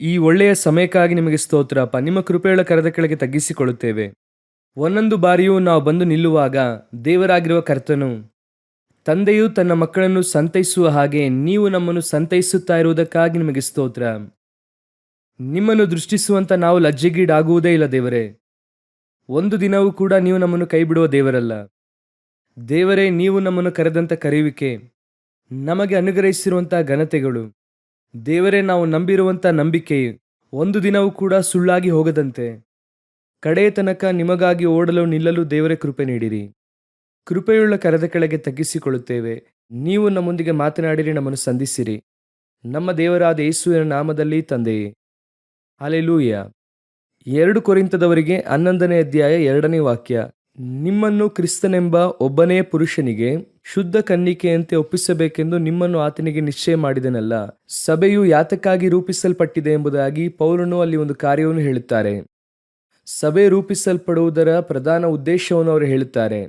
ಈ ಒಳ್ಳೆಯ ಸಮಯಕ್ಕಾಗಿ ನಿಮಗೆ ಸ್ತೋತ್ರಪ್ಪ. ನಿಮ್ಮ ಕೃಪೆಯುಳ್ಳ ಕರದ ಕೆಳಗೆ ತಗ್ಗಿಸಿಕೊಳ್ಳುತ್ತೇವೆ. ಒಂದೊಂದು ಬಾರಿಯೂ ನಾವು ಬಂದು ನಿಲ್ಲುವಾಗ ದೇವರಾಗಿರುವ ಕರ್ತನು, ತಂದೆಯು ತನ್ನ ಮಕ್ಕಳನ್ನು ಸಂತೈಸುವ ಹಾಗೆ ನೀವು ನಮ್ಮನ್ನು ಸಂತೈಸುತ್ತಾ ಇರುವುದಕ್ಕಾಗಿ ನಿಮಗೆ ಸ್ತೋತ್ರ. ನಿಮ್ಮನ್ನು ದೃಷ್ಟಿಸುವಂತ ನಾವು ಲಜ್ಜೆಗೀಡಾಗುವುದೇ ಇಲ್ಲ ದೇವರೇ. ಒಂದು ದಿನವೂ ಕೂಡ ನೀವು ನಮ್ಮನ್ನು ಕೈ ಬಿಡುವ ದೇವರಲ್ಲ ದೇವರೇ. ನೀವು ನಮ್ಮನ್ನು ಕರೆದಂಥ ಕರೆಯುವಿಕೆ, ನಮಗೆ ಅನುಗ್ರಹಿಸಿರುವಂಥ ಘನತೆಗಳು ದೇವರೇ, ನಾವು ನಂಬಿರುವಂಥ ನಂಬಿಕೆ ಒಂದು ದಿನವೂ ಕೂಡ ಸುಳ್ಳಾಗಿ ಹೋಗದಂತೆ ಕಡೆಯ ತನಕ ನಿಮಗಾಗಿ ಓಡಲು ನಿಲ್ಲಲು ದೇವರೇ ಕೃಪೆ ನೀಡಿರಿ. ಕೃಪೆಯುಳ್ಳ ಕರದ ಕೆಳಗೆ ತಗ್ಗಿಸಿಕೊಳ್ಳುತ್ತೇವೆ. ನೀವು ನಮ್ಮೊಂದಿಗೆ ಮಾತನಾಡಿರಿ, ನಮ್ಮನ್ನು ಸಂಧಿಸಿರಿ. ನಮ್ಮ ದೇವರಾದ ಯೇಸುವಿನ ನಾಮದಲ್ಲಿ ತಂದೆಯೇ, ಹಲ್ಲೆಲೂಯಾ. 2 ಕೊರಿಂಥದವರಿಗೆ 11ನೇ ಅಧ್ಯಾಯ 2ನೇ ವಾಕ್ಯ. ನಿಮ್ಮನ್ನು ಕ್ರಿಸ್ತನೆಂಬ ಒಬ್ಬನೇ ಪುರುಷನಿಗೆ ಶುದ್ಧ ಕನ್ನಿಕೆಯಂತೆ ಒಪ್ಪಿಸಬೇಕೆಂದು ನಿಮ್ಮನ್ನು ಆತನಿಗೆ ನಿಶ್ಚಯ ಮಾಡಿದನಲ್ಲ. ಸಭೆಯು ಯಾತಕ್ಕಾಗಿ ರೂಪಿಸಲ್ಪಟ್ಟಿದೆ ಎಂಬುದಾಗಿ ಪೌಲನು ಅಲ್ಲಿ ಒಂದು ಕಾರ್ಯವನ್ನು ಹೇಳುತ್ತಾರೆ. ಸಭೆ ರೂಪಿಸಲ್ಪಡುವುದರ ಪ್ರಧಾನ ಉದ್ದೇಶವನ್ನು ಅವರು ಹೇಳುತ್ತಾರೆ.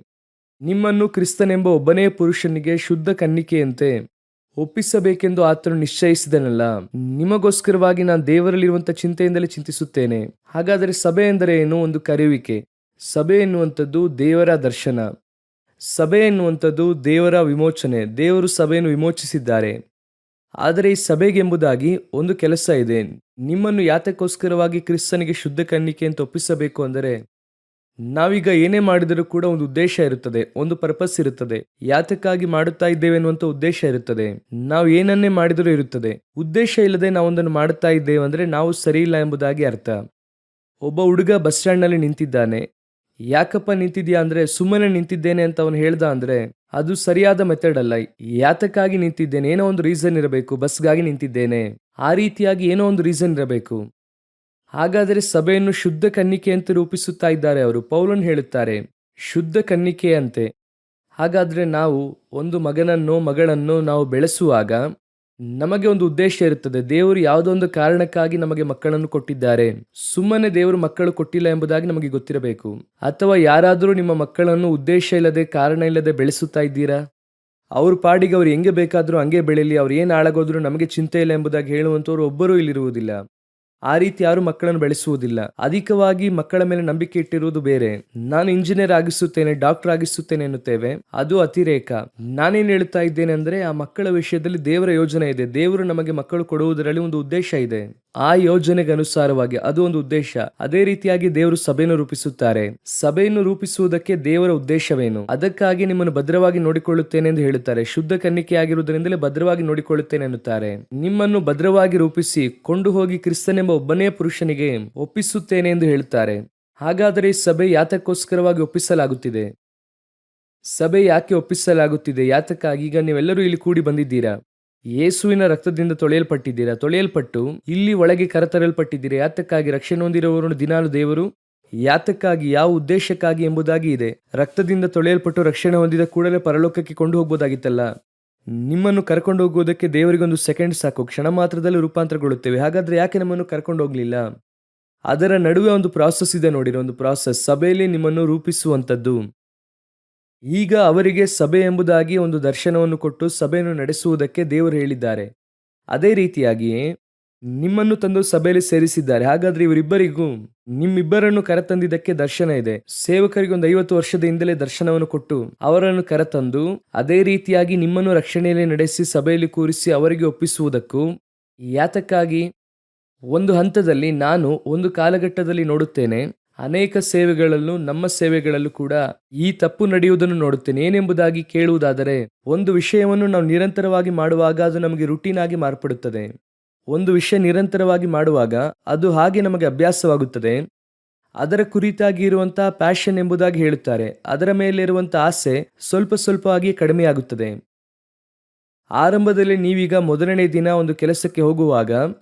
ನಿಮ್ಮನ್ನು ಕ್ರಿಸ್ತನೆಂಬ ಒಬ್ಬನೇ ಪುರುಷನಿಗೆ ಶುದ್ಧ ಕನ್ನಿಕೆಯಂತೆ ಒಪ್ಪಿಸಬೇಕೆಂದು ಆತನು ನಿಶ್ಚಯಿಸಿದನಲ್ಲ. ನಿಮಗೋಸ್ಕರವಾಗಿ ನಾನು ದೇವರಲ್ಲಿರುವಂಥ ಚಿಂತೆಯಿಂದಲೇ ಚಿಂತಿಸುತ್ತೇನೆ. ಹಾಗಾದರೆ ಸಭೆ ಎಂದರೆ ಏನು? ಒಂದು ಕರೆಯುವಿಕೆ. ಸಭೆ ಎನ್ನುವಂಥದ್ದು ದೇವರ ದರ್ಶನ. ಸಭೆ ಎನ್ನುವಂಥದ್ದು ದೇವರ ವಿಮೋಚನೆ. ದೇವರು ಸಭೆಯನ್ನು ವಿಮೋಚಿಸಿದ್ದಾರೆ. ಆದರೆ ಈ ಸಭೆಗೆಂಬುದಾಗಿ ಒಂದು ಕೆಲಸ ಇದೆ. ನಿಮ್ಮನ್ನು ಯಾತಕ್ಕೋಸ್ಕರವಾಗಿ ಕ್ರಿಸ್ತನಿಗೆ ಶುದ್ಧ ಕನ್ನಿಕೆ ಅಂತ ಒಪ್ಪಿಸಬೇಕು ಅಂದರೆ, ನಾವೀಗ ಏನೇ ಮಾಡಿದರೂ ಕೂಡ ಒಂದು ಉದ್ದೇಶ ಇರುತ್ತದೆ, ಒಂದು ಪರ್ಪಸ್ ಇರುತ್ತದೆ. ಯಾತಕ್ಕಾಗಿ ಮಾಡುತ್ತಾ ಇದ್ದೇವೆ ಅನ್ನುವಂಥ ಉದ್ದೇಶ ಇರುತ್ತದೆ. ನಾವು ಏನನ್ನೇ ಮಾಡಿದರೂ ಇರುತ್ತದೆ. ಉದ್ದೇಶ ಇಲ್ಲದೆ ನಾವೊಂದನ್ನು ಮಾಡುತ್ತಾ ಇದ್ದೇವೆ ಅಂದರೆ ನಾವು ಸರಿ ಇಲ್ಲ ಎಂಬುದಾಗಿ ಅರ್ಥ. ಒಬ್ಬ ಹುಡುಗ ಬಸ್ ಸ್ಟ್ಯಾಂಡ್ನಲ್ಲಿ ನಿಂತಿದ್ದಾನೆ. ಯಾಕಪ್ಪ ನಿಂತಿದ್ಯಾ ಅಂದರೆ, ಸುಮ್ಮನೆ ನಿಂತಿದ್ದೇನೆ ಅಂತ ಅವನು ಹೇಳ್ದ ಅಂದರೆ ಅದು ಸರಿಯಾದ ಮೆಥಡ್ ಅಲ್ಲ. ಯಾತಕ್ಕಾಗಿ ನಿಂತಿದ್ದೇನೆ? ಏನೋ ಒಂದು ರೀಸನ್ ಇರಬೇಕು. ಬಸ್ಗಾಗಿ ನಿಂತಿದ್ದೇನೆ, ಆ ರೀತಿಯಾಗಿ ಏನೋ ಒಂದು ರೀಸನ್ ಇರಬೇಕು. ಹಾಗಾದರೆ ಸಭೆಯನ್ನು ಶುದ್ಧ ಕನ್ನಿಕೆಯಂತೆ ರೂಪಿಸುತ್ತಾ ಇದ್ದಾರೆ ಅವರು. ಪೌಲನು ಹೇಳುತ್ತಾರೆ ಶುದ್ಧ ಕನ್ನಿಕೆಯಂತೆ. ಹಾಗಾದರೆ ನಾವು ಒಂದು ಮಗನನ್ನು ಮಗಳನ್ನು ನಾವು ಬೆಳೆಸುವಾಗ ನಮಗೆ ಒಂದು ಉದ್ದೇಶ ಇರುತ್ತದೆ. ದೇವರು ಯಾವುದೋ ಒಂದು ಕಾರಣಕ್ಕಾಗಿ ನಮಗೆ ಮಕ್ಕಳನ್ನು ಕೊಟ್ಟಿದ್ದಾರೆ. ಸುಮ್ಮನೆ ದೇವರು ಮಕ್ಕಳು ಕೊಟ್ಟಿಲ್ಲ ಎಂಬುದಾಗಿ ನಮಗೆ ಗೊತ್ತಿರಬೇಕು. ಅಥವಾ ಯಾರಾದರೂ ನಿಮ್ಮ ಮಕ್ಕಳನ್ನು ಉದ್ದೇಶ ಇಲ್ಲದೆ ಕಾರಣ ಇಲ್ಲದೆ ಬೆಳೆಸುತ್ತಾ ಇದ್ದೀರಾ? ಅವ್ರ ಪಾಡಿಗೆ ಅವ್ರು ಹೆಂಗೆ ಬೇಕಾದರೂ ಹಂಗೆ ಬೆಳೀಲಿ, ಅವ್ರು ಏನು ಹಾಳಾಗೋದ್ರು ನಮಗೆ ಚಿಂತೆ ಇಲ್ಲ ಎಂಬುದಾಗಿ ಹೇಳುವಂಥವ್ರು ಒಬ್ಬರೂ ಇಲ್ಲಿರುವುದಿಲ್ಲ. ಆ ರೀತಿ ಯಾರು ಮಕ್ಕಳನ್ನು ಬೆಳೆಸುವುದಿಲ್ಲ. ಅಧಿಕವಾಗಿ ಮಕ್ಕಳ ಮೇಲೆ ನಂಬಿಕೆ ಇಟ್ಟಿರುವುದು ಬೇರೆ. ನಾನು ಇಂಜಿನಿಯರ್ ಆಗಿಸುತ್ತೇನೆ, ಡಾಕ್ಟರ್ ಆಗಿಸುತ್ತೇನೆ ಎನ್ನುತ್ತೇವೆ, ಅದು ಅತಿರೇಕ. ನಾನೇನು ಹೇಳ್ತಾ ಇದ್ದೇನೆ ಅಂದ್ರೆ, ಆ ಮಕ್ಕಳ ವಿಷಯದಲ್ಲಿ ದೇವರ ಯೋಜನೆ ಇದೆ. ದೇವರು ನಮಗೆ ಮಕ್ಕಳು ಕೊಡುವುದರಲ್ಲಿ ಒಂದು ಉದ್ದೇಶ ಇದೆ. ಆ ಯೋಜನೆಗೆ ಅನುಸಾರವಾಗಿ ಅದು ಒಂದು ಉದ್ದೇಶ. ಅದೇ ರೀತಿಯಾಗಿ ದೇವರು ಸಭೆಯನ್ನು ರೂಪಿಸುತ್ತಾರೆ. ಸಭೆಯನ್ನು ರೂಪಿಸುವುದಕ್ಕೆ ದೇವರ ಉದ್ದೇಶವೇನು? ಅದಕ್ಕಾಗಿ ನಿಮ್ಮನ್ನು ಭದ್ರವಾಗಿ ನೋಡಿಕೊಳ್ಳುತ್ತೇನೆ ಎಂದು ಹೇಳುತ್ತಾರೆ. ಶುದ್ಧ ಕನ್ನಿಕೆ ಆಗಿರುವುದರಿಂದಲೇ ಭದ್ರವಾಗಿ ನೋಡಿಕೊಳ್ಳುತ್ತೇನೆ ಎನ್ನುತ್ತಾರೆ. ನಿಮ್ಮನ್ನು ಭದ್ರವಾಗಿ ರೂಪಿಸಿ ಕೊಂಡು ಹೋಗಿ ಕ್ರಿಸ್ತನೆಂಬ ಒಬ್ಬನೇ ಪುರುಷನಿಗೆ ಒಪ್ಪಿಸುತ್ತೇನೆ ಎಂದು ಹೇಳುತ್ತಾರೆ. ಹಾಗಾದರೆ ಸಭೆ ಯಾತಕ್ಕೋಸ್ಕರವಾಗಿ ಒಪ್ಪಿಸಲಾಗುತ್ತಿದೆ? ಸಭೆ ಯಾಕೆ ಒಪ್ಪಿಸಲಾಗುತ್ತಿದೆ? ಯಾತಕ್ಕಾಗಿ? ಈಗ ನೀವೆಲ್ಲರೂ ಇಲ್ಲಿ ಕೂಡಿ ಬಂದಿದ್ದೀರಾ. ಯೇಸುವಿನ ರಕ್ತದಿಂದ ತೊಳೆಯಲ್ಪಟ್ಟಿದ್ದೀರಾ. ತೊಳೆಯಲ್ಪಟ್ಟು ಇಲ್ಲಿ ಒಳಗೆ ಕರೆತರಲ್ಪಟ್ಟಿದ್ದೀರಾ. ಯಾತಕ್ಕಾಗಿ? ರಕ್ಷಣೆ ಹೊಂದಿರುವವರನ್ನು ದಿನಾಲು ದೇವರು ಯಾತಕ್ಕಾಗಿ, ಯಾವ ಉದ್ದೇಶಕ್ಕಾಗಿ ಎಂಬುದಾಗಿ ಇದೆ. ರಕ್ತದಿಂದ ತೊಳೆಯಲ್ಪಟ್ಟು ರಕ್ಷಣೆ ಹೊಂದಿದ ಕೂಡಲೇ ಪರಲೋಕಕ್ಕೆ ಕೊಂಡು ಹೋಗ್ಬೋದಾಗಿತ್ತಲ್ಲ. ನಿಮ್ಮನ್ನು ಕರ್ಕೊಂಡು ಹೋಗುವುದಕ್ಕೆ ದೇವರಿಗೊಂದು ಸೆಕೆಂಡ್ ಸಾಕು. ಕ್ಷಣ ಮಾತ್ರದಲ್ಲಿ ರೂಪಾಂತರಗೊಳ್ಳುತ್ತೇವೆ. ಹಾಗಾದ್ರೆ ಯಾಕೆ ನಮ್ಮನ್ನು ಕರ್ಕೊಂಡು ಹೋಗ್ಲಿಲ್ಲ? ಅದರ ನಡುವೆ ಒಂದು ಪ್ರಾಸೆಸ್ ಇದೆ ನೋಡಿರೋ, ಒಂದು ಪ್ರಾಸೆಸ್. ಸಭೆಯಲ್ಲಿ ನಿಮ್ಮನ್ನು ರೂಪಿಸುವಂಥದ್ದು. ಈಗ ಅವರಿಗೆ ಸಭೆ ಎಂಬುದಾಗಿ ಒಂದು ದರ್ಶನವನ್ನು ಕೊಟ್ಟು ಸಭೆಯನ್ನು ನಡೆಸುವುದಕ್ಕೆ ದೇವರು ಹೇಳಿದ್ದಾರೆ. ಅದೇ ರೀತಿಯಾಗಿಯೇ ನಿಮ್ಮನ್ನು ತಂದು ಸಭೆಯಲ್ಲಿ ಸೇರಿಸಿದ್ದಾರೆ. ಹಾಗಾದ್ರೆ ಇವರಿಬ್ಬರಿಗೂ, ನಿಮ್ಮಿಬ್ಬರನ್ನು ಕರೆತಂದಿದ್ದಕ್ಕೆ ದರ್ಶನ ಇದೆ. ಸೇವಕರಿಗೆ ಒಂದು 50 ವರ್ಷದ ಹಿಂದಲೇ ದರ್ಶನವನ್ನು ಕೊಟ್ಟು ಅವರನ್ನು ಕರೆತಂದು ಅದೇ ರೀತಿಯಾಗಿ ನಿಮ್ಮನ್ನು ರಕ್ಷಣೆಯಲ್ಲಿ ನಡೆಸಿ ಸಭೆಯಲ್ಲಿ ಕೂರಿಸಿ ಅವರಿಗೆ ಒಪ್ಪಿಸುವುದಕ್ಕೂ ಯಾತಕ್ಕಾಗಿ? ಒಂದು ಹಂತದಲ್ಲಿ ನಾನು ಒಂದು ಕಾಲಘಟ್ಟದಲ್ಲಿ ನೋಡುತ್ತೇನೆ, ಅನೇಕ ಸೇವೆಗಳಲ್ಲೂ ನಮ್ಮ ಸೇವೆಗಳಲ್ಲೂ ಕೂಡ ಈ ತಪ್ಪು ನಡೆಯುವುದನ್ನು ನೋಡುತ್ತೇನೆ. ಏನೆಂಬುದಾಗಿ ಕೇಳುವುದಾದರೆ, ಒಂದು ವಿಷಯವನ್ನು ನಾವು ನಿರಂತರವಾಗಿ ಮಾಡುವಾಗ ಅದು ನಮಗೆ ರುಟೀನ್ ಆಗಿ ಮಾರ್ಪಡುತ್ತದೆ. ಒಂದು ವಿಷಯ ನಿರಂತರವಾಗಿ ಮಾಡುವಾಗ ಅದು ಹಾಗೆ ನಮಗೆ ಅಭ್ಯಾಸವಾಗುತ್ತದೆ. ಅದರ ಕುರಿತಾಗಿ ಇರುವಂತಹ ಪ್ಯಾಷನ್ ಎಂಬುದಾಗಿ ಹೇಳುತ್ತಾರೆ. ಅದರ ಮೇಲೆ ಇರುವಂತಹ ಆಸೆ ಸ್ವಲ್ಪ ಸ್ವಲ್ಪವಾಗಿ ಕಡಿಮೆಯಾಗುತ್ತದೆ. ಆರಂಭದಲ್ಲಿ ನೀವೀಗ ಮೊದಲನೇ ದಿನ ಒಂದು ಕೆಲಸಕ್ಕೆ ಹೋಗುವಾಗ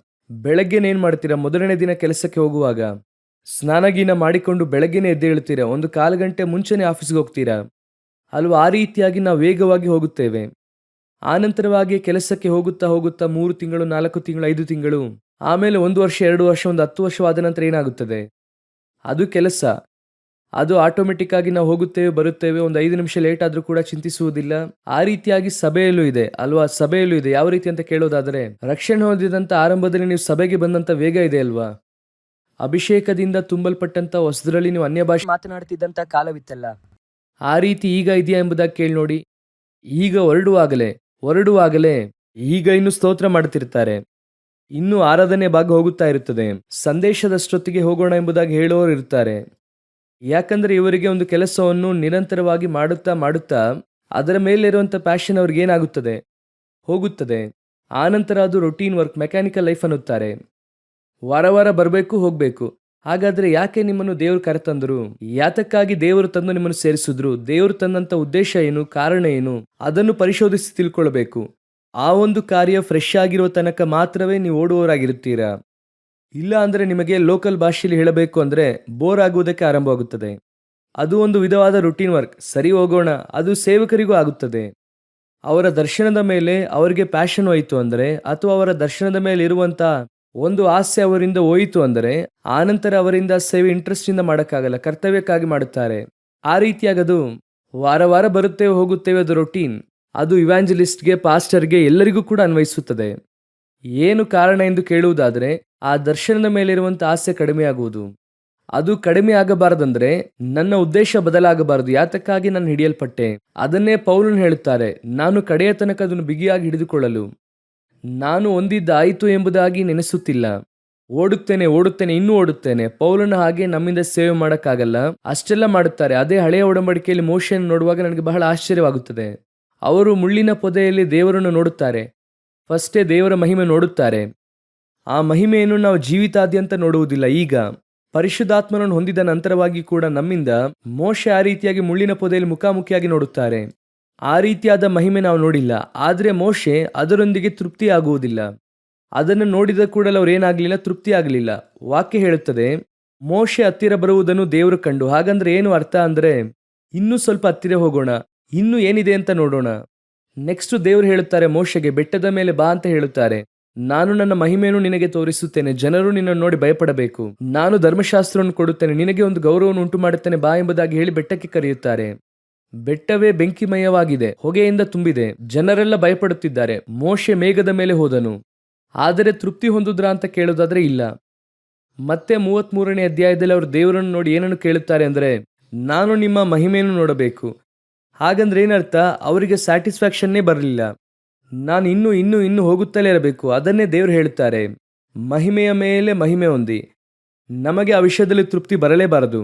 ಬೆಳಗ್ಗೆನೇ ಏನು ಮಾಡ್ತೀರಾ? ಮೊದಲನೇ ದಿನ ಕೆಲಸಕ್ಕೆ ಹೋಗುವಾಗ ಸ್ನಾನಗೀನ ಮಾಡಿಕೊಂಡು ಬೆಳಗ್ಗೆನೇ ಎದ್ದೇಳ್ತೀರಾ. ಒಂದು 1/4 ಗಂಟೆ ಮುಂಚೆನೇ ಆಫೀಸ್ಗೆ ಹೋಗ್ತೀರಾ ಅಲ್ವಾ? ಆ ರೀತಿಯಾಗಿ ನಾವು ವೇಗವಾಗಿ ಹೋಗುತ್ತೇವೆ. ಆನಂತರವಾಗಿ ಕೆಲಸಕ್ಕೆ ಹೋಗುತ್ತಾ ಹೋಗುತ್ತಾ 3 ತಿಂಗಳು, 4 ತಿಂಗಳು, 5 ತಿಂಗಳು, ಆಮೇಲೆ 1 ವರ್ಷ, 2 ವರ್ಷ, ಒಂದು 10 ವರ್ಷವಾದ ನಂತರ ಏನಾಗುತ್ತದೆ? ಅದು ಕೆಲಸ. ಅದು ಆಟೋಮೆಟಿಕ್ ಆಗಿ ನಾವು ಹೋಗುತ್ತೇವೆ ಬರುತ್ತೇವೆ, ಒಂದು 5 ನಿಮಿಷ ಲೇಟ್ ಆದ್ರೂ ಕೂಡ ಚಿಂತಿಸುವುದಿಲ್ಲ. ಆ ರೀತಿಯಾಗಿ ಸಭೆಯಲ್ಲೂ ಇದೆ ಅಲ್ವಾ? ಸಭೆಯಲ್ಲೂ ಇದೆ. ಯಾವ ರೀತಿ ಅಂತ ಕೇಳೋದಾದ್ರೆ, ರಕ್ಷಣೆ ಹೊಂದಿದಂತ ಆರಂಭದಲ್ಲಿ ನೀವು ಸಭೆಗೆ ಬಂದಂತ ವೇಗ ಇದೆ ಅಲ್ವಾ? ಅಭಿಷೇಕದಿಂದ ತುಂಬಲ್ಪಟ್ಟಂತ ಹೊಸದರಲ್ಲಿ ನೀವು ಅನ್ಯ ಭಾಷೆ ಮಾತನಾಡ್ತಿದ್ದಂತ ಕಾಲವಿತ್ತಲ್ಲ, ಆ ರೀತಿ ಈಗ ಇದೆಯಾ ಎಂಬುದಾಗಿ ಕೇಳಿ ನೋಡಿ. ಈಗ ಹೊರಡುವಾಗಲೇ ಈಗ ಇನ್ನು ಸ್ತೋತ್ರ ಮಾಡುತ್ತಿರ್ತಾರೆ, ಇನ್ನು ಆರಾಧನೆ ಭಾಗ ಹೋಗುತ್ತಾ ಇರುತ್ತದೆ, ಸಂದೇಶದಷ್ಟೊತ್ತಿಗೆ ಹೋಗೋಣ ಎಂಬುದಾಗಿ ಹೇಳುವವರು ಇರ್ತಾರೆ. ಯಾಕಂದ್ರೆ ಇವರಿಗೆ ಒಂದು ಕೆಲಸವನ್ನು ನಿರಂತರವಾಗಿ ಮಾಡುತ್ತಾ ಅದರ ಮೇಲೆ ಇರುವಂತ ಪ್ಯಾಷನ್ ಅವ್ರಿಗೆ ಏನಾಗುತ್ತದೆ, ಹೋಗುತ್ತದೆ. ಆನಂತರ ಅದು ರೊಟೀನ್ ವರ್ಕ್, ಮೆಕ್ಯಾನಿಕಲ್ ಲೈಫ್ ಅನ್ನುತ್ತಾರೆ. ವಾರ ಬರಬೇಕು ಹೋಗ್ಬೇಕು. ಹಾಗಾದ್ರೆ ಯಾಕೆ ನಿಮ್ಮನ್ನು ದೇವರು ಕರೆತಂದರು? ಯಾತಕ್ಕಾಗಿ ದೇವರು ತಂದು ನಿಮ್ಮನ್ನು ಸೇರಿಸಿದ್ರು? ದೇವರು ತಂದಂತ ಉದ್ದೇಶ ಏನು, ಕಾರಣ ಏನು, ಅದನ್ನು ಪರಿಶೋಧಿಸಿ ತಿಳ್ಕೊಳ್ಬೇಕು. ಆ ಒಂದು ಕಾರ್ಯ ಫ್ರೆಶ್ ಆಗಿರೋ ತನಕ ಮಾತ್ರವೇ ನೀವು ಓಡುವವರಾಗಿರುತ್ತೀರಾ. ಇಲ್ಲ ಅಂದ್ರೆ ನಿಮಗೆ ಲೋಕಲ್ ಭಾಷೆಯಲ್ಲಿ ಹೇಳಬೇಕು ಅಂದ್ರೆ ಬೋರ್ ಆಗುವುದಕ್ಕೆ ಆರಂಭವಾಗುತ್ತದೆ. ಅದು ಒಂದು ವಿಧವಾದ ರುಟೀನ್ ವರ್ಕ್. ಸರಿ ಹೋಗೋಣ, ಅದು ಸೇವಕರಿಗೂ ಆಗುತ್ತದೆ. ಅವರ ದರ್ಶನದ ಮೇಲೆ ಅವರಿಗೆ ಪ್ಯಾಷನ್ ಹೋಯಿತು ಅಂದರೆ, ಅಥವಾ ಅವರ ದರ್ಶನದ ಮೇಲೆ ಇರುವಂತ ಒಂದು ಆಸೆ ಅವರಿಂದ ಹೋಯಿತು ಅಂದರೆ, ಆನಂತರ ಅವರಿಂದ ಸೇವೆ ಇಂಟ್ರೆಸ್ಟ್ ಇಂದ ಮಾಡೋಕ್ಕಾಗಲ್ಲ, ಕರ್ತವ್ಯಕ್ಕಾಗಿ ಮಾಡುತ್ತಾರೆ. ಆ ರೀತಿಯಾಗದು ವಾರ ಬರುತ್ತೇವೆ ಹೋಗುತ್ತೇವೆ, ಅದು ರೊಟೀನ್. ಅದು ಇವ್ಯಾಂಜಲಿಸ್ಟ್ಗೆ, ಪಾಸ್ಟರ್ಗೆ, ಎಲ್ಲರಿಗೂ ಕೂಡ ಅನ್ವಯಿಸುತ್ತದೆ. ಏನು ಕಾರಣ ಎಂದು ಕೇಳುವುದಾದರೆ, ಆ ದರ್ಶನದ ಮೇಲಿರುವಂತ ಆಸೆ ಕಡಿಮೆಯಾಗುವುದು. ಅದು ಕಡಿಮೆ ಆಗಬಾರದಂದ್ರೆ ನನ್ನ ಉದ್ದೇಶ ಬದಲಾಗಬಾರದು. ಯಾತಕ್ಕಾಗಿ ನಾನು ಹಿಡಿಯಲ್ಪಟ್ಟೆ, ಅದನ್ನೇ ಪೌಲನು ಹೇಳುತ್ತಾರೆ, ನಾನು ಕಡೆಯ ತನಕ ಅದನ್ನು ಬಿಗಿಯಾಗಿ ಹಿಡಿದುಕೊಳ್ಳಲು ನಾನು ಹೊಂದಿದ್ದಾಯಿತು ಎಂಬುದಾಗಿ ನೆನೆಸುತ್ತಿಲ್ಲ. ಓಡುತ್ತೇನೆ, ಇನ್ನೂ ಓಡುತ್ತೇನೆ. ಪೌಲನ ಹಾಗೆ ನಮ್ಮಿಂದ ಸೇವೆ ಮಾಡೋಕ್ಕಾಗಲ್ಲ. ಅಷ್ಟೆಲ್ಲ ಮಾಡುತ್ತಾರೆ. ಅದೇ ಹಳೆಯ ಒಡಂಬಡಿಕೆಯಲ್ಲಿ ಮೋಶೆಯನ್ನು ನೋಡುವಾಗ ನನಗೆ ಬಹಳ ಆಶ್ಚರ್ಯವಾಗುತ್ತದೆ. ಅವರು ಮುಳ್ಳಿನ ಪೊದೆಯಲ್ಲಿ ದೇವರನ್ನು ನೋಡುತ್ತಾರೆ. ಫಸ್ಟೇ ದೇವರ ಮಹಿಮೆ ನೋಡುತ್ತಾರೆ. ಆ ಮಹಿಮೆಯನ್ನು ನಾವು ಜೀವಿತಾದ್ಯಂತ ನೋಡುವುದಿಲ್ಲ. ಈಗ ಪರಿಶುದ್ಧಾತ್ಮನನ್ನು ಹೊಂದಿದ ನಂತರವಾಗಿ ಕೂಡ ನಮ್ಮಿಂದ ಮೋಶೆ ಆ ರೀತಿಯಾಗಿ ಮುಳ್ಳಿನ ಪೊದೆಯಲ್ಲಿ ಮುಖಾಮುಖಿಯಾಗಿ ನೋಡುತ್ತಾರೆ. ಆ ರೀತಿಯಾದ ಮಹಿಮೆ ನಾವು ನೋಡಿಲ್ಲ. ಆದರೆ ಮೋಶೆ ಅದರೊಂದಿಗೆ ತೃಪ್ತಿ ಆಗುವುದಿಲ್ಲ. ಅದನ್ನು ನೋಡಿದ ಕೂಡಲೇ ಅವ್ರು ಏನಾಗಲಿಲ್ಲ, ತೃಪ್ತಿ ಆಗಲಿಲ್ಲ. ವಾಕ್ಯ ಹೇಳುತ್ತದೆ, ಮೋಶೆ ಹತ್ತಿರ ಬರುವುದನ್ನು ದೇವರು ಕಂಡು. ಹಾಗಂದ್ರೆ ಏನು ಅರ್ಥ ಅಂದ್ರೆ, ಇನ್ನೂ ಸ್ವಲ್ಪ ಹತ್ತಿರ ಹೋಗೋಣ, ಇನ್ನೂ ಏನಿದೆ ಅಂತ ನೋಡೋಣ. ನೆಕ್ಸ್ಟ್ ದೇವರು ಹೇಳುತ್ತಾರೆ ಮೋಶೆಗೆ, ಬೆಟ್ಟದ ಮೇಲೆ ಬಾ ಅಂತ ಹೇಳುತ್ತಾರೆ. ನಾನು ನನ್ನ ಮಹಿಮೆಯನ್ನು ನಿನಗೆ ತೋರಿಸುತ್ತೇನೆ, ಜನರು ನಿನ್ನನ್ನು ನೋಡಿ ಭಯಪಡಬೇಕು. ನಾನು ಧರ್ಮಶಾಸ್ತ್ರವನ್ನು ಕೊಡುತ್ತೇನೆ, ನಿನಗೆ ಒಂದು ಗೌರವವನ್ನು ಉಂಟು ಮಾಡುತ್ತೇನೆ ಬಾ ಎಂಬುದಾಗಿ ಹೇಳಿ ಬೆಟ್ಟಕ್ಕೆ ಕರೆಯುತ್ತಾರೆ. ಬೆಟ್ಟವೇ ಬೆಂಕಿಮಯವಾಗಿದೆ, ಹೊಗೆಯಿಂದ ತುಂಬಿದೆ, ಜನರೆಲ್ಲ ಭಯಪಡುತ್ತಿದ್ದಾರೆ. ಮೋಶೆ ಮೇಘದ ಮೇಲೆ ಹೋದನು, ಆದರೆ ತೃಪ್ತಿ ಹೊಂದುದ್ರಾ ಅಂತ ಕೇಳೋದಾದ್ರೆ ಇಲ್ಲ. ಮತ್ತೆ 33ನೇ ಅಧ್ಯಾಯದಲ್ಲಿ ಅವರು ದೇವರನ್ನು ನೋಡಿ ಏನನ್ನು ಕೇಳುತ್ತಾರೆ ಅಂದ್ರೆ, ನಾನು ನಿಮ್ಮ ಮಹಿಮೆಯನ್ನು ನೋಡಬೇಕು. ಹಾಗಂದ್ರೆ ಏನರ್ಥ, ಅವರಿಗೆ ಸ್ಯಾಟಿಸ್ಫ್ಯಾಕ್ಷನ್ನೇ ಬರಲಿಲ್ಲ. ನಾನು ಇನ್ನೂ ಹೋಗುತ್ತಲೇ ಇರಬೇಕು. ಅದನ್ನೇ ದೇವರು ಹೇಳುತ್ತಾರೆ, ಮಹಿಮೆಯ ಮೇಲೆ ಮಹಿಮೆ ಹೊಂದಿ. ನಮಗೆ ಆ ವಿಷಯದಲ್ಲಿ ತೃಪ್ತಿ ಬರಲೇಬಾರದು.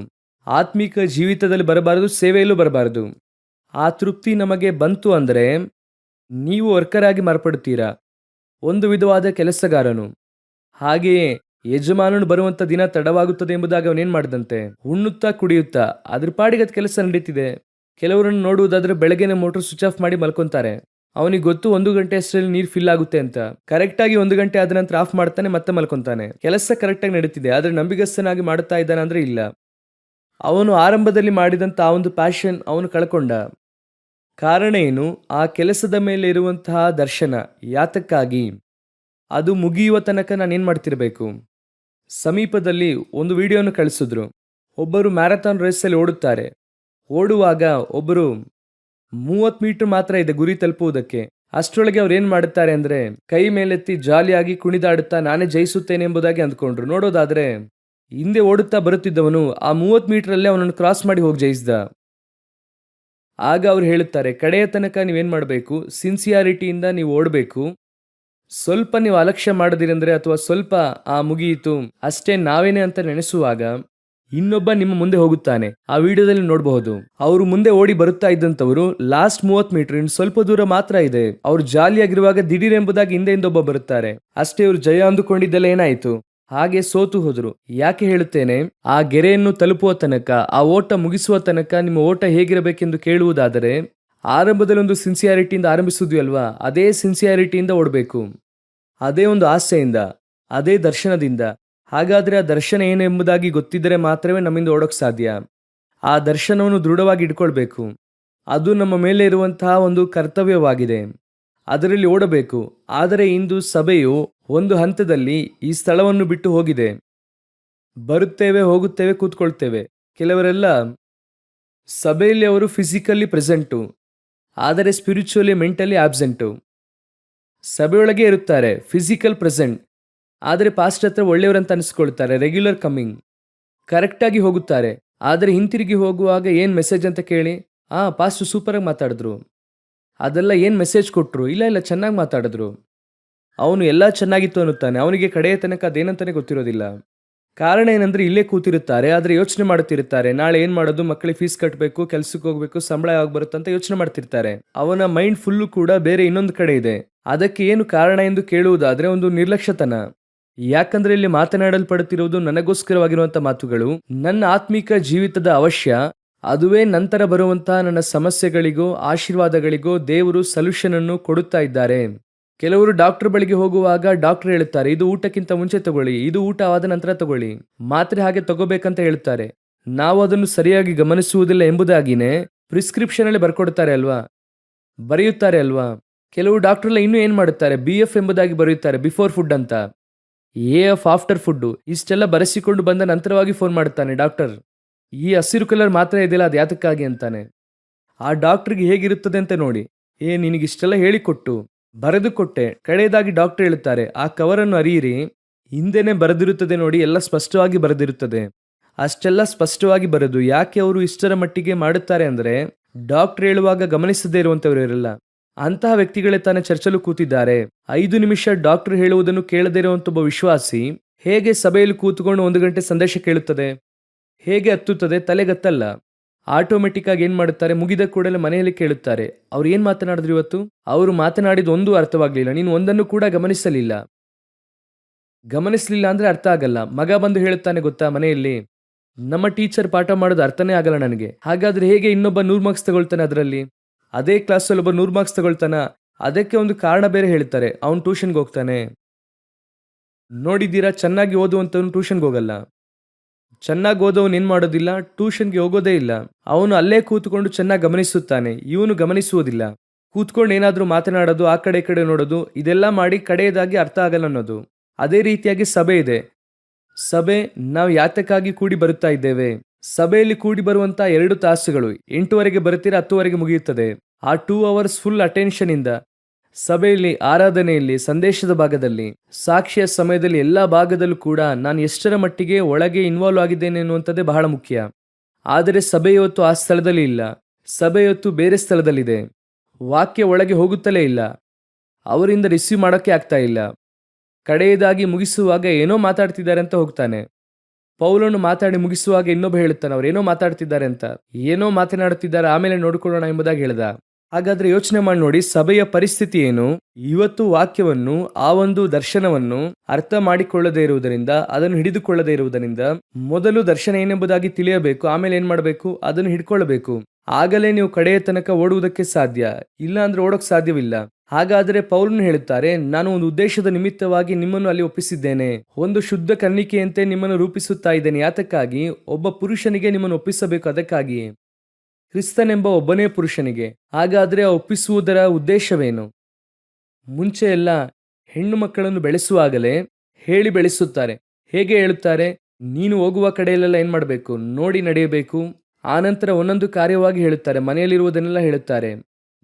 ಆತ್ಮಿಕ ಜೀವಿತದಲ್ಲಿ ಬರಬಾರದು, ಸೇವೆಯಲ್ಲೂ ಬರಬಾರದು. ಆ ತೃಪ್ತಿ ನಮಗೆ ಬಂತು ಅಂದರೆ ನೀವು ವರ್ಕರ್ ಆಗಿ ಮಾರ್ಪಡುತ್ತೀರಾ, ಒಂದು ವಿಧವಾದ ಕೆಲಸಗಾರನು. ಹಾಗೆಯೇ ಯಜಮಾನನು ಬರುವಂತ ದಿನ ತಡವಾಗುತ್ತದೆ ಎಂಬುದಾಗಿ ಅವನೇನ್ ಮಾಡಿದಂತೆ, ಉಣ್ಣುತ್ತಾ ಕುಡಿಯುತ್ತಾ ಅದ್ರ ಪಾಡಿಗೆ ಅದು ಕೆಲಸ ನಡೀತಿದೆ. ಕೆಲವರನ್ನು ನೋಡುವುದಾದ್ರೆ ಬೆಳಗ್ಗೆನೆ ಮೋಟರ್ ಸ್ವಿಚ್ ಆಫ್ ಮಾಡಿ ಮಲ್ಕೊಂತಾರೆ. ಅವನಿಗೆ ಗೊತ್ತು 1 ಗಂಟೆ ಅಷ್ಟರಲ್ಲಿ ನೀರು ಫಿಲ್ ಆಗುತ್ತೆ ಅಂತ. ಕರೆಕ್ಟಾಗಿ 1 ಗಂಟೆ ಆದ ನಂತರ ಆಫ್ ಮಾಡ್ತಾನೆ, ಮತ್ತೆ ಮಲ್ಕೊಂತಾನೆ. ಕೆಲಸ ಕರೆಕ್ಟಾಗಿ ನಡೀತಿದೆ, ಆದ್ರೆ ನಂಬಿಗಸ್ತನಾಗಿ ಮಾಡುತ್ತಾ ಇದ್ದಾನೆ ಅಂದ್ರೆ ಇಲ್ಲ. ಅವನು ಆರಂಭದಲ್ಲಿ ಮಾಡಿದಂತ ಆ ಒಂದು ಪ್ಯಾಷನ್ ಅವನು ಕಳ್ಕೊಂಡ. ಕಾರಣ ಏನು? ಆ ಕೆಲಸದ ಮೇಲೆ ಇರುವಂತಹ ದರ್ಶನ. ಯಾತಕ್ಕಾಗಿ? ಅದು ಮುಗಿಯುವ ತನಕ ನಾನು ಏನ್ ಮಾಡ್ತಿರ್ಬೇಕು. ಸಮೀಪದಲ್ಲಿ ಒಂದು ವಿಡಿಯೋನು ಕಳಿಸಿದ್ರು. ಒಬ್ಬರು ಮ್ಯಾರಥಾನ್ ರೇಸಲ್ಲಿ ಓಡುತ್ತಾರೆ. ಓಡುವಾಗ ಒಬ್ಬರು 30 ಮೀಟರ್ ಮಾತ್ರ ಇದೆ ಗುರಿ ತಲುಪುವುದಕ್ಕೆ. ಅಷ್ಟರೊಳಗೆ ಅವ್ರು ಏನ್ ಮಾಡುತ್ತಾರೆ ಅಂದ್ರೆ, ಕೈ ಮೇಲೆತ್ತಿ ಜಾಲಿಯಾಗಿ ಕುಣಿದಾಡುತ್ತಾ ನಾನೇ ಜಯಿಸುತ್ತೇನೆ ಎಂಬುದಾಗಿ ಅಂದ್ಕೊಂಡ್ರು. ನೋಡೋದಾದ್ರೆ ಹಿಂದೆ ಓಡುತ್ತಾ ಬರುತ್ತಿದ್ದವನು ಆ 30 ಮೀಟರಲ್ಲೇ ಅವನನ್ನು ಕ್ರಾಸ್ ಮಾಡಿ ಹೋಗಿ ಜಯಿಸಿದ. ಆಗ ಅವ್ರು ಹೇಳುತ್ತಾರೆ, ಕಡೆಯ ತನಕ ನೀವೇನ್ ಮಾಡಬೇಕು, ಸಿನ್ಸಿಯಾರಿಟಿಯಿಂದ ನೀವು ಓಡಬೇಕು. ಸ್ವಲ್ಪ ನೀವು ಅಲಕ್ಷ್ಯ ಮಾಡದಿರಂದ್ರೆ, ಅಥವಾ ಸ್ವಲ್ಪ ಮುಗಿಯಿತು ಅಷ್ಟೇ ನಾವೇನೆ ಅಂತ ನೆನೆಸುವಾಗ ಇನ್ನೊಬ್ಬ ನಿಮ್ಮ ಮುಂದೆ ಹೋಗುತ್ತಾನೆ. ಆ ವಿಡಿಯೋದಲ್ಲಿ ನೋಡಬಹುದು. ಅವರು ಮುಂದೆ ಓಡಿ ಬರುತ್ತಾ ಇದ್ದಂತವರು ಲಾಸ್ಟ್ 30 ಮೀಟರ್ ಇನ್ನು ಸ್ವಲ್ಪ ದೂರ ಮಾತ್ರ ಇದೆ. ಅವ್ರು ಜಾಲಿಯಾಗಿರುವಾಗ ದಿಢೀರ್ ಎಂಬುದಾಗಿ ಹಿಂದೆಯಿಂದ ಒಬ್ಬ ಬರುತ್ತಾರೆ. ಅಷ್ಟೇ ಇವರು ಜಯ ಅಂದುಕೊಂಡಿದ್ದೆಲ್ಲ ಏನಾಯ್ತು, ಹಾಗೆ ಸೋತು ಹೋದ್ರು. ಯಾಕೆ ಹೇಳುತ್ತೇನೆ, ಆ ಗೆರೆಯನ್ನು ತಲುಪುವ ತನಕ, ಆ ಓಟ ಮುಗಿಸುವ ತನಕ ನಿಮ್ಮ ಓಟ ಹೇಗಿರಬೇಕೆಂದು ಕೇಳುವುದಾದರೆ, ಆರಂಭದಲ್ಲಿ ಒಂದು ಸಿನ್ಸಿಯಾರಿಟಿಯಿಂದ ಆರಂಭಿಸುದ್ವಿ ಅಲ್ವಾ, ಅದೇ ಸಿನ್ಸಿಯಾರಿಟಿಯಿಂದ ಓಡಬೇಕು. ಅದೇ ಒಂದು ಆಸೆಯಿಂದ, ಅದೇ ದರ್ಶನದಿಂದ. ಹಾಗಾದ್ರೆ ಆ ದರ್ಶನ ಏನು ಎಂಬುದಾಗಿ ಗೊತ್ತಿದ್ದರೆ ಮಾತ್ರವೇ ನಮ್ಮಿಂದ ಓಡೋಕ್ ಸಾಧ್ಯ. ಆ ದರ್ಶನವನ್ನು ದೃಢವಾಗಿ ಇಟ್ಕೊಳ್ಬೇಕು. ಅದು ನಮ್ಮ ಮೇಲೆ ಇರುವಂತಹ ಒಂದು ಕರ್ತವ್ಯವಾಗಿದೆ. ಅದರಲ್ಲಿ ಓಡಬೇಕು. ಆದರೆ ಇಂದು ಸಭೆಯು ಒಂದು ಹಂತದಲ್ಲಿ ಈ ಸ್ಥಳವನ್ನು ಬಿಟ್ಟು ಹೋಗಿದೆ. ಬರುತ್ತೇವೆ, ಹೋಗುತ್ತೇವೆ, ಕೂತ್ಕೊಳ್ತೇವೆ. ಕೆಲವರೆಲ್ಲ ಸಭೆಯಲ್ಲಿ ಅವರು ಫಿಸಿಕಲಿ ಪ್ರೆಸೆಂಟು, ಆದರೆ ಸ್ಪಿರಿಚುವಲಿ ಮೆಂಟಲಿ ಆಬ್ಸೆಂಟು. ಸಭೆಯೊಳಗೆ ಇರುತ್ತಾರೆ, ಫಿಸಿಕಲ್ ಪ್ರೆಸೆಂಟ್, ಆದರೆ ಪಾಸ್ಟ್ ಹತ್ರ ಒಳ್ಳೆಯವರಂತ ಅನಿಸ್ಕೊಳ್ತಾರೆ, ರೆಗ್ಯುಲರ್ ಕಮ್ಮಿಂಗ್, ಕರೆಕ್ಟಾಗಿ ಹೋಗುತ್ತಾರೆ. ಆದರೆ ಹಿಂತಿರುಗಿ ಹೋಗುವಾಗ ಏನು ಮೆಸೇಜ್ ಅಂತ ಕೇಳಿ, ಪಾಸ್ಟ್ ಸೂಪರಾಗಿ ಮಾತಾಡಿದ್ರು, ಅದೆಲ್ಲ ಏನು ಮೆಸೇಜ್ ಕೊಟ್ಟರು, ಇಲ್ಲ ಇಲ್ಲ ಚೆನ್ನಾಗಿ ಮಾತಾಡಿದ್ರು. ಅವನು ಎಲ್ಲ ಚೆನ್ನಾಗಿತ್ತು ಅನ್ನುತ್ತಾನೆ, ಅವನಿಗೆ ಕಡೆಯ ತನಕ ಅದೇನಂತಾನೆ ಗೊತ್ತಿರೋದಿಲ್ಲ. ಕಾರಣ ಏನಂದ್ರೆ ಇಲ್ಲೇ ಕೂತಿರುತ್ತಾರೆ, ಆದರೆ ಯೋಚನೆ ಮಾಡುತ್ತಿರುತ್ತಾರೆ, ನಾಳೆ ಏನು ಮಾಡೋದು, ಮಕ್ಕಳಿಗೆ ಫೀಸ್ ಕಟ್ಟಬೇಕು, ಕೆಲಸಕ್ಕೆ ಹೋಗಬೇಕು, ಸಂಬಳ ಯಾವಾಗ ಬರುತ್ತೆ ಅಂತ ಯೋಚನೆ ಮಾಡ್ತಿರ್ತಾರೆ. ಅವನ ಮೈಂಡ್ ಫುಲ್ಲು ಕೂಡ ಬೇರೆ ಇನ್ನೊಂದು ಕಡೆ ಇದೆ. ಅದಕ್ಕೆ ಏನು ಕಾರಣ ಎಂದು ಕೇಳುವುದಾದ್ರೆ ಒಂದು ನಿರ್ಲಕ್ಷ್ಯತನ. ಯಾಕಂದ್ರೆ ಇಲ್ಲಿ ಮಾತನಾಡಲ್ಪಡುತ್ತಿರುವುದು ನನಗೋಸ್ಕರವಾಗಿರುವಂಥ ಮಾತುಗಳು, ನನ್ನ ಆತ್ಮಿಕ ಜೀವಿತದ ಅವಶ್ಯ. ಅದುವೇ ನಂತರ ಬರುವಂತಹ ನನ್ನ ಸಮಸ್ಯೆಗಳಿಗೋ ಆಶೀರ್ವಾದಗಳಿಗೋ ದೇವರು ಸೊಲ್ಯೂಷನ್ ಅನ್ನು ಕೊಡುತ್ತಾ ಇದ್ದಾರೆ. ಕೆಲವರು ಡಾಕ್ಟರ್ ಬಳಿಗೆ ಹೋಗುವಾಗ ಡಾಕ್ಟರ್ ಹೇಳುತ್ತಾರೆ, ಇದು ಊಟಕ್ಕಿಂತ ಮುಂಚೆ ತಗೊಳ್ಳಿ, ಇದು ಊಟ ಆದ ನಂತರ ತಗೊಳ್ಳಿ, ಮಾತ್ರೆ ಹಾಗೆ ತಗೋಬೇಕಂತ ಹೇಳ್ತಾರೆ. ನಾವು ಅದನ್ನು ಸರಿಯಾಗಿ ಗಮನಿಸುವುದಿಲ್ಲ ಎಂಬುದಾಗಿನೇ ಪ್ರಿಸ್ಕ್ರಿಪ್ಷನ್ ಅಲ್ಲಿ ಬರ್ಕೊಡ್ತಾರೆ ಅಲ್ವಾ, ಬರೆಯುತ್ತಾರೆ ಅಲ್ವಾ. ಕೆಲವು ಡಾಕ್ಟರ್ ಎಲ್ಲ ಇನ್ನೂ ಏನು ಮಾಡುತ್ತಾರೆ, BF ಎಂಬುದಾಗಿ ಬರೆಯುತ್ತಾರೆ, ಬಿಫೋರ್ ಫುಡ್ ಅಂತ, AF ಆಫ್ಟರ್ ಫುಡ್, ಇಷ್ಟೆಲ್ಲ ಬರೆಸಿಕೊಂಡು ಬಂದ ನಂತರವಾಗಿ ಫೋನ್ ಮಾಡುತ್ತಾನೆ ಡಾಕ್ಟರ್. ಈ ಹಸಿರು ಕಲರ್ ಮಾತ್ರ ಇದೆಯಲ್ಲ ಅದು ಯಾತಕ್ಕಾಗಿ ಅಂತಾನೆ. ಆ ಡಾಕ್ಟರ್ಗೆ ಹೇಗಿರುತ್ತದೆ ಅಂತ ನೋಡಿ. ನಿನಗಿಷ್ಟೆಲ್ಲ ಹೇಳಿಕೊಟ್ಟು ಬರೆದು ಕೊಟ್ಟೆ, ಕಡೆಯದಾಗಿ ಡಾಕ್ಟರ್ ಹೇಳುತ್ತಾರೆ, ಆ ಕವರನ್ನು ಅರಿಯಿರಿ, ಹಿಂದೆನೆ ಬರೆದಿರುತ್ತದೆ ನೋಡಿ, ಎಲ್ಲ ಸ್ಪಷ್ಟವಾಗಿ ಬರೆದಿರುತ್ತದೆ. ಅಷ್ಟೆಲ್ಲ ಸ್ಪಷ್ಟವಾಗಿ ಬರೆದು ಯಾಕೆ ಅವರು ಇಷ್ಟರ ಮಟ್ಟಿಗೆ ಮಾಡುತ್ತಾರೆ ಅಂದರೆ, ಡಾಕ್ಟರ್ ಹೇಳುವಾಗ ಗಮನಿಸದೇ ಇರುವಂಥವ್ರು ಇರಲ್ಲ. ಅಂತಹ ವ್ಯಕ್ತಿಗಳೇ ತಾನೇ ಚರ್ಚಲು ಕೂತಿದ್ದಾರೆ. 5 ನಿಮಿಷ ಡಾಕ್ಟರ್ ಹೇಳುವುದನ್ನು ಕೇಳದೇ ಇರುವಂಥ ಒಬ್ಬ ವಿಶ್ವಾಸಿ ಹೇಗೆ ಸಭೆಯಲ್ಲಿ ಕೂತ್ಕೊಂಡು 1 ಗಂಟೆ ಸಂದೇಶ ಕೇಳುತ್ತದೆ, ಹೇಗೆ ಹತ್ತುತ್ತದೆ, ತಲೆಗತ್ತಲ್ಲ. ಆಟೋಮೆಟಿಕ್ ಆಗಿ ಏನು ಮಾಡುತ್ತಾರೆ, ಮುಗಿದ ಕೂಡಲೇ ಮನೆಯಲ್ಲಿ ಕೇಳುತ್ತಾರೆ, ಅವ್ರು ಏನು ಮಾತನಾಡಿದ್ರು ಇವತ್ತು, ಅವರು ಮಾತನಾಡಿದ ಒಂದು ಅರ್ಥವಾಗಲಿಲ್ಲ, ನೀನು ಒಂದನ್ನು ಕೂಡ ಗಮನಿಸಲಿಲ್ಲ ಅಂದರೆ ಅರ್ಥ ಆಗಲ್ಲ. ಮಗ ಬಂದು ಹೇಳುತ್ತಾನೆ ಗೊತ್ತಾ ಮನೆಯಲ್ಲಿ, ನಮ್ಮ ಟೀಚರ್ ಪಾಠ ಮಾಡೋದು ಅರ್ಥನೇ ಆಗಲ್ಲ ನನಗೆ. ಹಾಗಾದ್ರೆ ಹೇಗೆ ಇನ್ನೊಬ್ಬ 100 ಮಾರ್ಕ್ಸ್ ತಗೊಳ್ತಾನೆ ಅದರಲ್ಲಿ? ಅದೇ ಕ್ಲಾಸಲ್ಲಿ ಒಬ್ಬ 100 ಮಾರ್ಕ್ಸ್ ತಗೊಳ್ತಾನ? ಅದಕ್ಕೆ ಒಂದು ಕಾರಣ ಬೇರೆ ಹೇಳ್ತಾರೆ, ಅವನು ಟ್ಯೂಷನ್ಗೆ ಹೋಗ್ತಾನೆ. ನೋಡಿದ್ದೀರಾ, ಚೆನ್ನಾಗಿ ಓದುವಂಥವನು ಟ್ಯೂಷನ್ಗೆ ಹೋಗಲ್ಲ. ಚೆನ್ನಾಗಿ ಓದೋನು ಏನು ಮಾಡೋದಿಲ್ಲ, ಟ್ಯೂಷನ್ಗೆ ಹೋಗೋದೇ ಇಲ್ಲ. ಅವನು ಅಲ್ಲೇ ಕೂತ್ಕೊಂಡು ಚೆನ್ನಾಗಿ ಗಮನಿಸುತ್ತಾನೆ, ಇವನು ಗಮನಿಸುವುದಿಲ್ಲ. ಕೂತ್ಕೊಂಡು ಏನಾದರೂ ಮಾತನಾಡೋದು, ಆ ಕಡೆ ಈ ಕಡೆ ನೋಡೋದು, ಇದೆಲ್ಲ ಮಾಡಿ ಕಡೆಯದಾಗಿ ಅರ್ಥ ಆಗಲ್ಲ ಅನ್ನೋದು. ಅದೇ ರೀತಿಯಾಗಿ ಸಭೆ ಇದೆ. ಸಭೆ ನಾವು ಯಾತಕ್ಕಾಗಿ ಕೂಡಿ ಬರುತ್ತಾ ಇದ್ದೇವೆ? ಸಭೆಯಲ್ಲಿ ಕೂಡಿ ಬರುವಂತಹ 2 ತಾಸುಗಳು, 8:30 ಬರ್ತೀರಾ, 10:00 ಮುಗಿಯುತ್ತದೆ. ಆ 2 ಅವರ್ಸ್ ಫುಲ್ ಅಟೆನ್ಷನ್ ಇಂದ ಸಭೆಯಲ್ಲಿ, ಆರಾಧನೆಯಲ್ಲಿ, ಸಂದೇಶದ ಭಾಗದಲ್ಲಿ, ಸಾಕ್ಷಿಯ ಸಮಯದಲ್ಲಿ, ಎಲ್ಲ ಭಾಗದಲ್ಲೂ ಕೂಡ ನಾನು ಎಷ್ಟರ ಮಟ್ಟಿಗೆ ಒಳಗೆ ಇನ್ವಾಲ್ವ್ ಆಗಿದ್ದೇನೆ ಎನ್ನುವಂಥದ್ದೇ ಬಹಳ ಮುಖ್ಯ. ಆದರೆ ಸಭೆ ಇವತ್ತು ಆ ಸ್ಥಳದಲ್ಲಿ ಇಲ್ಲ. ಸಭೆ ಇವತ್ತು ಬೇರೆ ಸ್ಥಳದಲ್ಲಿದೆ. ವಾಕ್ಯ ಒಳಗೆ ಹೋಗುತ್ತಲೇ ಇಲ್ಲ, ಅವರಿಂದ ರಿಸೀವ್ ಮಾಡೋಕ್ಕೆ ಆಗ್ತಾ ಇಲ್ಲ. ಕಡೆಯದಾಗಿ ಮುಗಿಸುವಾಗ ಏನೋ ಮಾತಾಡ್ತಿದ್ದಾರೆ ಅಂತ ಹೋಗ್ತಾನೆ. ಪೌಲನು ಮಾತಾಡಿ ಮುಗಿಸುವಾಗ ಇನ್ನೊಬ್ಬ ಹೇಳುತ್ತಾನೆ, ಅವರೇನೋ ಮಾತಾಡ್ತಿದ್ದಾರೆ ಅಂತ, ಏನೋ ಮಾತನಾಡುತ್ತಿದ್ದಾರೆ, ಆಮೇಲೆ ನೋಡ್ಕೊಳ್ಳೋಣ ಎಂಬುದಾಗಿ ಹೇಳ್ದ. ಹಾಗಾದ್ರೆ ಯೋಚನೆ ಮಾಡಿ ನೋಡಿ, ಸಭೆಯ ಪರಿಸ್ಥಿತಿ ಏನು? ಇವತ್ತು ವಾಕ್ಯವನ್ನು, ಆ ಒಂದು ದರ್ಶನವನ್ನು ಅರ್ಥ ಮಾಡಿಕೊಳ್ಳದೇ ಇರುವುದರಿಂದ, ಅದನ್ನು ಹಿಡಿದುಕೊಳ್ಳದೇ ಇರುವುದರಿಂದ, ಮೊದಲು ದರ್ಶನ ಏನೆಂಬುದಾಗಿ ತಿಳಿಯಬೇಕು, ಆಮೇಲೆ ಏನ್ ಮಾಡಬೇಕು, ಅದನ್ನು ಹಿಡ್ಕೊಳ್ಳಬೇಕು. ಆಗಲೇ ನೀವು ಕಡೆಯ ತನಕ ಓಡುವುದಕ್ಕೆ ಸಾಧ್ಯ, ಇಲ್ಲ ಅಂದ್ರೆ ಓಡೋಕ್ ಸಾಧ್ಯವಿಲ್ಲ. ಹಾಗಾದರೆ ಪೌಲನು ಹೇಳುತ್ತಾರೆ, ನಾನು ಒಂದು ಉದ್ದೇಶದ ನಿಮಿತ್ತವಾಗಿ ನಿಮ್ಮನ್ನು ಅಲ್ಲಿ ಒಪ್ಪಿಸಿದ್ದೇನೆ, ಒಂದು ಶುದ್ಧ ಕನ್ನಿಕೆಯಂತೆ ನಿಮ್ಮನ್ನು ರೂಪಿಸುತ್ತಾ ಇದ್ದೇನೆ. ಯಾತಕ್ಕಾಗಿ? ಒಬ್ಬ ಪುರುಷನಿಗೆ ನಿಮ್ಮನ್ನು ಒಪ್ಪಿಸಬೇಕು, ಅದಕ್ಕಾಗಿಯೇ. ಕ್ರಿಸ್ತನೆಂಬ ಒಬ್ಬನೇ ಪುರುಷನಿಗೆ. ಹಾಗಾದ್ರೆ ಆ ಒಪ್ಪಿಸುವುದರ ಉದ್ದೇಶವೇನು? ಮುಂಚೆ ಎಲ್ಲ ಹೆಣ್ಣು ಮಕ್ಕಳನ್ನು ಬೆಳೆಸುವಾಗಲೇ ಹೇಳಿ ಬೆಳೆಸುತ್ತಾರೆ. ಹೇಗೆ ಹೇಳುತ್ತಾರೆ? ನೀನು ಹೋಗುವ ಕಡೆಯಲ್ಲೆಲ್ಲ ಏನ್ ಮಾಡಬೇಕು, ನೋಡಿ ನಡೆಯಬೇಕು. ಆನಂತರ ಒಂದೊಂದು ಕಾರ್ಯವಾಗಿ ಹೇಳುತ್ತಾರೆ, ಮನೆಯಲ್ಲಿರುವುದನ್ನೆಲ್ಲ ಹೇಳುತ್ತಾರೆ.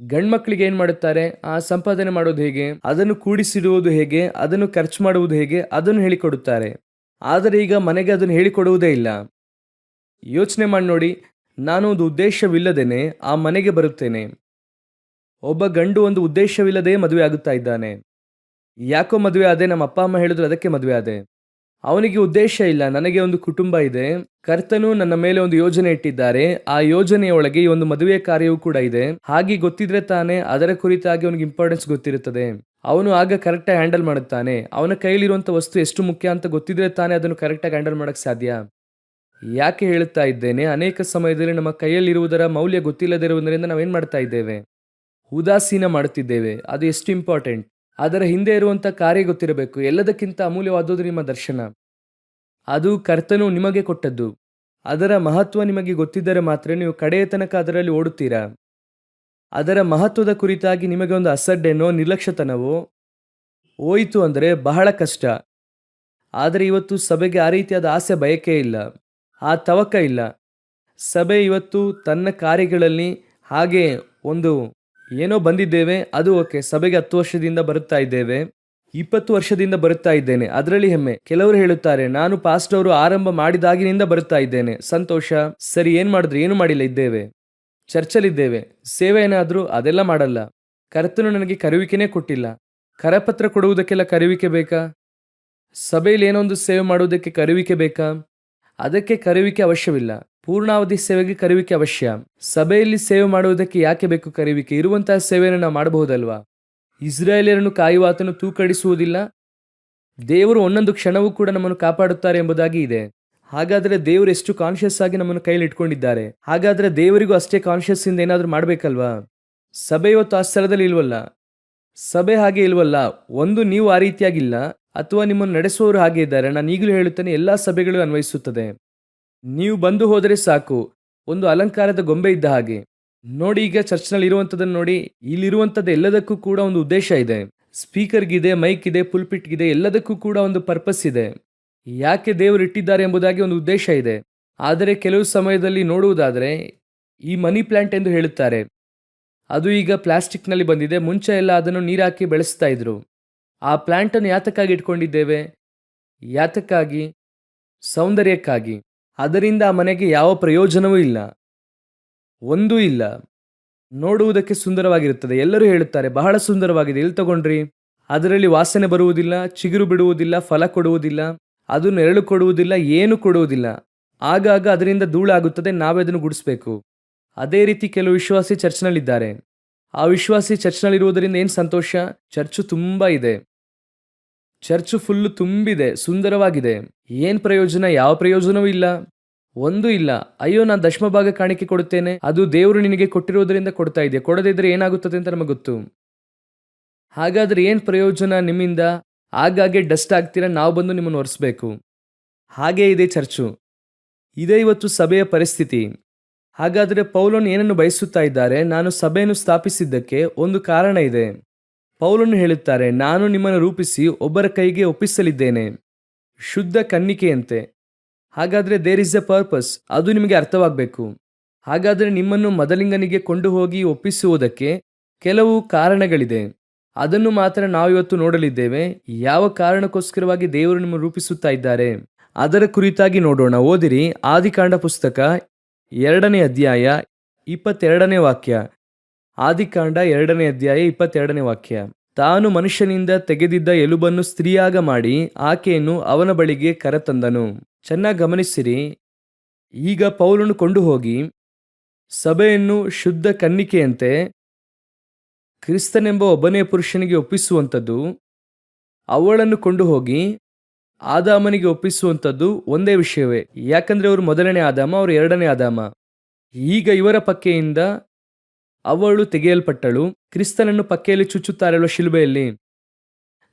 ಗಂಡ್ಮಕ್ಳಿಗೆ ಏನ್ ಮಾಡುತ್ತಾರೆ, ಸಂಪಾದನೆ ಮಾಡೋದು ಹೇಗೆ, ಅದನ್ನು ಕೂಡಿಸಿಡುವುದು ಹೇಗೆ, ಅದನ್ನು ಖರ್ಚು ಮಾಡುವುದು ಹೇಗೆ, ಅದನ್ನು ಹೇಳಿಕೊಡುತ್ತಾರೆ. ಆದರೆ ಈಗ ಮನೆಗೆ ಅದನ್ನು ಹೇಳಿಕೊಡುವುದೇ ಇಲ್ಲ. ಯೋಚನೆ ಮಾಡಿ ನೋಡಿ, ನಾನು ಒಂದು ಉದ್ದೇಶವಿಲ್ಲದೇನೆ ಆ ಮನೆಗೆ ಬರುತ್ತೇನೆ. ಒಬ್ಬ ಗಂಡು ಒಂದು ಉದ್ದೇಶವಿಲ್ಲದೆ ಮದುವೆ ಆಗುತ್ತಾ ಇದ್ದಾನೆ. ಯಾಕೋ ಮದುವೆ ಆದೆ, ನಮ್ಮ ಅಪ್ಪ ಅಮ್ಮ ಹೇಳಿದ್ರು ಅದಕ್ಕೆ ಮದುವೆ ಆದೆ. ಅವನಿಗೆ ಉದ್ದೇಶ ಇಲ್ಲ, ನನಗೆ ಒಂದು ಕುಟುಂಬ ಇದೆ, ಕರ್ತನು ನನ್ನ ಮೇಲೆ ಒಂದು ಯೋಜನೆ ಇಟ್ಟಿದ್ದಾರೆ, ಆ ಯೋಜನೆಯೊಳಗೆ ಈ ಒಂದು ಮದುವೆ ಕಾರ್ಯವೂ ಕೂಡ ಇದೆ. ಹಾಗೆ ಗೊತ್ತಿದ್ರೆ ತಾನೇ ಅದರ ಕುರಿತಾಗಿ ಅವನಿಗೆ ಇಂಪಾರ್ಟೆನ್ಸ್ ಗೊತ್ತಿರುತ್ತದೆ. ಅವನು ಆಗ ಕರೆಕ್ಟಾಗಿ ಹ್ಯಾಂಡಲ್ ಮಾಡುತ್ತಾನೆ. ಅವನ ಕೈಲಿರುವಂಥ ವಸ್ತು ಎಷ್ಟು ಮುಖ್ಯ ಅಂತ ಗೊತ್ತಿದ್ರೆ ತಾನೇ ಅದನ್ನು ಕರೆಕ್ಟಾಗಿ ಹ್ಯಾಂಡಲ್ ಮಾಡಕ್ಕೆ ಸಾಧ್ಯ. ಯಾಕೆ ಹೇಳುತ್ತಾ ಇದ್ದೇನೆ, ಅನೇಕ ಸಮಯದಲ್ಲಿ ನಮ್ಮ ಕೈಯಲ್ಲಿರುವುದರ ಮೌಲ್ಯ ಗೊತ್ತಿಲ್ಲದಿರುವುದರಿಂದ ನಾವೇನು ಮಾಡ್ತಾ ಇದ್ದೇವೆ, ಉದಾಸೀನ ಮಾಡುತ್ತಿದ್ದೇವೆ. ಅದು ಎಷ್ಟು ಇಂಪಾರ್ಟೆಂಟ್, ಅದರ ಹಿಂದೆ ಇರುವಂಥ ಕಾರ್ಯ ಗೊತ್ತಿರಬೇಕು. ಎಲ್ಲದಕ್ಕಿಂತ ಅಮೂಲ್ಯವಾದದ್ದು ನಿಮ್ಮ ದರ್ಶನ. ಅದು ಕರ್ತನು ನಿಮಗೆ ಕೊಟ್ಟದ್ದು. ಅದರ ಮಹತ್ವ ನಿಮಗೆ ಗೊತ್ತಿದ್ದರೆ ಮಾತ್ರ ನೀವು ಕಡೆಯ ತನಕ ಅದರಲ್ಲಿ ಓಡುತ್ತೀರಾ. ಅದರ ಮಹತ್ವದ ಕುರಿತಾಗಿ ನಿಮಗೆ ಒಂದು ಅಸಡ್ಡೆನೋ ನಿರ್ಲಕ್ಷ್ಯತನವೋ ಹೋಯಿತು ಅಂದರೆ ಬಹಳ ಕಷ್ಟ. ಆದರೆ ಇವತ್ತು ಸಭೆಗೆ ಆ ರೀತಿಯಾದ ಆಸೆ ಬಯಕೆ ಇಲ್ಲ, ಆ ತವಕ ಇಲ್ಲ. ಸಭೆ ಇವತ್ತು ತನ್ನ ಕಾರ್ಯಗಳಲ್ಲಿ ಹಾಗೆ ಒಂದು ಏನೋ ಬಂದಿದ್ದೇವೆ, ಅದು ಓಕೆ. ಸಭೆಗೆ 10 ವರ್ಷದಿಂದ ಬರುತ್ತಾ ಇದ್ದೇವೆ, 20 ವರ್ಷದಿಂದ ಬರುತ್ತಾ ಇದ್ದೇನೆ, ಅದರಲ್ಲಿ ಹೆಮ್ಮೆ. ಕೆಲವರು ಹೇಳುತ್ತಾರೆ, ನಾನು ಪಾಸ್ಟರ್ ಅವರು ಆರಂಭ ಮಾಡಿದಾಗಿನಿಂದ ಬರುತ್ತಾ ಇದ್ದೇನೆ, ಸಂತೋಷ. ಸರಿ, ಏನ್ ಮಾಡಿದ್ರು? ಏನು ಮಾಡಿಲ್ಲ, ಇದ್ದೇವೆ, ಚರ್ಚಲ್ಲಿದ್ದೇವೆ. ಸೇವೆ ಏನಾದರೂ? ಅದೆಲ್ಲ ಮಾಡಲ್ಲ. ಕರ್ತನು ನನಗೆ ಕರುವಿಕೆನೇ ಕೊಟ್ಟಿಲ್ಲ. ಕರಪತ್ರ ಕೊಡುವುದಕ್ಕೆಲ್ಲ ಕರುವಿಕೆ ಬೇಕಾ? ಸಭೆಯಲ್ಲಿ ಏನೋ ಒಂದು ಸೇವೆ ಮಾಡುವುದಕ್ಕೆ ಕರುವಿಕೆ ಬೇಕಾ? ಅದಕ್ಕೆ ಕರುವಿಕೆ ಅವಶ್ಯವಿಲ್ಲ. ಪೂರ್ಣಾವಧಿ ಸೇವೆಗೆ ಕರುವಿಕೆ ಅವಶ್ಯ. ಸಭೆಯಲ್ಲಿ ಸೇವೆ ಮಾಡುವುದಕ್ಕೆ ಯಾಕೆ ಬೇಕು ಕರುವಿಕೆ? ಇರುವಂತಹ ಸೇವೆಯನ್ನು ನಾವು ಮಾಡಬಹುದಲ್ವಾ? ಇಸ್ರಾಯೇಲರನ್ನು ಕಾಯುವಾತನು ತೂಕಡಿಸುವುದಿಲ್ಲ. ದೇವರು ಒಂದೊಂದು ಕ್ಷಣವೂ ಕೂಡ ನಮ್ಮನ್ನು ಕಾಪಾಡುತ್ತಾರೆ ಎಂಬುದಾಗಿ ಇದೆ. ಹಾಗಾದರೆ ದೇವರು ಎಷ್ಟು ಕಾನ್ಷಿಯಸ್ ಆಗಿ ನಮ್ಮನ್ನು ಕೈಲಿ ಇಟ್ಕೊಂಡಿದ್ದಾರೆ. ಹಾಗಾದರೆ ದೇವರಿಗೂ ಅಷ್ಟೇ ಕಾನ್ಷಿಯಸ್ ಇಂದ ಏನಾದರೂ ಮಾಡಬೇಕಲ್ವಾ? ಸಭೆ ಇವತ್ತು ಆ ಸ್ಥಳದಲ್ಲಿ ಇಲ್ವಲ್ಲ. ಸಭೆ ಹಾಗೆ ಇಲ್ವಲ್ಲ. ಒಂದು ನೀವು ಆ ರೀತಿಯಾಗಿಲ್ಲ, ಅಥವಾ ನಿಮ್ಮನ್ನು ನಡೆಸುವವರು ಹಾಗೆ ಇದ್ದಾರೆ. ನಾನು ಈಗಲೂ ಹೇಳುತ್ತೇನೆ, ಎಲ್ಲ ಸಭೆಗಳು ಅನ್ವಯಿಸುತ್ತದೆ. ನೀವು ಬಂದು ಹೋದರೆ ಸಾಕು, ಒಂದು ಅಲಂಕಾರದ ಗೊಂಬೆ ಇದ್ದ ಹಾಗೆ. ನೋಡಿ, ಈಗ ಚರ್ಚ್ನಲ್ಲಿ ಇರುವಂಥದ್ದನ್ನು ನೋಡಿ. ಇಲ್ಲಿರುವಂಥದ್ದು ಎಲ್ಲದಕ್ಕೂ ಕೂಡ ಒಂದು ಉದ್ದೇಶ ಇದೆ. ಸ್ಪೀಕರ್ಗಿದೆ, ಮೈಕ್ ಇದೆ, ಪುಲ್ಪಿಟ್ಗಿದೆ, ಎಲ್ಲದಕ್ಕೂ ಕೂಡ ಒಂದು ಪರ್ಪಸ್ ಇದೆ. ಯಾಕೆ ದೇವರು ಇಟ್ಟಿದ್ದಾರೆ ಎಂಬುದಾಗಿ ಒಂದು ಉದ್ದೇಶ ಇದೆ. ಆದರೆ ಕೆಲವು ಸಮಯದಲ್ಲಿ ನೋಡುವುದಾದರೆ ಈ ಮನಿ ಪ್ಲಾಂಟ್ ಎಂದು ಹೇಳುತ್ತಾರೆ, ಅದು ಈಗ ಪ್ಲಾಸ್ಟಿಕ್ನಲ್ಲಿ ಬಂದಿದೆ. ಮುಂಚೆ ಎಲ್ಲ ಅದನ್ನು ನೀರಾಕಿ ಬೆಳೆಸ್ತಾ ಇದ್ರು. ಆ ಪ್ಲಾಂಟನ್ನು ಯಾತಕ್ಕಾಗಿ ಇಟ್ಕೊಂಡಿದ್ದೇವೆ? ಯಾತಕ್ಕಾಗಿ? ಸೌಂದರ್ಯಕ್ಕಾಗಿ. ಅದರಿಂದ ಆ ಮನೆಗೆ ಯಾವ ಪ್ರಯೋಜನವೂ ಇಲ್ಲ, ಒಂದೂ ಇಲ್ಲ. ನೋಡುವುದಕ್ಕೆ ಸುಂದರವಾಗಿರುತ್ತದೆ. ಎಲ್ಲರೂ ಹೇಳುತ್ತಾರೆ, ಬಹಳ ಸುಂದರವಾಗಿದೆ, ಎಲ್ಲಿ ತಗೊಂಡ್ರಿ? ಅದರಲ್ಲಿ ವಾಸನೆ ಬರುವುದಿಲ್ಲ, ಚಿಗುರು ಬಿಡುವುದಿಲ್ಲ, ಫಲ ಕೊಡುವುದಿಲ್ಲ, ಅದು ನೆರಳು ಕೊಡುವುದಿಲ್ಲ, ಏನು ಕೊಡುವುದಿಲ್ಲ. ಆಗಾಗ ಅದರಿಂದ ಧೂಳಾಗುತ್ತದೆ, ನಾವೇ ಅದನ್ನು ಗುಡಿಸ್ಬೇಕು. ಅದೇ ರೀತಿ ಕೆಲವು ವಿಶ್ವಾಸಿ ಚರ್ಚ್ನಲ್ಲಿದ್ದಾರೆ. ಆ ವಿಶ್ವಾಸಿ ಚರ್ಚ್ನಲ್ಲಿರುವುದರಿಂದ ಏನು ಸಂತೋಷ? ಚರ್ಚು ತುಂಬ ಇದೆ, ಚರ್ಚು ಫುಲ್ಲು ತುಂಬಿದೆ, ಸುಂದರವಾಗಿದೆ. ಏನು ಪ್ರಯೋಜನ? ಯಾವ ಪ್ರಯೋಜನವೂ ಇಲ್ಲ, ಒಂದೂ ಇಲ್ಲ. ಅಯ್ಯೋ, ನಾನು ದಶಮಭಾಗ ಕಾಣಿಕೆ ಕೊಡುತ್ತೇನೆ, ಅದು ದೇವರು ನಿನಗೆ ಕೊಟ್ಟಿರುವುದರಿಂದ ಕೊಡ್ತಾ ಇದೆಯಾ? ಕೊಡದಿದ್ರೆ ಏನಾಗುತ್ತದೆ ಅಂತ ನಮಗೆ ಗೊತ್ತು. ಹಾಗಾದ್ರೆ ಏನು ಪ್ರಯೋಜನ ನಿಮ್ಮಿಂದ? ಆಗಾಗ್ಗೆ ಡಸ್ಟ್ ಆಗ್ತೀರಾ, ನಾವು ಬಂದು ನಿಮ್ಮನ್ನು ಒರೆಸ್ಬೇಕು. ಹಾಗೇ ಇದೆ ಚರ್ಚು. ಇದೇ ಇವತ್ತು ಸಭೆಯ ಪರಿಸ್ಥಿತಿ. ಹಾಗಾದರೆ ಪೌಲನು ಏನನ್ನು ಬಯಸುತ್ತಾ ಇದ್ದಾರೆ? ನಾನು ಸಭೆಯನ್ನು ಸ್ಥಾಪಿಸಿದ್ದಕ್ಕೆ ಒಂದು ಕಾರಣ ಇದೆ. ಪೌಲನು ಹೇಳುತ್ತಾರೆ, ನಾನು ನಿಮ್ಮನ್ನು ರೂಪಿಸಿ ಒಬ್ಬರ ಕೈಗೆ ಒಪ್ಪಿಸಲಿದ್ದೇನೆ, ಶುದ್ಧ ಕನ್ನಿಕೆಯಂತೆ. ಹಾಗಾದರೆ ದೇರ್ ಇಸ್ ಎ ಪರ್ಪಸ್, ಅದು ನಿಮಗೆ ಅರ್ಥವಾಗಬೇಕು. ಹಾಗಾದರೆ ನಿಮ್ಮನ್ನು ಮದಲಿಂಗನಿಗೆ ಕೊಂಡು ಹೋಗಿ ಒಪ್ಪಿಸುವುದಕ್ಕೆ ಕೆಲವು ಕಾರಣಗಳಿದೆ. ಅದನ್ನು ಮಾತ್ರ ನಾವಿವತ್ತು ನೋಡಲಿದ್ದೇವೆ. ಯಾವ ಕಾರಣಕ್ಕೋಸ್ಕರವಾಗಿ ದೇವರು ನಿಮ್ಮನ್ನು ರೂಪಿಸುತ್ತಾ ಇದ್ದಾರೆ ಅದರ ಕುರಿತಾಗಿ ನೋಡೋಣ. ಓದಿರಿ, ಆದಿಕಾಂಡ ಪುಸ್ತಕ 2ನೇ ಅಧ್ಯಾಯ 22ನೇ ವಾಕ್ಯ. ಆದಿಕಾಂಡ 2ನೇ ಅಧ್ಯಾಯ 22ನೇ ವಾಕ್ಯ. ತಾನು ಮನುಷ್ಯನಿಂದ ತೆಗೆದಿದ್ದ ಎಲುಬನ್ನು ಸ್ತ್ರೀಯಾಗ ಮಾಡಿ ಆಕೆಯನ್ನು ಅವನ ಬಳಿಗೆ ಕರೆತಂದನು. ಚೆನ್ನಾಗಿ ಗಮನಿಸಿರಿ. ಈಗ ಪೌಲನು ಕೊಂಡು ಹೋಗಿ ಸಭೆಯನ್ನು ಶುದ್ಧ ಕನ್ನಿಕೆಯಂತೆ ಕ್ರಿಸ್ತನೆಂಬ ಒಬ್ಬನೇ ಪುರುಷನಿಗೆ ಒಪ್ಪಿಸುವಂಥದ್ದು, ಅವಳನ್ನು ಕೊಂಡು ಹೋಗಿ ಆದಾಮನಿಗೆ ಒಪ್ಪಿಸುವಂಥದ್ದು ಒಂದೇ ವಿಷಯವೇ. ಯಾಕಂದ್ರೆ ಅವರು ಮೊದಲನೇ ಆದಾಮ, ಅವರು 2ನೇ ಆದಾಮ. ಈಗ ಇವರ ಪಕ್ಕೆಯಿಂದ ಅವಳು ತೆಗೆಯಲ್ಪಟ್ಟಳು. ಕ್ರಿಸ್ತನನ್ನು ಪಕ್ಕೆಯಲ್ಲಿ ಚುಚ್ಚುತ್ತಾರಲ್ವ ಶಿಲುಬೆಯಲ್ಲಿ.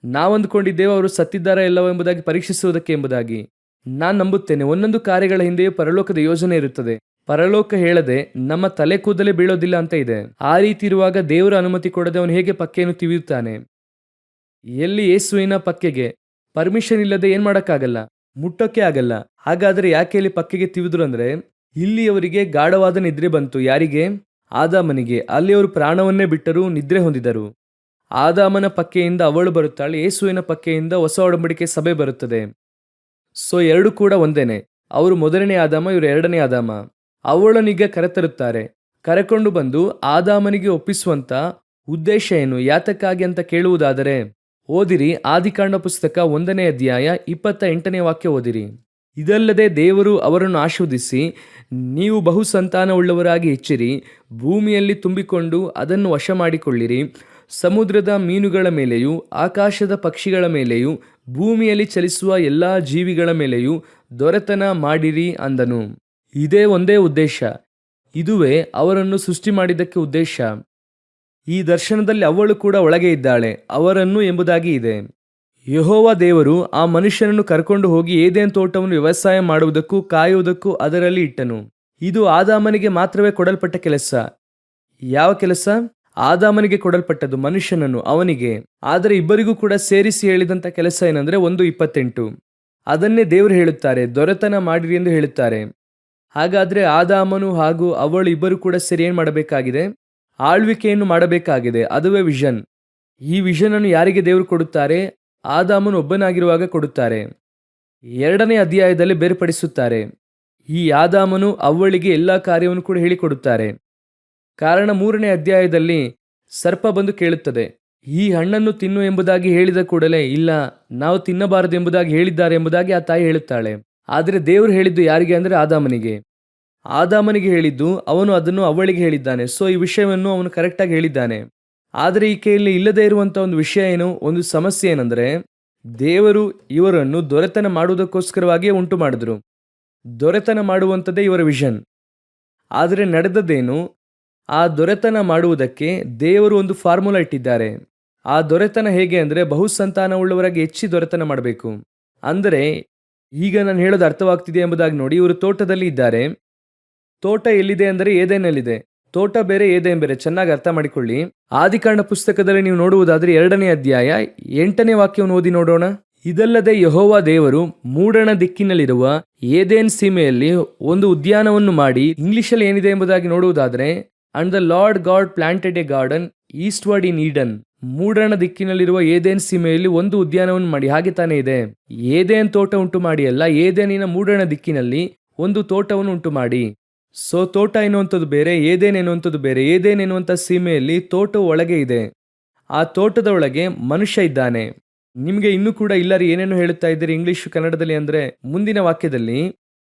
ನಾವಂದುಕೊಂಡಿದ್ದೇವೆ ಅವರು ಸತ್ತಿದ್ದಾರಾ ಇಲ್ಲವೋ ಎಂಬುದಾಗಿ ಪರೀಕ್ಷಿಸುವುದಕ್ಕೆ ಎಂಬುದಾಗಿ. ನಾನು ನಂಬುತ್ತೇನೆ, ಒಂದೊಂದು ಕಾರ್ಯಗಳ ಹಿಂದೆಯೂ ಪರಲೋಕದ ಯೋಜನೆ ಇರುತ್ತದೆ. ಪರಲೋಕ ಹೇಳದೆ ನಮ್ಮ ತಲೆ ಕೂದಲೇ ಬೀಳೋದಿಲ್ಲ ಅಂತ ಇದೆ. ಆ ರೀತಿ ಇರುವಾಗ ದೇವರ ಅನುಮತಿ ಕೊಡದೆ ಅವನು ಹೇಗೆ ಪಕ್ಕೆಯನ್ನು ತಿವಿಯುತ್ತಾನೆ? ಎಲ್ಲಿ ಯೇಸುವಿನ ಪಕ್ಕೆಗೆ ಪರ್ಮಿಷನ್ ಇಲ್ಲದೆ ಏನ್ ಮಾಡೋಕ್ಕಾಗಲ್ಲ, ಮುಟ್ಟೋಕೆ ಆಗಲ್ಲ. ಹಾಗಾದ್ರೆ ಯಾಕೆ ಇಲ್ಲಿ ಪಕ್ಕೆಗೆ ತಿವಿದ್ರು ಅಂದ್ರೆ, ಇಲ್ಲಿ ಅವರಿಗೆ ಗಾಢವಾದ ನಿದ್ರೆ ಬಂತು. ಯಾರಿಗೆ? ಆದಾಮನಿಗೆ. ಅಲ್ಲಿ ಅವರು ಪ್ರಾಣವನ್ನೇ ಬಿಟ್ಟರು, ನಿದ್ರೆ ಹೊಂದಿದರು. ಆದಾಮನ ಪಕ್ಕೆಯಿಂದ ಅವಳು ಬರುತ್ತಾಳೆ, ಯೇಸುವಿನ ಪಕ್ಕೆಯಿಂದ ಹೊಸ ಒಡಂಬಡಿಕೆ ಸಭೆ ಬರುತ್ತದೆ. ಸೊ ಎರಡು ಕೂಡ ಒಂದೇನೆ. ಅವರು ಮೊದಲನೇ ಆದಾಮ, ಇವರು 2ನೇ ಆದಾಮ. ಅವಳನ್ನೀಗ ಕರೆತರುತ್ತಾರೆ. ಕರೆಕೊಂಡು ಬಂದು ಆದಾಮನಿಗೆ ಒಪ್ಪಿಸುವಂತ ಉದ್ದೇಶ ಏನು, ಯಾತಕ್ಕಾಗಿ ಅಂತ ಕೇಳುವುದಾದರೆ ಓದಿರಿ, ಆದಿಕಾಂಡ ಪುಸ್ತಕ 1ನೇ ಅಧ್ಯಾಯ 28ನೇ ವಾಕ್ಯ ಓದಿರಿ. ಇದಲ್ಲದೆ ದೇವರು ಅವರನ್ನು ಆಶೀರ್ವದಿಸಿ, ನೀವು ಬಹು ಸಂತಾನವುಳ್ಳವರಾಗಿ ಹೆಚ್ಚಿರಿ, ಭೂಮಿಯಲ್ಲಿ ತುಂಬಿಕೊಂಡು ಅದನ್ನು ವಶ ಮಾಡಿಕೊಳ್ಳಿರಿ, ಸಮುದ್ರದ ಮೀನುಗಳ ಮೇಲೆಯೂ ಆಕಾಶದ ಪಕ್ಷಿಗಳ ಮೇಲೆಯೂ ಭೂಮಿಯಲ್ಲಿ ಚಲಿಸುವ ಎಲ್ಲ ಜೀವಿಗಳ ಮೇಲೆಯೂ ದೊರೆತನ ಮಾಡಿರಿ ಅಂದನು. ಇದೇ ಒಂದೇ ಉದ್ದೇಶ. ಇದುವೇ ಅವರನ್ನು ಸೃಷ್ಟಿ ಮಾಡಿದ್ದಕ್ಕೆ ಉದ್ದೇಶ. ಈ ದರ್ಶನದಲ್ಲಿ ಅವಳು ಕೂಡ ಒಳಗೆ ಇದ್ದಾಳೆ, ಅವರನ್ನು ಎಂಬುದಾಗಿ ಇದೆ. ಯೆಹೋವ ದೇವರು ಆ ಮನುಷ್ಯನನ್ನು ಕರ್ಕೊಂಡು ಹೋಗಿ ಏದೇನ್ ತೋಟವನ್ನು ವ್ಯವಸಾಯ ಮಾಡುವುದಕ್ಕೂ ಕಾಯುವುದಕ್ಕೂ ಅದರಲ್ಲಿ ಇಟ್ಟನು. ಇದು ಆದಾಮನಿಗೆ ಮಾತ್ರವೇ ಕೊಡಲ್ಪಟ್ಟ ಕೆಲಸ. ಯಾವ ಕೆಲಸ? ಆದಾಮನಿಗೆ ಕೊಡಲ್ಪಟ್ಟದ್ದು, ಮನುಷ್ಯನನ್ನು ಅವನಿಗೆ. ಆದರೆ ಇಬ್ಬರಿಗೂ ಕೂಡ ಸೇರಿಸಿ ಹೇಳಿದಂಥ ಕೆಲಸ ಏನಂದ್ರೆ 1:28. ಅದನ್ನೇ ದೇವರು ಹೇಳುತ್ತಾರೆ, ದೊರೆತನ ಮಾಡಿರಿ ಎಂದು ಹೇಳುತ್ತಾರೆ. ಹಾಗಾದ್ರೆ ಆದಾಮನು ಹಾಗೂ ಅವಳು ಇಬ್ಬರು ಕೂಡ ಸೇರಿ ಏನು ಮಾಡಬೇಕಾಗಿದೆ? ಆಳ್ವಿಕೆಯನ್ನು ಮಾಡಬೇಕಾಗಿದೆ. ಅದುವೇ ವಿಷನ್. ಈ ವಿಷನ್ ಅನ್ನು ಯಾರಿಗೆ ದೇವರು ಕೊಡುತ್ತಾರೆ? ಆದಾಮನು ಒಬ್ಬನಾಗಿರುವಾಗ ಕೊಡುತ್ತಾರೆ. 2ನೇ ಅಧ್ಯಾಯದಲ್ಲಿ ಬೇರ್ಪಡಿಸುತ್ತಾರೆ. ಈ ಆದಾಮನು ಅವಳಿಗೆ ಎಲ್ಲ ಕಾರ್ಯವನ್ನು ಕೂಡ ಹೇಳಿಕೊಡುತ್ತಾರೆ. ಕಾರಣ 3ನೇ ಅಧ್ಯಾಯದಲ್ಲಿ ಸರ್ಪ ಬಂದು ಕೇಳುತ್ತದೆ, ಈ ಹಣ್ಣನ್ನು ತಿನ್ನು ಎಂಬುದಾಗಿ ಹೇಳಿದ ಕೂಡಲೇ ಇಲ್ಲ, ನಾವು ತಿನ್ನಬಾರದು ಎಂಬುದಾಗಿ ಹೇಳಿದ್ದಾರೆ ಎಂಬುದಾಗಿ ಆ ತಾಯಿ ಹೇಳುತ್ತಾಳೆ. ಆದರೆ ದೇವರು ಹೇಳಿದ್ದು ಯಾರಿಗೆ ಅಂದರೆ ಆದಾಮನಿಗೆ. ಆದಾಮನಿಗೆ ಹೇಳಿದ್ದು, ಅವನು ಅದನ್ನು ಅವಳಿಗೆ ಹೇಳಿದ್ದಾನೆ. ಸೊ ಈ ವಿಷಯವನ್ನು ಅವನು ಕರೆಕ್ಟಾಗಿ ಹೇಳಿದ್ದಾನೆ. ಆದರೆ ಈಕೆಯಲ್ಲಿ ಇಲ್ಲದೇ ಇರುವಂಥ ಒಂದು ವಿಷಯ ಏನು, ಒಂದು ಸಮಸ್ಯೆ ಏನಂದರೆ, ದೇವರು ಇವರನ್ನು ದೊರೆತನ ಮಾಡುವುದಕ್ಕೋಸ್ಕರವಾಗಿಯೇ ಉಂಟು ಮಾಡಿದ್ರು. ದೊರೆತನ ಮಾಡುವಂಥದ್ದೇ ಇವರ ವಿಷನ್. ಆದರೆ ನಡೆದದ್ದೇನು? ಆ ದೊರೆತನ ಮಾಡುವುದಕ್ಕೆ ದೇವರು ಒಂದು ಫಾರ್ಮುಲಾ ಇಟ್ಟಿದ್ದಾರೆ. ಆ ದೊರೆತನ ಹೇಗೆ ಅಂದರೆ, ಬಹುಸಂತಾನವುಳ್ಳವರಾಗಿ ಹೆಚ್ಚಿ ದೊರೆತನ ಮಾಡಬೇಕು. ಅಂದರೆ ಈಗ ನಾನು ಹೇಳೋದು ಅರ್ಥವಾಗ್ತಿದೆ ಎಂಬುದಾಗಿ ನೋಡಿ. ಇವರು ತೋಟದಲ್ಲಿ ಇದ್ದಾರೆ. ತೋಟ ಎಲ್ಲಿದೆ ಅಂದರೆ ಏದೇನಲ್ಲಿದೆ. ತೋಟ ಬೇರೆ, ಏದೇನ್ ಬೇರೆ. ಚೆನ್ನಾಗಿ ಅರ್ಥ ಮಾಡಿಕೊಳ್ಳಿ. ಆದಿಕಾಂಡ ಪುಸ್ತಕದಲ್ಲಿ ನೀವು ನೋಡುವುದಾದರೆ 2ನೇ ಅಧ್ಯಾಯ 8ನೇ ವಾಕ್ಯವನ್ನು ಓದಿ ನೋಡೋಣ. ಇದಲ್ಲದೆ ಯೆಹೋವ ದೇವರು ಮೂಡಣ ದಿಕ್ಕಿನಲ್ಲಿರುವ ಏದೇನ್ ಸೀಮೆಯಲ್ಲಿ ಒಂದು ಉದ್ಯಾನವನ್ನು ಮಾಡಿ, ಇಂಗ್ಲಿಷಲ್ಲಿ ಏನಿದೆ ಎಂಬುದಾಗಿ ನೋಡುವುದಾದರೆ, and the Lord God planted a garden eastward in Eden. ಮೂಡಣ ದಿಕ್ಕಿನಲ್ಲಿರುವ ಏದೇನ್ ಸೀಮೆಯಲ್ಲಿ ಒಂದು ಉದ್ಯಾನವನ್ನು ಮಾಡಿ. ಹಾಗೆ ತಾನೇ ಇದೆ. ಏದೇನ್ ತೋಟ ಉಂಟು ಮಾಡಿ ಅಲ್ಲ, ಏದೇನಿನ ಮೂಡಣ ದಿಕ್ಕಿನಲ್ಲಿ ಒಂದು ತೋಟವನ್ನು ಉಂಟು ಮಾಡಿ. ಸೊ ತೋಟ ಎನ್ನುವಂಥದ್ದು ಬೇರೆ, ಏದೇನ್ ಎನ್ನುವಂಥದ್ದು ಬೇರೆ. ಏದೇನ್ ಎನ್ನುವಂಥ ಸೀಮೆಯಲ್ಲಿ ತೋಟವು ಒಳಗೆ ಇದೆ. ಆ ತೋಟದ ಒಳಗೆ ಮನುಷ್ಯ ಇದ್ದಾನೆ. ನಿಮಗೆ ಇನ್ನೂ ಕೂಡ ಇಲ್ಲರಿ ಏನೇನು ಹೇಳುತ್ತಾ ಇದ್ದೀರಿ ಇಂಗ್ಲಿಷ್ ಕನ್ನಡದಲ್ಲಿ ಅಂದರೆ, ಮುಂದಿನ ವಾಕ್ಯದಲ್ಲಿ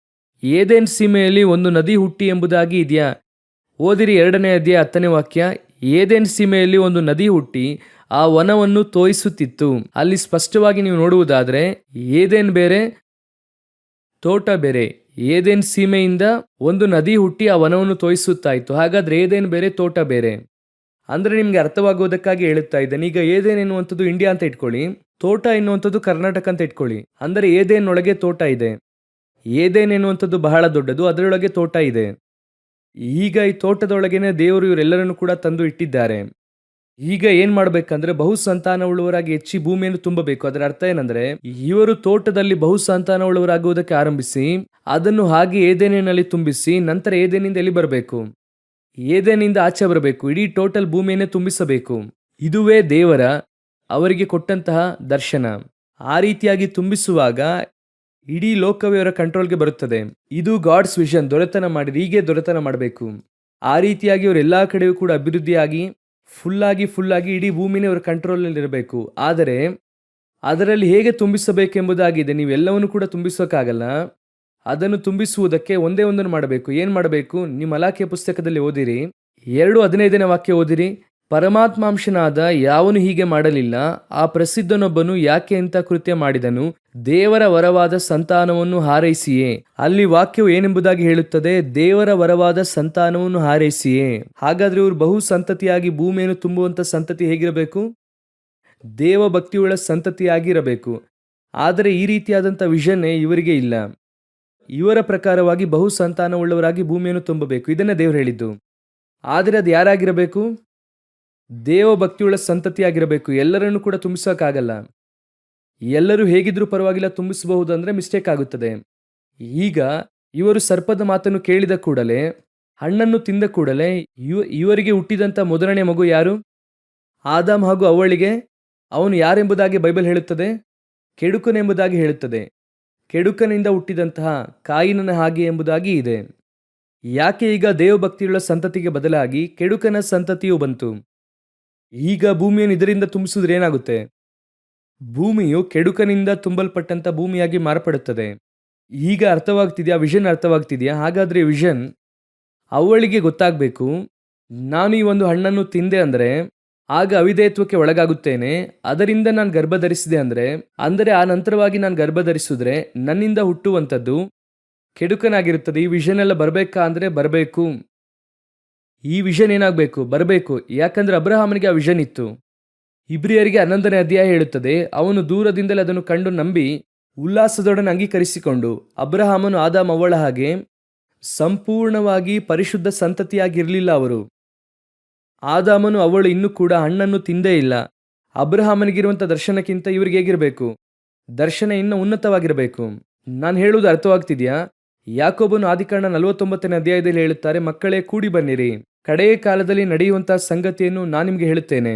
ಏದೇನ್ ಸೀಮೆಯಲ್ಲಿ ಒಂದು ನದಿ ಹುಟ್ಟಿ ಎಂಬುದಾಗಿ ಇದೆಯಾ? ಓದಿರಿ 2ನೇ ಅಧ್ಯಾಯ 10ನೇ ವಾಕ್ಯ. ಏದೇನ್ ಸೀಮೆಯಲ್ಲಿ ಒಂದು ನದಿ ಹುಟ್ಟಿ ಆ ವನವನ್ನು ತೋಯಿಸುತ್ತಿತ್ತು. ಅಲ್ಲಿ ಸ್ಪಷ್ಟವಾಗಿ ನೀವು ನೋಡುವುದಾದರೆ ಏದೇನ್ ಬೇರೆ, ತೋಟ ಬೇರೆ. ಏದೇನ್ ಸೀಮೆಯಿಂದ ಒಂದು ನದಿ ಹುಟ್ಟಿ ಆ ವನವನ್ನು ತೋಯಿಸುತ್ತಾ ಇತ್ತು. ಹಾಗಾದ್ರೆ ಏದೇನ್ ಬೇರೆ, ತೋಟ ಬೇರೆ. ಅಂದರೆ ನಿಮಗೆ ಅರ್ಥವಾಗುವುದಕ್ಕಾಗಿ ಹೇಳುತ್ತಾ ಇದ್ದೇನೆ. ಈಗ ಏದೇನ್ ಎನ್ನುವಂಥದ್ದು ಇಂಡಿಯಾ ಅಂತ ಇಟ್ಕೊಳ್ಳಿ, ತೋಟ ಎನ್ನುವಂಥದ್ದು ಕರ್ನಾಟಕ ಅಂತ ಇಟ್ಕೊಳ್ಳಿ. ಅಂದರೆ ಏದೇನ್ ಒಳಗೆ ತೋಟ ಇದೆ. ಏದೇನ್ ಎನ್ನುವಂಥದ್ದು ಬಹಳ ದೊಡ್ಡದು, ಅದರೊಳಗೆ ತೋಟ ಇದೆ. ಈಗ ಈ ತೋಟದೊಳಗೇನೆ ದೇವರು ಇವರೆಲ್ಲರನ್ನು ಕೂಡ ತಂದು ಇಟ್ಟಿದ್ದಾರೆ. ಈಗ ಏನ್ ಮಾಡ್ಬೇಕಂದ್ರೆ, ಬಹುಸಂತಾನವುಳ್ಳವರಾಗಿ ಹೆಚ್ಚಿ ಭೂಮಿಯನ್ನು ತುಂಬಬೇಕು. ಅದರ ಅರ್ಥ ಏನಂದ್ರೆ, ಇವರು ತೋಟದಲ್ಲಿ ಬಹುಸಂತಾನವುಳ್ಳವರಾಗುವುದಕ್ಕೆ ಆರಂಭಿಸಿ ಅದನ್ನು ಹಾಗೆ ಏದೇನಿನಲ್ಲಿ ತುಂಬಿಸಿ ನಂತರ ಏದೇನಿಂದ ಎಲ್ಲಿ ಬರಬೇಕು? ಏದೇನಿಂದ ಆಚೆ ಬರಬೇಕು. ಇಡೀ ಟೋಟಲ್ ಭೂಮಿಯನ್ನೇ ತುಂಬಿಸಬೇಕು. ಇದುವೇ ದೇವರ ಅವರಿಗೆ ಕೊಟ್ಟಂತಹ ದರ್ಶನ. ಆ ರೀತಿಯಾಗಿ ತುಂಬಿಸುವಾಗ ಇಡೀ ಲೋಕವೇ ಅವರ ಕಂಟ್ರೋಲ್ಗೆ ಬರುತ್ತದೆ. ಇದು ಗಾಡ್ಸ್ ವಿಷನ್. ದೊರೆತನ ಮಾಡಿರಿ, ಹೀಗೆ ದೊರೆತನ ಮಾಡಬೇಕು. ಆ ರೀತಿಯಾಗಿ ಅವರು ಎಲ್ಲ ಕಡೆಯೂ ಕೂಡ ಅಭಿವೃದ್ಧಿಯಾಗಿ ಫುಲ್ಲಾಗಿ ಇಡೀ ಭೂಮಿನೇ ಅವರ ಕಂಟ್ರೋಲ್ನಲ್ಲಿ ಇರಬೇಕು. ಆದರೆ ಅದರಲ್ಲಿ ಹೇಗೆ ತುಂಬಿಸಬೇಕೆಂಬುದಾಗಿದೆ. ನೀವೆಲ್ಲವನ್ನು ಕೂಡ ತುಂಬಿಸೋಕ್ಕಾಗಲ್ಲ. ಅದನ್ನು ತುಂಬಿಸುವುದಕ್ಕೆ ಒಂದೇ ಒಂದನ್ನು ಮಾಡಬೇಕು. ಏನು ಮಾಡಬೇಕು? ನಿಮ್ಮ ಮಲಾಕಿಯ ಪುಸ್ತಕದಲ್ಲಿ ಓದಿರಿ, 2:15ನೇ ವಾಕ್ಯ ಓದಿರಿ. ಪರಮಾತ್ಮಾಂಶನಾದ ಯಾವನು ಹೀಗೆ ಮಾಡಲಿಲ್ಲ, ಆ ಪ್ರಸಿದ್ಧನೊಬ್ಬನು ಯಾಕೆ ಇಂಥ ಕೃತ್ಯ ಮಾಡಿದನು? ದೇವರ ವರವಾದ ಸಂತಾನವನ್ನು ಹಾರೈಸಿಯೇ. ಅಲ್ಲಿ ವಾಕ್ಯವು ಏನೆಂಬುದಾಗಿ ಹೇಳುತ್ತದೆ? ದೇವರ ವರವಾದ ಸಂತಾನವನ್ನು ಹಾರೈಸಿಯೇ. ಹಾಗಾದ್ರೆ ಇವರು ಬಹು ಸಂತತಿಯಾಗಿ ಭೂಮಿಯನ್ನು ತುಂಬುವಂಥ ಸಂತತಿ ಹೇಗಿರಬೇಕು? ದೇವ ಭಕ್ತಿಯುಳ್ಳ ಸಂತತಿಯಾಗಿರಬೇಕು. ಆದರೆ ಈ ರೀತಿಯಾದಂಥ ವಿಷನ್ನೇ ಇವರಿಗೆ ಇಲ್ಲ. ಇವರ ಪ್ರಕಾರವಾಗಿ ಬಹು ಸಂತಾನವುಳ್ಳವರಾಗಿ ಭೂಮಿಯನ್ನು ತುಂಬಬೇಕು. ಇದನ್ನೇ ದೇವರು ಹೇಳಿದ್ದು. ಆದರೆ ಅದು ಯಾರಾಗಿರಬೇಕು? ದೇವ ಭಕ್ತಿಯುಳ್ಳ ಸಂತತಿಯಾಗಿರಬೇಕು. ಎಲ್ಲರನ್ನು ಕೂಡ ತುಂಬಿಸೋಕ್ಕಾಗಲ್ಲ. ಎಲ್ಲರೂ ಹೇಗಿದ್ರೂ ಪರವಾಗಿಲ್ಲ, ತುಂಬಿಸಬಹುದು ಅಂದರೆ ಮಿಸ್ಟೇಕ್ ಆಗುತ್ತದೆ. ಈಗ ಇವರು ಸರ್ಪದ ಮಾತನ್ನು ಕೇಳಿದ ಕೂಡಲೇ, ಹಣ್ಣನ್ನು ತಿಂದ ಕೂಡಲೇ ಇವರಿಗೆ ಹುಟ್ಟಿದಂಥ ಮೊದಲನೇ ಮಗು ಯಾರು? ಆದಾಮ್ ಹಾಗೂ ಅವಳಿಗೆ. ಅವನು ಯಾರೆಂಬುದಾಗಿ ಬೈಬಲ್ ಹೇಳುತ್ತದೆ? ಕೆಡುಕನೆಂಬುದಾಗಿ ಹೇಳುತ್ತದೆ. ಕೆಡುಕನಿಂದ ಹುಟ್ಟಿದಂತಹ ಕಾಯಿನನ ಹಾಗೆ ಎಂಬುದಾಗಿ ಇದೆ. ಯಾಕೆ ಈಗ ದೇವಭಕ್ತಿಯುಳ್ಳ ಸಂತತಿಗೆ ಬದಲಾಗಿ ಕೆಡುಕನ ಸಂತತಿಯು ಬಂತು? ಈಗ ಭೂಮಿಯನ್ನು ಇದರಿಂದ ತುಂಬಿಸಿದ್ರೆ ಏನಾಗುತ್ತೆ? ಭೂಮಿಯು ಕೆಡುಕನಿಂದ ತುಂಬಲ್ಪಟ್ಟಂತ ಭೂಮಿಯಾಗಿ ಮಾರ್ಪಡುತ್ತದೆ. ಈಗ ಅರ್ಥವಾಗ್ತಿದ್ಯಾ? ವಿಷನ್ ಅರ್ಥವಾಗ್ತಿದ್ಯಾ? ಹಾಗಾದ್ರೆ ವಿಷನ್ ಅವಳಿಗೆ ಗೊತ್ತಾಗಬೇಕು, ನಾನು ಈ ಒಂದು ಹಣ್ಣನ್ನು ತಿಂದೆ ಅಂದರೆ ಆಗ ಅವಿಧೇಯತ್ವಕ್ಕೆ ಒಳಗಾಗುತ್ತೇನೆ. ಅದರಿಂದ ನಾನು ಗರ್ಭ ಧರಿಸಿದೆ ಅಂದರೆ ಆ ನಂತರವಾಗಿ ನಾನು ಗರ್ಭ ಧರಿಸಿದ್ರೆ ನನ್ನಿಂದ ಹುಟ್ಟುವಂಥದ್ದು ಕೆಡುಕನಾಗಿರುತ್ತದೆ. ಈ ವಿಷನ್ ಎಲ್ಲ ಬರಬೇಕಾ ಅಂದರೆ ಬರಬೇಕು. ಈ ವಿಷನ್ ಏನಾಗಬೇಕು? ಬರಬೇಕು. ಯಾಕಂದ್ರೆ ಅಬ್ರಹಾಮನಿಗೆ ಆ ವಿಷನ್ ಇತ್ತು. ಇಬ್ರಿಯರಿಗೆ 11ನೇ ಅಧ್ಯಾಯ ಹೇಳುತ್ತದೆ, ಅವನು ದೂರದಿಂದಲೇ ಅದನ್ನು ಕಂಡು ನಂಬಿ ಉಲ್ಲಾಸದೊಡನೆ ಅಂಗೀಕರಿಸಿಕೊಂಡು, ಅಬ್ರಹಾಮನು ಆದಾಮ ಅವಳ ಹಾಗೆ ಸಂಪೂರ್ಣವಾಗಿ ಪರಿಶುದ್ಧ ಸಂತತಿಯಾಗಿರಲಿಲ್ಲ. ಅವರು ಆದಾಮನು ಅವಳು ಇನ್ನೂ ಕೂಡ ಹಣ್ಣನ್ನು ತಿಂದೇ ಇಲ್ಲ. ಅಬ್ರಹಾಮನಿಗಿರುವಂಥ ದರ್ಶನಕ್ಕಿಂತ ಇವ್ರಿಗೆ ಹೇಗಿರಬೇಕು? ದರ್ಶನ ಇನ್ನೂ ಉನ್ನತವಾಗಿರಬೇಕು. ನಾನು ಹೇಳುವುದು ಅರ್ಥವಾಗ್ತಿದ್ಯಾ? ಯಾಕೋಬನು ಆದಿಕಾಂಡ 49ನೇ ಅಧ್ಯಾಯದಲ್ಲಿ ಹೇಳುತ್ತಾರೆ, ಮಕ್ಕಳೇ ಕೂಡಿ ಬನ್ನಿರಿ, ಕಡೆಯ ಕಾಲದಲ್ಲಿ ನಡೆಯುವಂತಹ ಸಂಗತಿಯನ್ನು ನಾನು ನಿಮಗೆ ಹೇಳುತ್ತೇನೆ.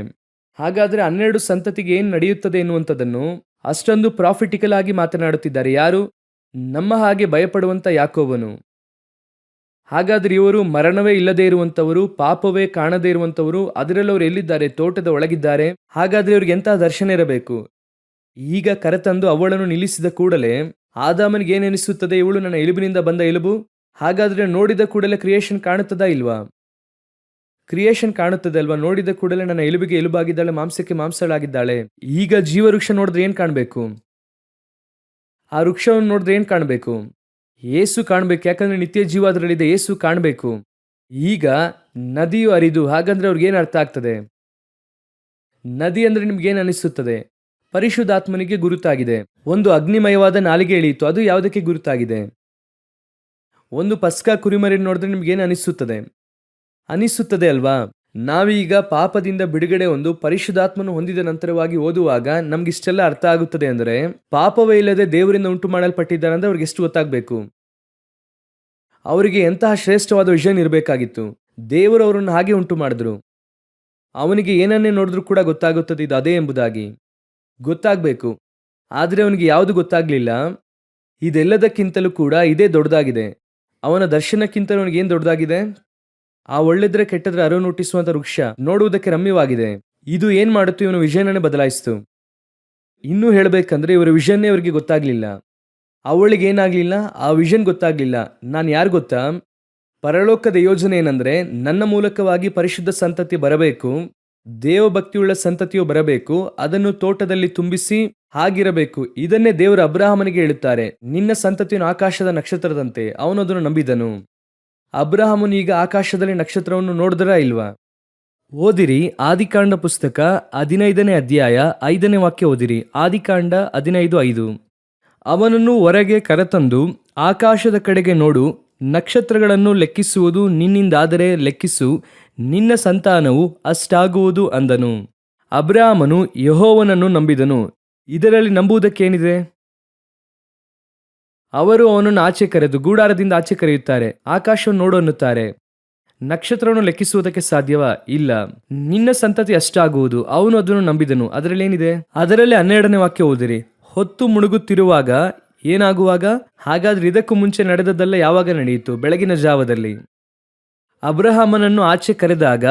ಹಾಗಾದರೆ 12 ಸಂತತಿಗೆ ಏನು ನಡೆಯುತ್ತದೆ ಎನ್ನುವಂಥದ್ದನ್ನು ಅಷ್ಟೊಂದು ಪ್ರಾಫಿಟಿಕಲ್ ಆಗಿ ಮಾತನಾಡುತ್ತಿದ್ದಾರೆ ಯಾರು? ನಮ್ಮ ಹಾಗೆ ಭಯಪಡುವಂತ ಯಾಕೋಬನು. ಹಾಗಾದ್ರೆ ಇವರು ಮರಣವೇ ಇಲ್ಲದೆ ಇರುವಂತವರು, ಪಾಪವೇ ಕಾಣದೇ ಇರುವಂತವರು, ಅದರಲ್ಲಿ ಅವರು ಎಲ್ಲಿದ್ದಾರೆ? ತೋಟದ ಒಳಗಿದ್ದಾರೆ. ಹಾಗಾದ್ರೆ ಇವ್ರಿಗೆ ಎಂತಹ ದರ್ಶನ ಇರಬೇಕು? ಈಗ ಕರೆತಂದು ಅವಳನ್ನು ನಿಲ್ಲಿಸಿದ ಕೂಡಲೇ ಆದಾಮನಿಗೆ ಏನೆನಿಸುತ್ತದೆ? ಇವಳು ನನ್ನ ಎಲುಬಿನಿಂದ ಬಂದ ಎಲುಬು. ಹಾಗಾದ್ರೆ ನೋಡಿದ ಕೂಡಲೇ ಕ್ರಿಯೇಷನ್ ಕಾಣುತ್ತದಾ ಇಲ್ವಾ? ಕ್ರಿಯೇಷನ್ ಕಾಣುತ್ತದೆ ಅಲ್ವಾ? ನೋಡಿದ ಕೂಡಲೇ ನನ್ನ ಎಲುಬಿಗೆ ಎಲುಬಾಗಿದ್ದಾಳೆ, ಮಾಂಸಕ್ಕೆ ಮಾಂಸಳಾಗಿದ್ದಾಳೆ. ಈಗ ಜೀವವೃಕ್ಷ ನೋಡಿದ್ರೆ ಏನ್ ಕಾಣಬೇಕು? ಆ ವೃಕ್ಷವನ್ನು ನೋಡಿದ್ರೆ ಏನ್ ಕಾಣಬೇಕು? ಯೇಸು ಕಾಣಬೇಕು. ಯಾಕಂದ್ರೆ ನಿತ್ಯ ಜೀವ ಅದರಲ್ಲಿದೆ. ಯೇಸು ಕಾಣಬೇಕು. ಈಗ ನದಿಯು ಹರಿದು, ಹಾಗಂದ್ರೆ ಅವ್ರಿಗೆ ಏನು ಅರ್ಥ ಆಗ್ತದೆ? ನದಿ ಅಂದ್ರೆ ನಿಮ್ಗೇನು ಅನಿಸುತ್ತದೆ? ಪರಿಶುದ್ಧಾತ್ಮನಿಗೆ ಗುರುತಾಗಿದೆ. ಒಂದು ಅಗ್ನಿಮಯವಾದ ನಾಲಿಗೆ ಇಳಿಯಿತು, ಅದು ಯಾವುದಕ್ಕೆ ಗುರುತಾಗಿದೆ? ಒಂದು ಪಸ್ಕಾ ಕುರಿಮರಿ ನೋಡಿದ್ರೆ ನಿಮ್ಗೇನು ಅನಿಸುತ್ತದೆ ಅಲ್ವಾ? ನಾವೀಗ ಪಾಪದಿಂದ ಬಿಡುಗಡೆ ಒಂದು ಪರಿಶುದ್ಧಾತ್ಮನು ಹೊಂದಿದ ನಂತರವಾಗಿ ಓದುವಾಗ ನಮ್ಗಿಷ್ಟೆಲ್ಲ ಅರ್ಥ ಆಗುತ್ತದೆ. ಅಂದರೆ ಪಾಪವೇ ಇಲ್ಲದೆ ದೇವರಿಂದ ಉಂಟು ಮಾಡಲ್ಪಟ್ಟಿದ್ದಾರೆ ಅಂದ್ರೆ ಅವ್ರಿಗೆ ಎಷ್ಟು ಗೊತ್ತಾಗಬೇಕು? ಅವರಿಗೆ ಎಂತಹ ಶ್ರೇಷ್ಠವಾದ ವಿಷನ್ ಇರಬೇಕಾಗಿತ್ತು. ದೇವರು ಅವರನ್ನು ಹಾಗೆ ಉಂಟು ಮಾಡಿದ್ರು. ಅವನಿಗೆ ಏನನ್ನೇ ನೋಡಿದ್ರು ಕೂಡ ಗೊತ್ತಾಗುತ್ತದೆ ಇದು ಅದೇ ಎಂಬುದಾಗಿ ಗೊತ್ತಾಗಬೇಕು. ಆದರೆ ಅವನಿಗೆ ಯಾವುದು ಗೊತ್ತಾಗ್ಲಿಲ್ಲ. ಇದೆಲ್ಲದಕ್ಕಿಂತಲೂ ಕೂಡ ಇದೇ ದೊಡ್ಡದಾಗಿದೆ. ಅವನ ದರ್ಶನಕ್ಕಿಂತಲೂ ಅವನಿಗೆ ಏನು ದೊಡ್ಡದಾಗಿದೆ? ಆ ಒಳ್ಳೆದ್ರೆ ಕೆಟ್ಟದ್ರೆ ಅರಿವು ಹುಟ್ಟಿಸುವಂತ ವೃಕ್ಷ ನೋಡುವುದಕ್ಕೆ ರಮ್ಯವಾಗಿದೆ. ಇದು ಏನ್ ಮಾಡುತ್ತು? ಇವನ ವಿಷಯನೇ ಬದಲಾಯಿಸ್ತು. ಇನ್ನೂ ಹೇಳಬೇಕಂದ್ರೆ ಇವರ ವಿಷನ್ನೇ ಅವರಿಗೆ ಗೊತ್ತಾಗ್ಲಿಲ್ಲ. ಅವಳಿಗೆ ಏನಾಗ್ಲಿಲ್ಲ? ಆ ವಿಷನ್ ಗೊತ್ತಾಗ್ಲಿಲ್ಲ. ನಾನು ಯಾರು ಗೊತ್ತಾ? ಪರಲೋಕದ ಯೋಜನೆ ಏನಂದ್ರೆ ನನ್ನ ಮೂಲಕವಾಗಿ ಪರಿಶುದ್ಧ ಸಂತತಿ ಬರಬೇಕು, ದೇವಭಕ್ತಿಯುಳ್ಳ ಸಂತತಿಯು ಬರಬೇಕು, ಅದನ್ನು ತೋಟದಲ್ಲಿ ತುಂಬಿಸಿ ಹಾಗಿರಬೇಕು. ಇದನ್ನೇ ದೇವರು ಅಬ್ರಹಾಮನಿಗೆ ಹೇಳುತ್ತಾರೆ, ನಿನ್ನ ಸಂತತಿಯನ್ನು ಆಕಾಶದ ನಕ್ಷತ್ರದಂತೆ. ಅವನು ಅದನ್ನು ನಂಬಿದನು. ಅಬ್ರಹಾಮನು ಈಗ ಆಕಾಶದಲ್ಲಿ ನಕ್ಷತ್ರವನ್ನು ನೋಡಿದರ ಇಲ್ವಾ? ಓದಿರಿ ಆದಿಕಾಂಡ ಪುಸ್ತಕ 15ನೇ ಅಧ್ಯಾಯ 5ನೇ ವಾಕ್ಯ ಓದಿರಿ. ಆದಿಕಾಂಡ 15:5. ಅವನನ್ನು ಹೊರಗೆ ಕರೆತಂದು ಆಕಾಶದ ಕಡೆಗೆ ನೋಡು, ನಕ್ಷತ್ರಗಳನ್ನು ಲೆಕ್ಕಿಸುವುದು ನಿನ್ನಿಂದಾದರೆ ಲೆಕ್ಕಿಸು, ನಿನ್ನ ಸಂತಾನವು ಅಷ್ಟಾಗುವುದು ಅಂದನು. ಅಬ್ರಹಾಮನು ಯೆಹೋವನನ್ನು ನಂಬಿದನು. ಇದರಲ್ಲಿ ನಂಬುವುದಕ್ಕೇನಿದೆ? ಅವರು ಅವನನ್ನು ಆಚೆ ಕರೆದು ಗುಡಾರದಿಂದ ಆಚೆ ಕರೆಯುತ್ತಾರೆ, ಆಕಾಶವನ್ನು ನೋಡು ಅನ್ನುತ್ತಾರೆ. ನಕ್ಷತ್ರವನ್ನು ಲೆಕ್ಕಿಸುವುದಕ್ಕೆ ಸಾಧ್ಯವಾ? ಇಲ್ಲ. ನಿನ್ನ ಸಂತತಿ ಅಷ್ಟಾಗುವುದು. ಅವನು ಅದನ್ನು ನಂಬಿದನು. ಅದರಲ್ಲಿ ಏನಿದೆ? ಅದರಲ್ಲಿ 12ನೇ ವಾಕ್ಯ ಓದಿರಿ. ಹೊತ್ತು ಮುಳುಗುತ್ತಿರುವಾಗ ಏನಾಗುವಾಗ? ಹಾಗಾದ್ರೆ ಇದಕ್ಕೂ ಮುಂಚೆ ನಡೆದದ್ದೆಲ್ಲ ಯಾವಾಗ ನಡೆಯಿತು? ಬೆಳಗಿನ ಜಾವದಲ್ಲಿ. ಅಬ್ರಹಾಮನನ್ನು ಆಚೆ ಕರೆದಾಗ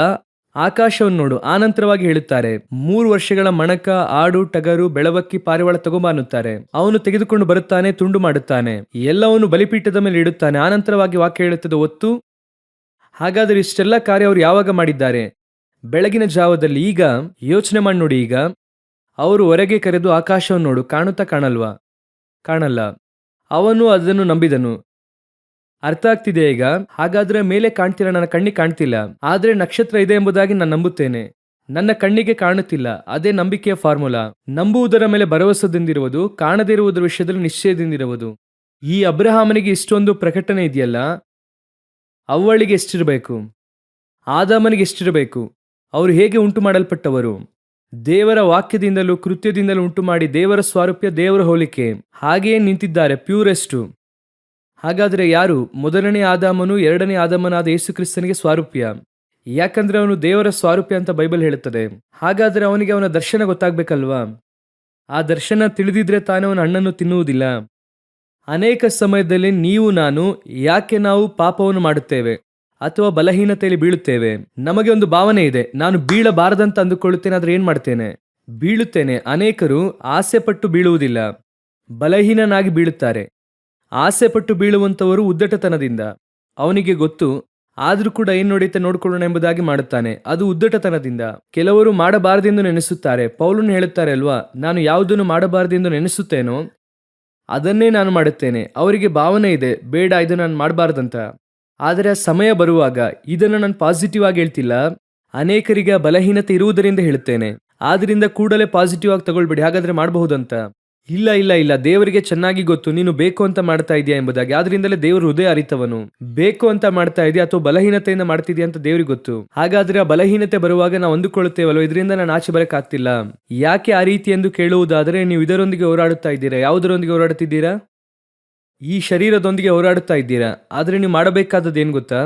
ಆಕಾಶವನ್ನು ನೋಡು. ಆನಂತರವಾಗಿ ಹೇಳುತ್ತಾರೆ, 3 ವರ್ಷಗಳ ಮಣಕ, ಆಡು, ಟಗರು, ಬೆಳವಕ್ಕಿ, ಪಾರಿವಾಳ ತಗೊಂಬ ಅನ್ನುತ್ತಾರೆ. ಅವನು ತೆಗೆದುಕೊಂಡು ಬರುತ್ತಾನೆ, ತುಂಡು ಮಾಡುತ್ತಾನೆ, ಎಲ್ಲವನ್ನು ಬಲಿಪೀಠದ ಮೇಲೆ ಇಡುತ್ತಾನೆ. ಆನಂತರವಾಗಿ ವಾಕ್ಯ ಹೇಳುತ್ತದೆ ಒತ್ತು. ಹಾಗಾದರೆ ಇಷ್ಟೆಲ್ಲ ಕಾರ್ಯ ಅವರು ಯಾವಾಗ ಮಾಡಿದ್ದಾರೆ? ಬೆಳಗಿನ ಜಾವದಲ್ಲಿ. ಈಗ ಯೋಚನೆ ಮಾಡಿ ನೋಡಿ. ಈಗ ಅವರು ಹೊರಗೆ ಕರೆದು ಆಕಾಶವನ್ನು ನೋಡು, ಕಾಣುತ್ತಾ? ಕಾಣಲ್ವಾ? ಕಾಣಲ್ಲ. ಅವನು ಅದನ್ನು ನಂಬಿದನು. ಅರ್ಥ ಆಗ್ತಿದೆ ಈಗ? ಹಾಗಾದ್ರೆ ಮೇಲೆ ಕಾಣ್ತಿಲ್ಲ, ನನ್ನ ಕಣ್ಣಿಗೆ ಕಾಣ್ತಿಲ್ಲ, ಆದ್ರೆ ನಕ್ಷತ್ರ ಇದೆ ಎಂಬುದಾಗಿ ನಾನು ನಂಬುತ್ತೇನೆ. ನನ್ನ ಕಣ್ಣಿಗೆ ಕಾಣುತ್ತಿಲ್ಲ. ಅದೇ ನಂಬಿಕೆಯ ಫಾರ್ಮುಲಾ. ನಂಬುವುದರ ಮೇಲೆ ಭರವಸೆದಿಂದಿರುವುದು, ಕಾಣದಿರುವುದರ ವಿಷಯದಲ್ಲಿ ನಿಶ್ಚಯದಿಂದಿರುವುದು. ಈ ಅಬ್ರಹಾಮನಿಗೆ ಇಷ್ಟೊಂದು ಪ್ರಕಟಣೆ ಇದೆಯಲ್ಲ, ಅವಳಿಗೆ ಎಷ್ಟಿರಬೇಕು? ಆದಾಮನಿಗೆ ಎಷ್ಟಿರಬೇಕು? ಅವರು ಹೇಗೆ ಉಂಟು ಮಾಡಲ್ಪಟ್ಟವರು? ದೇವರ ವಾಕ್ಯದಿಂದಲೂ ಕೃತ್ಯದಿಂದಲೂ ಉಂಟು ಮಾಡಿ, ದೇವರ ಸ್ವಾರೂಪ್ಯ, ದೇವರ ಹೋಲಿಕೆ, ಹಾಗೆಯೇ ನಿಂತಿದ್ದಾರೆ, ಪ್ಯೂರೆಸ್ಟು. ಹಾಗಾದರೆ ಯಾರು? ಮೊದಲನೇ ಆದಾಮನು, 2ನೇ ಆದಾಮನಾದ ಯೇಸು ಕ್ರಿಸ್ತನಿಗೆ ಸ್ವಾರೂಪ್ಯ. ಯಾಕಂದ್ರೆ ಅವನು ದೇವರ ಸ್ವಾರೂಪ್ಯ ಅಂತ ಬೈಬಲ್ ಹೇಳುತ್ತದೆ. ಹಾಗಾದರೆ ಅವನಿಗೆ ಅವನ ದರ್ಶನ ಗೊತ್ತಾಗ್ಬೇಕಲ್ವಾ? ಆ ದರ್ಶನ ತಿಳಿದಿದ್ರೆ ತಾನೇ ಅವನ ಹಣ್ಣನ್ನು ತಿನ್ನುವುದಿಲ್ಲ. ಅನೇಕ ಸಮಯದಲ್ಲಿ ನೀವು ನಾನು ಯಾಕೆ ನಾವು ಪಾಪವನ್ನು ಮಾಡುತ್ತೇವೆ ಅಥವಾ ಬಲಹೀನತೆಯಲ್ಲಿ ಬೀಳುತ್ತೇವೆ? ನಮಗೆ ಒಂದು ಭಾವನೆ ಇದೆ, ನಾನು ಬೀಳಬಾರದಂತ ಅಂದುಕೊಳ್ಳುತ್ತೇನೆ, ಆದ್ರೆ ಏನ್ ಮಾಡ್ತೇನೆ? ಬೀಳುತ್ತೇನೆ. ಅನೇಕರು ಆಸೆ ಪಟ್ಟು ಬೀಳುವುದಿಲ್ಲ, ಬಲಹೀನನಾಗಿ ಬೀಳುತ್ತಾರೆ. ಆಸೆ ಪಟ್ಟು ಬೀಳುವಂತವರು ಉದ್ದಟತನದಿಂದ. ಅವನಿಗೆ ಗೊತ್ತು, ಆದ್ರೂ ಕೂಡ ಏನ್ ನೋಡುತ್ತೆ ನೋಡ್ಕೊಳ್ಳೋಣ ಎಂಬುದಾಗಿ ಮಾಡುತ್ತಾನೆ. ಅದು ಉದ್ದಟತನದಿಂದ. ಕೆಲವರು ಮಾಡಬಾರದೆಂದು ನೆನೆಸುತ್ತಾರೆ. ಪೌಲನು ಹೇಳುತ್ತಾರೆ ಅಲ್ವಾ, ನಾನು ಯಾವುದನ್ನು ಮಾಡಬಾರದೆಂದು ನೆನೆಸುತ್ತೇನೋ ಅದನ್ನೇ ನಾನು ಮಾಡುತ್ತೇನೆ. ಅವರಿಗೆ ಭಾವನೆ ಇದೆ, ಬೇಡ ಇದನ್ನು ನಾನು ಮಾಡಬಾರ್ದಂತ. ಆದರೆ ಆ ಸಮಯ ಬರುವಾಗ, ಇದನ್ನು ನಾನು ಪಾಸಿಟಿವ್ ಆಗಿ ಹೇಳ್ತಿಲ್ಲ, ಅನೇಕರಿಗೆ ಬಲಹೀನತೆ ಇರುವುದರಿಂದ ಹೇಳುತ್ತೇನೆ. ಆದ್ರಿಂದ ಕೂಡಲೇ ಪಾಸಿಟಿವ್ ಆಗಿ ತಗೊಳ್ಬೇಡಿ, ಹಾಗಾದ್ರೆ ಮಾಡಬಹುದಂತ. ಇಲ್ಲ ಇಲ್ಲ ಇಲ್ಲ, ದೇವರಿಗೆ ಚೆನ್ನಾಗಿ ಗೊತ್ತು ನೀನು ಬೇಕು ಅಂತ ಮಾಡ್ತಾ ಇದೆಯಾ ಎಂಬುದಾಗಿ. ಆದ್ರಿಂದಲೇ ದೇವರು ಹೃದಯ ಅರಿತವನು. ಬೇಕು ಅಂತ ಮಾಡ್ತಾ ಇದೆಯಾ ಅಥವಾ ಬಲಹೀನತೆಯಿಂದ ಮಾಡ್ತಿದ್ಯಾ ಅಂತ ದೇವರಿಗೆ ಗೊತ್ತು. ಹಾಗಾದ್ರೆ ಆ ಬಲಹೀನತೆ ಬರುವಾಗ ನಾವು ಅಂದುಕೊಳ್ಳುತ್ತೇವಲ್ವ, ಇದರಿಂದ ನಾನು ಆಚೆ ಬರಕ್ಕಾಗ್ತಿಲ್ಲ, ಯಾಕೆ ಆ ರೀತಿ ಎಂದು ಕೇಳುವುದಾದರೆ, ನೀವು ಇದರೊಂದಿಗೆ ಹೋರಾಡುತ್ತಾ ಇದ್ದೀರಾ. ಯಾವುದರೊಂದಿಗೆ ಹೋರಾಡುತ್ತಿದ್ದೀರಾ? ಈ ಶರೀರದೊಂದಿಗೆ ಹೋರಾಡುತ್ತಾ ಇದ್ದೀರಾ. ಆದರೆ ನೀವು ಮಾಡಬೇಕಾದದ್ದು ಏನು ಗೊತ್ತಾ?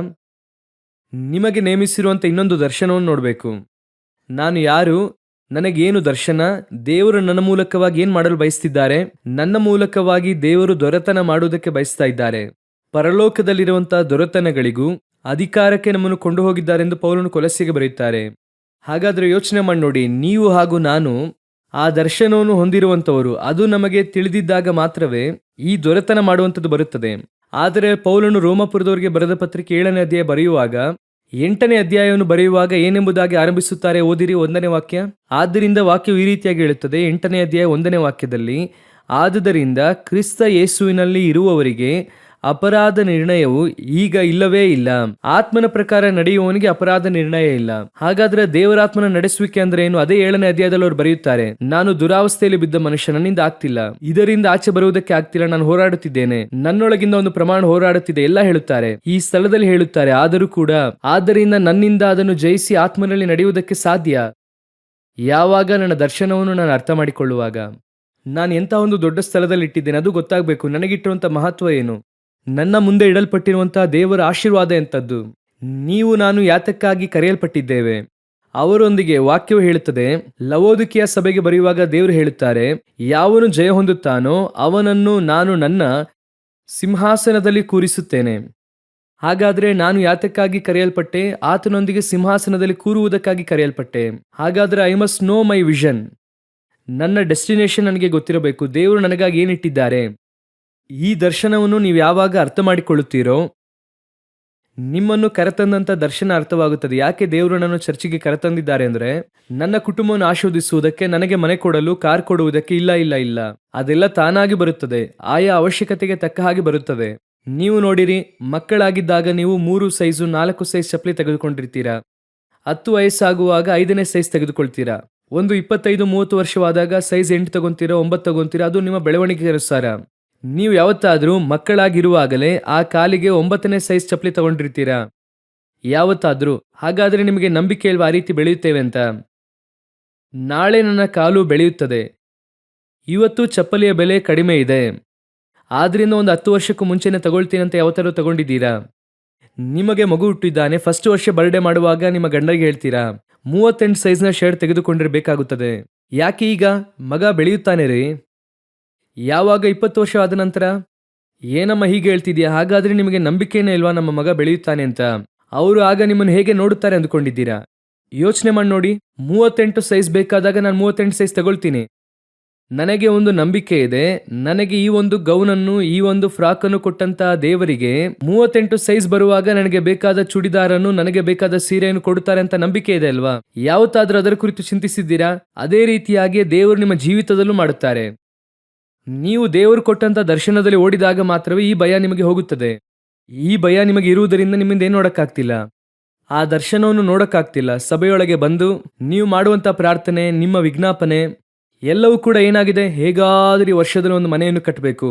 ನಿಮಗೆ ನೇಮಿಸಿರುವಂಥ ಇನ್ನೊಂದು ದರ್ಶನವನ್ನು ನೋಡಬೇಕು. ನಾನು ಯಾರು, ನನಗೇನು ದರ್ಶನ, ದೇವರು ನನ್ನ ಮೂಲಕವಾಗಿ ಏನು ಮಾಡಲು ಬಯಸ್ತಿದ್ದಾರೆ, ನನ್ನ ಮೂಲಕವಾಗಿ ದೇವರು ದೊರೆತನ ಮಾಡುವುದಕ್ಕೆ ಬಯಸ್ತಾ ಇದ್ದಾರೆ. ಪರಲೋಕದಲ್ಲಿರುವಂಥ ದೊರೆತನಗಳಿಗೂ ಅಧಿಕಾರಕ್ಕೆ ನಮ್ಮನ್ನು ಕೊಂಡು ಹೋಗಿದ್ದಾರೆಂದು ಪೌಲನು ಕೊಲಸ್ಸಿಗೆ ಬರೆಯುತ್ತಾರೆ. ಹಾಗಾದರೆ ಯೋಚನೆ ಮಾಡಿ ನೋಡಿ, ನೀವು ಹಾಗೂ ನಾನು ಆ ದರ್ಶನವನ್ನು ಹೊಂದಿರುವಂಥವರು. ಅದು ನಮಗೆ ತಿಳಿದಿದ್ದಾಗ ಮಾತ್ರವೇ ಈ ದೊರೆತನ ಮಾಡುವಂಥದ್ದು ಬರುತ್ತದೆ. ಆದರೆ ಪೌಲನು ರೋಮಾಪುರದವರಿಗೆ ಬರೆದ ಪತ್ರಿಕೆ 7ನೇ ಅಧ್ಯಾಯ ಬರೆಯುವಾಗ 8ನೇ ಅಧ್ಯಾಯವನ್ನು ಬರೆಯುವಾಗ ಏನೆಂಬುದಾಗಿ ಆರಂಭಿಸುತ್ತಾರೆ? ಓದಿರಿ 1ನೇ ವಾಕ್ಯ. ಆದ್ದರಿಂದ ವಾಕ್ಯವು ಈ ರೀತಿಯಾಗಿ ಹೇಳುತ್ತದೆ, 8ನೇ ಅಧ್ಯಾಯ 1ನೇ ವಾಕ್ಯದಲ್ಲಿ, ಆದುದರಿಂದ ಕ್ರಿಸ್ತ ಯೇಸುವಿನಲ್ಲಿ ಇರುವವರಿಗೆ ಅಪರಾಧ ನಿರ್ಣಯವು ಈಗ ಇಲ್ಲವೇ ಇಲ್ಲ. ಆತ್ಮನ ಪ್ರಕಾರ ನಡೆಯುವವನಿಗೆ ಅಪರಾಧ ನಿರ್ಣಯ ಇಲ್ಲ. ಹಾಗಾದ್ರೆ ದೇವರಾತ್ಮನ ನಡೆಸುವಿಕೆ ಅಂದ್ರೆ ಏನು? ಅದೇ 7ನೇ ಅಧ್ಯಾಯದಲ್ಲಿ ಅವರು ಬರೆಯುತ್ತಾರೆ, ನಾನು ದುರಾವಸ್ಥೆಯಲ್ಲಿ ಬಿದ್ದ ಮನುಷ್ಯ, ನನ್ನಿಂದ ಆಗ್ತಿಲ್ಲ, ಇದರಿಂದ ಆಚೆ ಬರುವುದಕ್ಕೆ ಆಗ್ತಿಲ್ಲ, ನಾನು ಹೋರಾಡುತ್ತಿದ್ದೇನೆ, ನನ್ನೊಳಗಿಂದ ಒಂದು ಪ್ರಮಾಣ ಹೋರಾಡುತ್ತಿದೆ ಎಲ್ಲ ಹೇಳುತ್ತಾರೆ. ಈ ಸ್ಥಳದಲ್ಲಿ ಹೇಳುತ್ತಾರೆ, ಆದರೂ ಕೂಡ ಆದ್ದರಿಂದ ನನ್ನಿಂದ ಅದನ್ನು ಜಯಿಸಿ ಆತ್ಮನಲ್ಲಿ ನಡೆಯುವುದಕ್ಕೆ ಸಾಧ್ಯ. ಯಾವಾಗ? ನನ್ನ ದರ್ಶನವನ್ನು ನಾನು ಅರ್ಥ ಮಾಡಿಕೊಳ್ಳುವಾಗ. ನಾನು ಎಂಥ ಒಂದು ದೊಡ್ಡ ಸ್ಥಳದಲ್ಲಿ ಇಟ್ಟಿದ್ದೇನೆ ಅದು ಗೊತ್ತಾಗಬೇಕು. ನನಗಿಟ್ಟಿರುವಂಥ ಮಹತ್ವ ಏನು, ನನ್ನ ಮುಂದೆ ಇಡಲ್ಪಟ್ಟಿರುವಂತಹ ದೇವರ ಆಶೀರ್ವಾದ ಎಂಥದ್ದು. ನೀವು ನಾನು ಯಾತಕ್ಕಾಗಿ ಕರೆಯಲ್ಪಟ್ಟಿದ್ದೇವೆ? ಅವರೊಂದಿಗೆ ವಾಕ್ಯವು ಹೇಳುತ್ತದೆ, ಲವೋದಿಕೀಯ ಸಭೆಗೆ ಬರೆಯುವಾಗ ದೇವರು ಹೇಳುತ್ತಾರೆ, ಯಾವನು ಜಯ ಹೊಂದುತ್ತಾನೋ ಅವನನ್ನು ನಾನು ನನ್ನ ಸಿಂಹಾಸನದಲ್ಲಿ ಕೂರಿಸುತ್ತೇನೆ. ಹಾಗಾದ್ರೆ ನಾನು ಯಾತಕ್ಕಾಗಿ ಕರೆಯಲ್ಪಟ್ಟೆ? ಆತನೊಂದಿಗೆ ಸಿಂಹಾಸನದಲ್ಲಿ ಕೂರುವುದಕ್ಕಾಗಿ ಕರೆಯಲ್ಪಟ್ಟೆ. ಹಾಗಾದ್ರೆ I must know my vision. ನನ್ನ ಡೆಸ್ಟಿನೇಷನ್ ನನಗೆ ಗೊತ್ತಿರಬೇಕು. ದೇವರು ನನಗಾಗಿ ಏನಿಟ್ಟಿದ್ದಾರೆ. ಈ ದರ್ಶನವನ್ನು ನೀವು ಯಾವಾಗ ಅರ್ಥ ಮಾಡಿಕೊಳ್ಳುತ್ತೀರೋ ನಿಮ್ಮನ್ನು ಕರೆತಂದಂಥ ದರ್ಶನ ಅರ್ಥವಾಗುತ್ತದೆ. ಯಾಕೆ ದೇವರು ನನ್ನ ಚರ್ಚಿಗೆ ಕರೆತಂದಿದ್ದಾರೆ ಅಂದರೆ, ನನ್ನ ಕುಟುಂಬವನ್ನು ಆಶೀರ್ವದಿಸುವುದಕ್ಕೆ, ನನಗೆ ಮನೆ ಕೊಡಲು, ಕಾರ್ ಕೊಡುವುದಕ್ಕೆ. ಇಲ್ಲ ಇಲ್ಲ ಇಲ್ಲ, ಅದೆಲ್ಲ ತಾನಾಗಿ ಬರುತ್ತದೆ, ಆಯಾ ಅವಶ್ಯಕತೆಗೆ ತಕ್ಕ ಹಾಗೆ ಬರುತ್ತದೆ. ನೀವು ನೋಡಿರಿ, ಮಕ್ಕಳಾಗಿದ್ದಾಗ ನೀವು 3 ಸೈಜು 4 ಸೈಜ್ ಚಪ್ಪಲಿ ತೆಗೆದುಕೊಂಡಿರ್ತೀರಾ. 10 ವಯಸ್ಸಾಗುವಾಗ 5ನೇ ಸೈಜ್ ತೆಗೆದುಕೊಳ್ತೀರಾ. ಒಂದು 25-30 ವರ್ಷವಾದಾಗ ಸೈಜ್ 8 ತಗೊಂತೀರಾ, 9 ತಗೊಂತೀರಾ. ಅದು ನಿಮ್ಮ ಬೆಳವಣಿಗೆಗೆ ಅನುಸಾರ. ನೀವು ಯಾವತ್ತಾದರೂ ಮಕ್ಕಳಾಗಿರುವಾಗಲೇ ಆ ಕಾಲಿಗೆ 9ನೇ ಸೈಜ್ ಚಪ್ಪಲಿ ತಗೊಂಡಿರ್ತೀರಾ ಯಾವತ್ತಾದ್ರೂ? ಹಾಗಾದ್ರೆ ನಿಮಗೆ ನಂಬಿಕೆ ಇಲ್ವಾ ಆ ರೀತಿ ಬೆಳೆಯುತ್ತೇವೆ ಅಂತ? ನಾಳೆ ನನ್ನ ಕಾಲು ಬೆಳೆಯುತ್ತದೆ, ಇವತ್ತು ಚಪ್ಪಲಿಯ ಬೆಲೆ ಕಡಿಮೆ ಇದೆ, ಆದ್ರಿಂದ ಒಂದು 10 ವರ್ಷಕ್ಕೂ ಮುಂಚೆನೆ ತಗೊಳ್ತೀನಿ ಅಂತ ಯಾವತ್ತಾದ್ರೂ ತಗೊಂಡಿದ್ದೀರಾ? ನಿಮಗೆ ಮಗು ಹುಟ್ಟಿದ್ದಾನೆ, ಫಸ್ಟ್ ವರ್ಷ ಬರ್ಡೇ ಮಾಡುವಾಗ ನಿಮ್ಮ ಗಂಡರಿಗೆ ಹೇಳ್ತೀರಾ 38 ಸೈಜ್ನ ಶರ್ಟ್ ತೆಗೆದುಕೊಂಡಿರಬೇಕಾಗುತ್ತದೆ. ಯಾಕೆ? ಈಗ ಮಗ ಬೆಳೆಯುತ್ತಾನೆ ರೀ. ಯಾವಾಗ? 20 ವರ್ಷ ಆದ ನಂತರ. ಏನಮ್ಮ ಹೀಗೆ ಹೇಳ್ತಿದ್ಯಾ? ಹಾಗಾದ್ರೆ ನಿಮಗೆ ನಂಬಿಕೆನೇ ಇಲ್ವಾ ನಮ್ಮ ಮಗ ಬೆಳೆಯುತ್ತಾನೆ ಅಂತ? ಅವರು ಆಗ ನಿಮ್ಮನ್ನು ಹೇಗೆ ನೋಡುತ್ತಾರೆ ಅಂದ್ಕೊಂಡಿದ್ದೀರಾ? ಯೋಚನೆ ಮಾಡಿ ನೋಡಿ. 38 ಸೈಜ್ ಬೇಕಾದಾಗ ನಾನು 38 ಸೈಜ್ ತಗೊಳ್ತೀನಿ. ನನಗೆ ಒಂದು ನಂಬಿಕೆ ಇದೆ, ನನಗೆ ಈ ಒಂದು ಗೌನನ್ನು, ಈ ಒಂದು ಫ್ರಾಕನ್ನು ಕೊಟ್ಟಂತ ದೇವರಿಗೆ 38 ಸೈಜ್ ಬರುವಾಗ ನನಗೆ ಬೇಕಾದ ಚೂಡಿದಾರನ್ನು, ನನಗೆ ಬೇಕಾದ ಸೀರೆಯನ್ನು ಕೊಡುತ್ತಾರೆ ಅಂತ ನಂಬಿಕೆ ಇದೆ ಅಲ್ವಾ? ಯಾವತ್ತಾದ್ರೂ ಅದರ ಕುರಿತು ಚಿಂತಿಸಿದ್ದೀರಾ? ಅದೇ ರೀತಿಯಾಗಿ ದೇವರು ನಿಮ್ಮ ಜೀವಿತದಲ್ಲೂ ಮಾಡುತ್ತಾರೆ. ನೀವು ದೇವರು ಕೊಟ್ಟಂತ ದರ್ಶನದಲ್ಲಿ ಓಡಿದಾಗ ಮಾತ್ರವೇ ಈ ಭಯ ನಿಮಗೆ ಹೋಗುತ್ತದೆ. ಈ ಭಯ ನಿಮಗೆ ಇರುವುದರಿಂದ ನಿಮ್ಮಿಂದ ಏನು ನೋಡಕ್ಕಾಗ್ತಿಲ್ಲ, ಆ ದರ್ಶನವನ್ನು ನೋಡಕ್ಕಾಗ್ತಿಲ್ಲ. ಸಭೆಯೊಳಗೆ ಬಂದು ನೀವು ಮಾಡುವಂತ ಪ್ರಾರ್ಥನೆ, ನಿಮ್ಮ ವಿಜ್ಞಾಪನೆ ಎಲ್ಲವೂ ಕೂಡ ಏನಾಗಿದೆ? ಹೇಗಾದ್ರೂ ಈ ವರ್ಷದಲ್ಲಿ ಒಂದು ಮನೆಯನ್ನು ಕಟ್ಟಬೇಕು,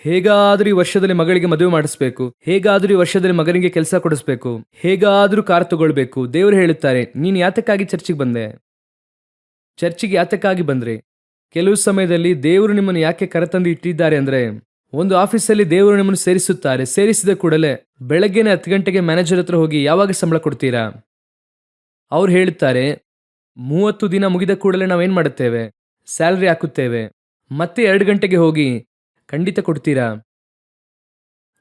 ಹೇಗಾದ್ರೂ ಈ ವರ್ಷದಲ್ಲಿ ಮಗಳಿಗೆ ಮದುವೆ ಮಾಡಿಸ್ಬೇಕು, ಹೇಗಾದ್ರೂ ಈ ವರ್ಷದಲ್ಲಿ ಮಗನಿಗೆ ಕೆಲಸ ಕೊಡಿಸ್ಬೇಕು, ಹೇಗಾದ್ರೂ ಕಾರ್ ತಗೊಳ್ಬೇಕು. ದೇವರು ಹೇಳುತ್ತಾರೆ, ನೀನು ಯಾತಕ್ಕಾಗಿ ಚರ್ಚಿಗೆ ಬಂದೆ? ಚರ್ಚಿಗೆ ಯಾತಕ್ಕಾಗಿ ಬಂದ್ರಿ? ಕೆಲವು ಸಮಯದಲ್ಲಿ ದೇವರು ನಿಮ್ಮನ್ನು ಯಾಕೆ ಕರೆತಂದು ಇಟ್ಟಿದ್ದಾರೆ ಅಂದರೆ, ಒಂದು ಆಫೀಸಲ್ಲಿ ದೇವರು ನಿಮ್ಮನ್ನು ಸೇರಿಸುತ್ತಾರೆ. ಸೇರಿಸಿದ ಕೂಡಲೇ ಬೆಳಗ್ಗೆನೆ 10 ಗಂಟೆಗೆ ಮ್ಯಾನೇಜರ್ ಹತ್ರ ಹೋಗಿ ಯಾವಾಗ ಸಂಬಳ ಕೊಡ್ತೀರಾ? ಅವ್ರು ಹೇಳುತ್ತಾರೆ 30 ದಿನ ಮುಗಿದ ಕೂಡಲೇ ನಾವೇನು ಮಾಡುತ್ತೇವೆ? ಸ್ಯಾಲ್ರಿ ಹಾಕುತ್ತೇವೆ. ಮತ್ತೆ 2 ಗಂಟೆಗೆ ಹೋಗಿ ಖಂಡಿತ ಕೊಡ್ತೀರಾ?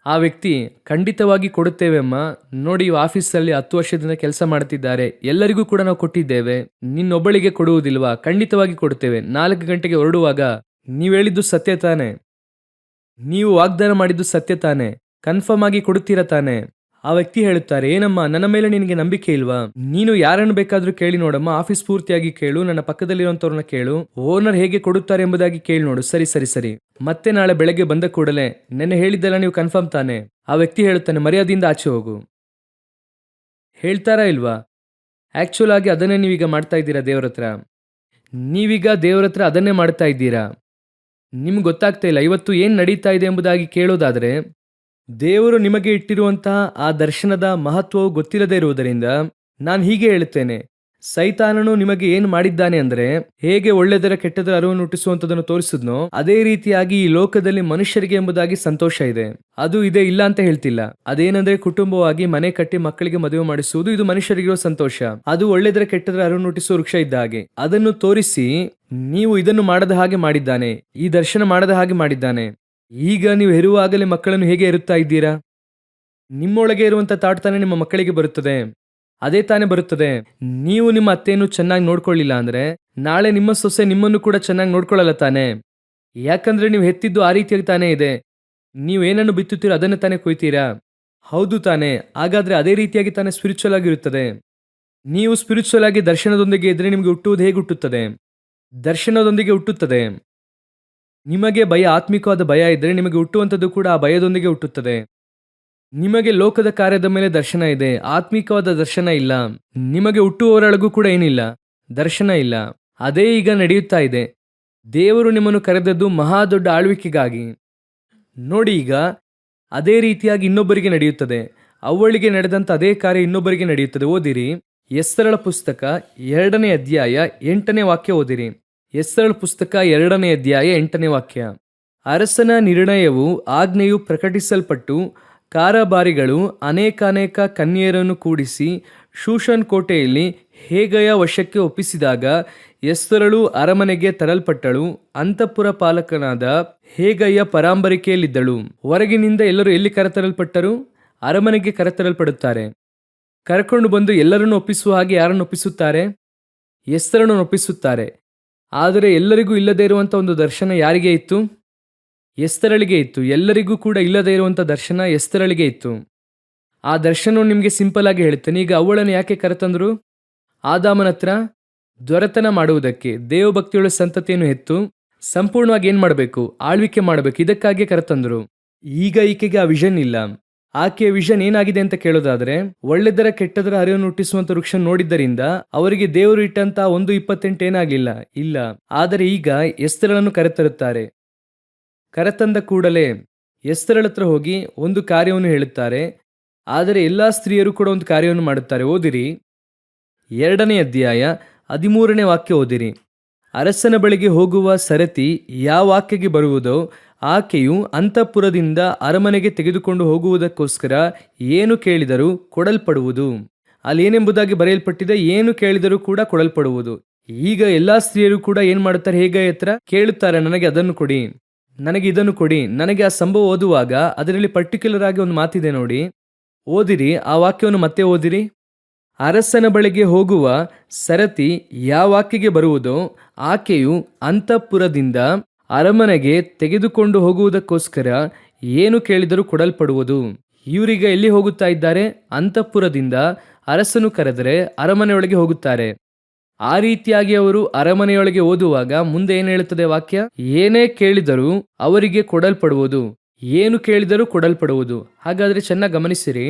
ಆ ವ್ಯಕ್ತಿ ಖಂಡಿತವಾಗಿ ಕೊಡುತ್ತೇವೆ ಅಮ್ಮ, ನೋಡಿ ಈ ಆಫೀಸಲ್ಲಿ 10 ವರ್ಷದಿಂದ ಕೆಲಸ ಮಾಡ್ತಿದ್ದಾರೆ, ಎಲ್ಲರಿಗೂ ಕೂಡ ನಾವು ಕೊಟ್ಟಿದ್ದೇವೆ, ನಿನ್ನೊಬ್ಬಳಿಗೆ ಕೊಡುವುದಿಲ್ವಾ? ಖಂಡಿತವಾಗಿ ಕೊಡುತ್ತೇವೆ. 4 ಗಂಟೆಗೆ ಹೊರಡುವಾಗ ನೀವು ಹೇಳಿದ್ದು ಸತ್ಯ ತಾನೆ? ನೀವು ವಾಗ್ದಾನ ಮಾಡಿದ್ದು ಸತ್ಯ ತಾನೆ? ಕನ್ಫರ್ಮ್ ಆಗಿ ಕೊಡುತ್ತೀರಾ ತಾನೆ? ಆ ವ್ಯಕ್ತಿ ಹೇಳುತ್ತಾರೆ, ಏನಮ್ಮ ನನ್ನ ಮೇಲೆ ನಿನಗೆ ನಂಬಿಕೆ ಇಲ್ವಾ? ನೀನು ಯಾರನ್ನು ಬೇಕಾದ್ರೂ ಕೇಳಿ ನೋಡಮ್ಮ, ಆಫೀಸ್ ಪೂರ್ತಿಯಾಗಿ ಕೇಳು, ನನ್ನ ಪಕ್ಕದಲ್ಲಿರುವಂತವ್ರನ್ನ ಕೇಳು, ಓನರ್ ಹೇಗೆ ಕೊಡುತ್ತಾರೆ ಎಂಬುದಾಗಿ ಕೇಳಿ ನೋಡು. ಸರಿ ಸರಿ ಸರಿ, ಮತ್ತೆ ನಾಳೆ ಬೆಳಗ್ಗೆ ಬಂದ ಕೂಡಲೇ ನೆನ್ನೆ ಹೇಳಿದ್ದೆಲ್ಲ ನೀವು ಕನ್ಫರ್ಮ್ ತಾನೆ? ಆ ವ್ಯಕ್ತಿ ಹೇಳುತ್ತಾನೆ, ಮರ್ಯಾದೆಯಿಂದ ಆಚೆ ಹೋಗು. ಹೇಳ್ತಾರಾ ಇಲ್ವಾ? ಆಕ್ಚುಲ್ ಆಗಿ ಅದನ್ನೇ ನೀವೀಗ ಮಾಡ್ತಾ ಇದ್ದೀರಾ ದೇವ್ರ ಹತ್ರ. ನೀವೀಗ ದೇವ್ರ ಹತ್ರ ಅದನ್ನೇ ಮಾಡ್ತಾ ಇದ್ದೀರಾ. ನಿಮ್ಗೆ ಗೊತ್ತಾಗ್ತಾ ಇಲ್ಲ ಇವತ್ತು ಏನು ನಡೀತಾ ಇದೆ ಎಂಬುದಾಗಿ ಕೇಳೋದಾದರೆ, ದೇವರು ನಿಮಗೆ ಇಟ್ಟಿರುವಂತಹ ಆ ದರ್ಶನದ ಮಹತ್ವವು ಗೊತ್ತಿಲ್ಲದೆ ಇರುವುದರಿಂದ ನಾನು ಹೀಗೆ ಹೇಳುತ್ತೇನೆ, ಸೈತಾನನು ನಿಮಗೆ ಏನು ಮಾಡಿದ್ದಾನೆ ಅಂದ್ರೆ, ಹೇಗೆ ಒಳ್ಳೆದರ ಕೆಟ್ಟದರ ಅರಿವನ್ನು ಹುಟ್ಟಿಸುವಂತದನ್ನು ತೋರಿಸಿದ್ನೋ ಅದೇ ರೀತಿಯಾಗಿ ಈ ಲೋಕದಲ್ಲಿ ಮನುಷ್ಯರಿಗೆ ಎಂಬುದಾಗಿ ಸಂತೋಷ ಇದೆ. ಅದು ಇದೆ ಇಲ್ಲ ಅಂತ ಹೇಳ್ತಿಲ್ಲ. ಅದೇನಂದ್ರೆ ಕುಟುಂಬವಾಗಿ ಮನೆ ಕಟ್ಟಿ ಮಕ್ಕಳಿಗೆ ಮದುವೆ ಮಾಡಿಸುವುದು, ಇದು ಮನುಷ್ಯರಿಗಿರೋ ಸಂತೋಷ. ಅದು ಒಳ್ಳೆದರ ಕೆಟ್ಟದರ ಅರಿವನ್ನು ಹುಟ್ಟಿಸುವ ವೃಕ್ಷ ಇದ್ದ ಹಾಗೆ. ಅದನ್ನು ತೋರಿಸಿ ನೀವು ಇದನ್ನು ಮಾಡದ ಹಾಗೆ ಮಾಡಿದ್ದಾನೆ, ಈ ದರ್ಶನ ಮಾಡದ ಹಾಗೆ ಮಾಡಿದ್ದಾನೆ. ಈಗ ನೀವು ಹೆರುವಾಗಲೇ ಮಕ್ಕಳನ್ನು ಹೇಗೆ ಹೆರುತ್ತಾ ಇದ್ದೀರಾ? ನಿಮ್ಮೊಳಗೆ ಇರುವಂತ ತಾಟ್ ತಾನೇ ನಿಮ್ಮ ಮಕ್ಕಳಿಗೆ ಬರುತ್ತದೆ. ಅದೇ ತಾನೇ ಬರುತ್ತದೆ. ನೀವು ನಿಮ್ಮ ಅತ್ತೆಯನ್ನು ಚೆನ್ನಾಗಿ ನೋಡ್ಕೊಳ್ಳಿಲ್ಲ ಅಂದ್ರೆ ನಾಳೆ ನಿಮ್ಮ ಸೊಸೆ ನಿಮ್ಮನ್ನು ಕೂಡ ಚೆನ್ನಾಗಿ ನೋಡ್ಕೊಳ್ಳಲ್ಲ ತಾನೆ. ಯಾಕಂದ್ರೆ ನೀವು ಹೆತ್ತಿದ್ದು ಆ ರೀತಿಯಾಗಿ ತಾನೇ ಇದೆ. ನೀವು ಏನನ್ನು ಬಿತ್ತುತ್ತೀರೋ ಅದನ್ನು ತಾನೇ ಕೊಯ್ತೀರಾ. ಹೌದು ತಾನೆ. ಹಾಗಾದ್ರೆ ಅದೇ ರೀತಿಯಾಗಿ ತಾನೇ ಸ್ಪಿರಿಚುವಲ್ ಆಗಿರುತ್ತದೆ. ನೀವು ಸ್ಪಿರಿಚುವಲ್ ಆಗಿ ದರ್ಶನದೊಂದಿಗೆ ಇದ್ರೆ ನಿಮಗೆ ಹುಟ್ಟುವುದು ಹೇಗೆ ಹುಟ್ಟುತ್ತದೆ? ದರ್ಶನದೊಂದಿಗೆ ಹುಟ್ಟುತ್ತದೆ. ನಿಮಗೆ ಭಯ, ಆತ್ಮಿಕವಾದ ಭಯ ಇದ್ರೆ ನಿಮಗೆ ಹುಟ್ಟುವಂಥದ್ದು ಕೂಡ ಆ ಭಯದೊಂದಿಗೆ ಹುಟ್ಟುತ್ತದೆ. ನಿಮಗೆ ಲೋಕದ ಕಾರ್ಯದ ಮೇಲೆ ದರ್ಶನ ಇದೆ, ಆತ್ಮಿಕವಾದ ದರ್ಶನ ಇಲ್ಲ. ನಿಮಗೆ ಹುಟ್ಟುವವರೊಳಗೂ ಕೂಡ ಏನಿಲ್ಲ, ದರ್ಶನ ಇಲ್ಲ. ಅದೇ ಈಗ ನಡೆಯುತ್ತಾ ಇದೆ. ದೇವರು ನಿಮ್ಮನ್ನು ಕರೆದದ್ದು ಮಹಾ ದೊಡ್ಡ ಆಳ್ವಿಕೆಗಾಗಿ. ನೋಡಿ, ಈಗ ಅದೇ ರೀತಿಯಾಗಿ ಇನ್ನೊಬ್ಬರಿಗೆ ನಡೆಯುತ್ತದೆ. ಅವಳಿಗೆ ನಡೆದಂತ ಅದೇ ಕಾರ್ಯ ಇನ್ನೊಬ್ಬರಿಗೆ ನಡೆಯುತ್ತದೆ. ಓದಿರಿ, ಎಸ್ತರಳ ಪುಸ್ತಕ 2ನೇ ಅಧ್ಯಾಯ 8ನೇ ವಾಕ್ಯ ಓದಿರಿ. ಎಸ್ತರಳ ಪುಸ್ತಕ 2ನೇ ಅಧ್ಯಾಯ 8ನೇ ವಾಕ್ಯ. ಅರಸನ ನಿರ್ಣಯವು ಆಜ್ಞೆಯು ಪ್ರಕಟಿಸಲ್ಪಟ್ಟು ಕಾರಬಾರಿಗಳು ಅನೇಕಾನೇಕ ಕನ್ಯೆಯರನ್ನು ಕೂಡಿಸಿ ಶೂಷನ್ ಕೋಟೆಯಲ್ಲಿ ಹೇಗಯ ವಶಕ್ಕೆ ಒಪ್ಪಿಸಿದಾಗ ಎಸ್ತರಳು ಅರಮನೆಗೆ ತರಲ್ಪಟ್ಟಳು. ಅಂತಃಪುರ ಪಾಲಕನಾದ ಹೇಗಯ್ಯ ಪರಾಂಬರಿಕೆಯಲ್ಲಿದ್ದಳು. ಹೊರಗಿನಿಂದ ಎಲ್ಲರೂ ಎಲ್ಲಿ ಕರೆತರಲ್ಪಟ್ಟರು? ಅರಮನೆಗೆ ಕರೆತರಲ್ಪಡುತ್ತಾರೆ. ಕರ್ಕೊಂಡು ಬಂದು ಎಲ್ಲರನ್ನು ಒಪ್ಪಿಸುವ ಹಾಗೆ ಯಾರನ್ನು ಒಪ್ಪಿಸುತ್ತಾರೆ? ಎಸ್ತರನ್ನು ಒಪ್ಪಿಸುತ್ತಾರೆ. ಆದರೆ ಎಲ್ಲರಿಗೂ ಇಲ್ಲದೇ ಇರುವಂಥ ಒಂದು ದರ್ಶನ ಯಾರಿಗೆ ಇತ್ತು? ಎಸ್ತರಳಿಗೆ ಇತ್ತು. ಎಲ್ಲರಿಗೂ ಕೂಡ ಇಲ್ಲದೇ ಇರುವಂಥ ದರ್ಶನ ಎಸ್ತರಳಿಗೆ ಇತ್ತು. ಆ ದರ್ಶನವನ್ನು ನಿಮಗೆ ಸಿಂಪಲ್ ಆಗಿ ಹೇಳ್ತೇನೆ. ಈಗ ಅವಳನ್ನು ಯಾಕೆ ಕರೆತಂದ್ರು? ಆದಾಮನ ಹತ್ರ ದೊರೆತನ ಮಾಡುವುದಕ್ಕೆ, ದೇವಭಕ್ತಿಯುಳ್ಳ ಸಂತತಿಯನ್ನು ಹೆತ್ತು ಸಂಪೂರ್ಣವಾಗಿ ಏನ್ ಮಾಡಬೇಕು? ಆಳ್ವಿಕೆ ಮಾಡಬೇಕು. ಇದಕ್ಕಾಗಿ ಕರೆತಂದ್ರು. ಈಗ ಈಕೆಗೆ ಆ ವಿಷನ್ ಇಲ್ಲ. ಆಕೆಯ ವಿಷನ್ ಏನಾಗಿದೆ ಅಂತ ಕೇಳೋದಾದ್ರೆ, ಒಳ್ಳೆದರ ಕೆಟ್ಟದರ ಅರಿವನ್ನು ಹುಟ್ಟಿಸುವಂತ ವೃಕ್ಷ ನೋಡಿದ್ದರಿಂದ ಅವರಿಗೆ ದೇವರು ಇಟ್ಟಂತ 1:28 ಏನಾಗ್ಲಿಲ್ಲ, ಇಲ್ಲ. ಆದರೆ ಈಗ ಎಸ್ತರಳನ್ನು ಕರೆತರುತ್ತಾರೆ. ಕರೆತಂದ ಕೂಡಲೇ ಎಸ್ತರಳ ಹತ್ರ ಹೋಗಿ ಒಂದು ಕಾರ್ಯವನ್ನು ಹೇಳುತ್ತಾರೆ. ಆದರೆ ಎಲ್ಲಾ ಸ್ತ್ರೀಯರು ಕೂಡ ಒಂದು ಕಾರ್ಯವನ್ನು ಮಾಡುತ್ತಾರೆ. ಓದಿರಿ, 2ನೇ ಅಧ್ಯಾಯ 13ನೇ ವಾಕ್ಯ ಓದಿರಿ. ಅರಸನ ಬಳಿಗೆ ಹೋಗುವ ಸರತಿ ಯಾವ ಆಕೆಗೆ ಬರುವುದೋ ಆಕೆಯು ಅಂತಃಪುರದಿಂದ ಅರಮನೆಗೆ ತೆಗೆದುಕೊಂಡು ಹೋಗುವುದಕ್ಕೋಸ್ಕರ ಏನು ಕೇಳಿದರೂ ಕೊಡಲ್ಪಡುವುದು. ಅಲ್ಲಿ ಏನೆಂಬುದಾಗಿ ಬರೆಯಲ್ಪಟ್ಟಿದೆ, ಏನು ಕೇಳಿದರೂ ಕೂಡ ಕೊಡಲ್ಪಡುವುದು. ಈಗ ಎಲ್ಲಾ ಸ್ತ್ರೀಯರು ಕೂಡ ಏನ್ ಮಾಡುತ್ತಾರೆ? ಹೇಗೆ ಹತ್ರ ಕೇಳುತ್ತಾರೆ, ನನಗೆ ಅದನ್ನು ಕೊಡಿ, ನನಗೆ ಇದನ್ನು ಕೊಡಿ. ನನಗೆ ಆ ಸಂಭವ ಓದುವಾಗ ಅದರಲ್ಲಿ ಪರ್ಟಿಕ್ಯುಲರ್ ಆಗಿ ಒಂದು ಮಾತಿದೆ ನೋಡಿ. ಓದಿರಿ, ಆ ವಾಕ್ಯವನ್ನು ಮತ್ತೆ ಓದಿರಿ. ಅರಸನ ಬಳಿಗೆ ಹೋಗುವ ಸರತಿ ಯಾವ ಆಕೆಗೆ ಬರುವುದೋ ಆಕೆಯು ಅಂತಃಪುರದಿಂದ ಅರಮನೆಗೆ ತೆಗೆದುಕೊಂಡು ಹೋಗುವುದಕ್ಕೋಸ್ಕರ ಏನು ಕೇಳಿದರೂ ಕೊಡಲ್ಪಡುವುದು. ಇವರೀಗ ಎಲ್ಲಿ ಹೋಗುತ್ತಾ ಇದ್ದಾರೆ? ಅಂತಃಪುರದಿಂದ ಅರಸನು ಕರೆದರೆ ಅರಮನೆಯೊಳಗೆ ಹೋಗುತ್ತಾರೆ. ಆ ರೀತಿಯಾಗಿ ಅವರು ಅರಮನೆಯೊಳಗೆ ಓದುವಾಗ ಮುಂದೆ ಏನು ಹೇಳುತ್ತದೆ ವಾಕ್ಯ? ಏನೇ ಕೇಳಿದರೂ ಅವರಿಗೆ ಕೊಡಲ್ಪಡುವುದು. ಏನು ಕೇಳಿದರೂ ಕೊಡಲ್ಪಡುವುದು. ಹಾಗಾದ್ರೆ ಚೆನ್ನಾಗಿ ಗಮನಿಸಿರಿ.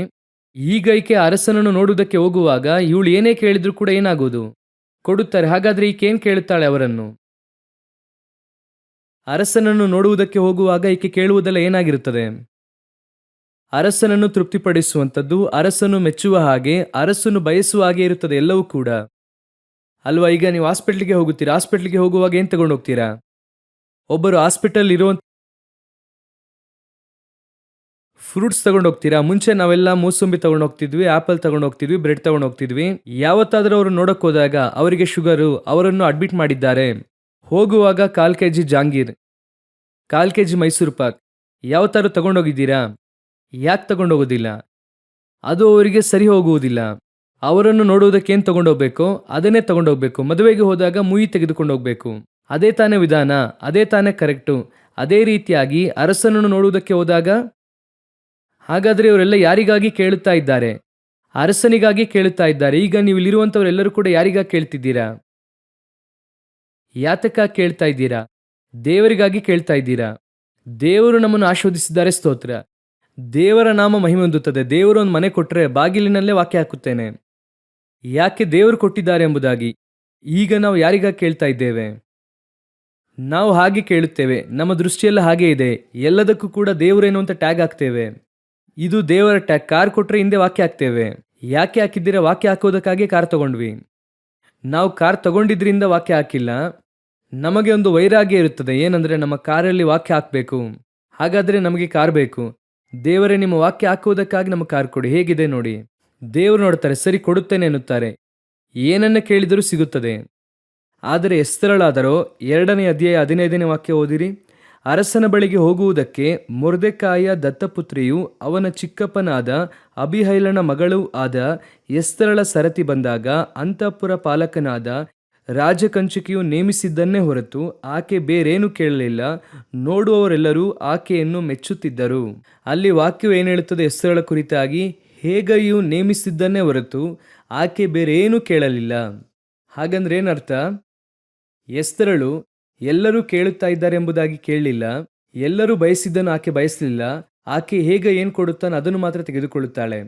ಈಗ ಈಕೆ ಅರಸನನ್ನು ನೋಡುವುದಕ್ಕೆ ಹೋಗುವಾಗ ಇವಳು ಏನೇ ಕೇಳಿದ್ರು ಕೂಡ ಏನಾಗುವುದು? ಕೊಡುತ್ತಾರೆ. ಹಾಗಾದ್ರೆ ಈಕೆ ಏನ್ ಕೇಳುತ್ತಾಳೆ ಅವರನ್ನು? ಅರಸನನ್ನು ನೋಡುವುದಕ್ಕೆ ಹೋಗುವಾಗ ಈಕೆ ಕೇಳುವುದೆಲ್ಲ ಏನಾಗಿರುತ್ತದೆ? ಅರಸನನ್ನು ತೃಪ್ತಿಪಡಿಸುವಂಥದ್ದು, ಅರಸನು ಮೆಚ್ಚುವ ಹಾಗೆ, ಅರಸನು ಬಯಸುವ ಹಾಗೆ ಇರುತ್ತದೆ ಎಲ್ಲವೂ ಕೂಡ, ಅಲ್ವಾ? ಈಗ ನೀವು ಹಾಸ್ಪಿಟ್ಲಿಗೆ ಹೋಗುತ್ತೀರಾ. ಹಾಸ್ಪಿಟ್ಲಿಗೆ ಹೋಗುವಾಗ ಏನ್ ತಗೊಂಡು ಹೋಗ್ತೀರಾ? ಒಬ್ಬರು ಹಾಸ್ಪಿಟಲ್ ಇರುವಂತ ಫ್ರೂಟ್ಸ್ ತಗೊಂಡು ಹೋಗ್ತೀರಾ. ಮುಂಚೆ ನಾವೆಲ್ಲ ಮೂಸಂಬಿ ತಗೊಂಡು ಹೋಗ್ತಿದ್ವಿ, ಆಪಲ್ ತಗೊಂಡು ಹೋಗ್ತಿದ್ವಿ, ಬ್ರೆಡ್ ತಗೊಂಡು ಹೋಗ್ತಿದ್ವಿ. ಯಾವತ್ತಾದ್ರೂ ಅವರು ನೋಡಕ್ ಹೋದಾಗ ಅವರಿಗೆ ಶುಗರು, ಅವರನ್ನು ಅಡ್ಮಿಟ್ ಮಾಡಿದ್ದಾರೆ. ಹೋಗುವಾಗ 1/4 kg ಜಾಂಗೀರ್, 1/4 kg ಮೈಸೂರು ಪಾಕ್ ಯಾವತ್ತಾದ್ರೂ ತಗೊಂಡೋಗಿದ್ದೀರಾ? ಯಾಕೆ ತಗೊಂಡೋಗೋದಿಲ್ಲ? ಅದು ಅವರಿಗೆ ಸರಿ ಹೋಗುವುದಿಲ್ಲ. ಅವರನ್ನು ನೋಡುವುದಕ್ಕೆ ಏನು ತಗೊಂಡೋಗ್ಬೇಕು? ಅದನ್ನೇ ತಗೊಂಡೋಗ್ಬೇಕು. ಮದುವೆಗೆ ಹೋದಾಗ ಮುಯಿ ತೆಗೆದುಕೊಂಡು ಹೋಗ್ಬೇಕು. ಅದೇ ತಾನೇ ವಿಧಾನ, ಅದೇ ತಾನೇ ಕರೆಕ್ಟು. ಅದೇ ರೀತಿಯಾಗಿ ಅರಸನನ್ನು ನೋಡುವುದಕ್ಕೆ ಹೋದಾಗ, ಹಾಗಾದ್ರೆ ಇವರೆಲ್ಲ ಯಾರಿಗಾಗಿ ಕೇಳುತ್ತಾ ಇದ್ದಾರೆ? ಅರಸನಿಗಾಗಿ ಕೇಳುತ್ತಾ ಇದ್ದಾರೆ. ಈಗ ನೀವು ಇಲ್ಲಿರುವಂಥವರೆಲ್ಲರೂ ಕೂಡ ಯಾರಿಗಾಗಿ ಕೇಳ್ತಿದ್ದೀರಾ? ಯಾತಕ್ಕಾಗಿ ಕೇಳ್ತಾ ಇದ್ದೀರಾ? ದೇವರಿಗಾಗಿ ಕೇಳ್ತಾ ಇದ್ದೀರಾ. ದೇವರು ನಮ್ಮನ್ನು ಆಶೀರ್ವದಿಸಿದ್ದಾರೆ, ಸ್ತೋತ್ರ. ದೇವರ ನಾಮ ಮಹಿಮೆ ಹೊಂದುತ್ತದೆ. ದೇವರು ಒಂದು ಮನೆ ಕೊಟ್ಟರೆ ಬಾಗಿಲಿನಲ್ಲೇ ವಾಕ್ಯ ಹಾಕುತ್ತೇನೆ. ಯಾಕೆ ದೇವರು ಕೊಟ್ಟಿದ್ದಾರೆ ಎಂಬುದಾಗಿ. ಈಗ ನಾವು ಯಾರಿಗಾಗಿ ಕೇಳ್ತಾ ಇದ್ದೇವೆ? ನಾವು ಹಾಗೆ ಕೇಳುತ್ತೇವೆ. ನಮ್ಮ ದೃಷ್ಟಿಯೆಲ್ಲ ಹಾಗೆ ಇದೆ. ಎಲ್ಲದಕ್ಕೂ ಕೂಡ ದೇವರೇನು ಅಂತ ಟ್ಯಾಗ್ ಹಾಕ್ತೇವೆ. ಇದು ದೇವರ ಟ್ಯಾಗ್. ಕಾರ್ ಕೊಟ್ಟರೆ ಹಿಂದೆ ವಾಕ್ಯ ಹಾಕ್ತೇವೆ. ಯಾಕೆ ಹಾಕಿದ್ದೀರಾ? ವಾಕ್ಯ ಹಾಕೋದಕ್ಕಾಗಿ ಕಾರ್ ತಗೊಂಡ್ವಿ. ನಾವು ಕಾರ್ ತಗೊಂಡಿದ್ರಿಂದ ವಾಕ್ಯ ಹಾಕಿಲ್ಲ. ನಮಗೆ ಒಂದು ವೈರಾಗ್ಯ ಇರುತ್ತದೆ. ಏನಂದ್ರೆ ನಮ್ಮ ಕಾರಲ್ಲಿ ವಾಕ್ಯ ಹಾಕಬೇಕು. ಹಾಗಾದ್ರೆ ನಮಗೆ ಕಾರ್ ಬೇಕು. ದೇವರೇ, ನಿಮ್ಮ ವಾಕ್ಯ ಹಾಕುವುದಕ್ಕಾಗಿ ನಮ್ಮ ಕಾರ್ ಕೊಡಿ. ಹೇಗಿದೆ ನೋಡಿ. ದೇವರು ನೋಡ್ತಾರೆ, ಸರಿ ಕೊಡುತ್ತೇನೆ ಎನ್ನುತ್ತಾರೆ. ಏನನ್ನ ಕೇಳಿದರೂ ಸಿಗುತ್ತದೆ. ಆದರೆ ಎಸ್ತರಳಾದರೋ 2ನೇ ಅಧ್ಯಾಯ 15ನೇ ವಾಕ್ಯ ಓದಿರಿ. ಅರಸನ ಬಳಿಗೆ ಹೋಗುವುದಕ್ಕೆ ಮೊರ್ದೆಕಾಯಿಯ ದತ್ತಪುತ್ರಿಯು ಅವನ ಚಿಕ್ಕಪ್ಪನಾದ ಅಬಿಹೈಲನ ಮಗಳೂ ಆದ ಎಸ್ತರಳ ಸರತಿ ಬಂದಾಗ ಅಂತಃಪುರ ಪಾಲಕನಾದ ರಾಜಕಂಚುಕಿಯು ನೇಮಿಸಿದ್ದನ್ನೇ ಹೊರತು ಆಕೆ ಬೇರೇನೂ ಕೇಳಲಿಲ್ಲ. ನೋಡುವವರೆಲ್ಲರೂ ಆಕೆಯನ್ನು ಮೆಚ್ಚುತ್ತಿದ್ದರು. ಅಲ್ಲಿ ವಾಕ್ಯವು ಏನು ಹೇಳುತ್ತದೆ ಎಸ್ತರಳ ಕುರಿತಾಗಿ? ಹೇಗೈಯು ನೇಮಿಸಿದ್ದನ್ನೇ ಹೊರತು ಆಕೆ ಬೇರೇನೂ ಕೇಳಲಿಲ್ಲ. ಹಾಗಂದ್ರೆ ಏನರ್ಥ? ಎಸ್ತರಳು ಎಲ್ಲರೂ ಕೇಳುತ್ತಾ ಇದ್ದಾರೆ ಎಂಬುದಾಗಿ ಕೇಳಲಿಲ್ಲ. ಎಲ್ಲರೂ ಬಯಸಿದ್ದನ್ನು ಆಕೆ ಬಯಸಲಿಲ್ಲ. ಆಕೆ ಹೇಗ ಏನು ಕೊಡುತ್ತಾನೋ ಅದನ್ನು ಮಾತ್ರ ತೆಗೆದುಕೊಳ್ಳುತ್ತಾಳೆ.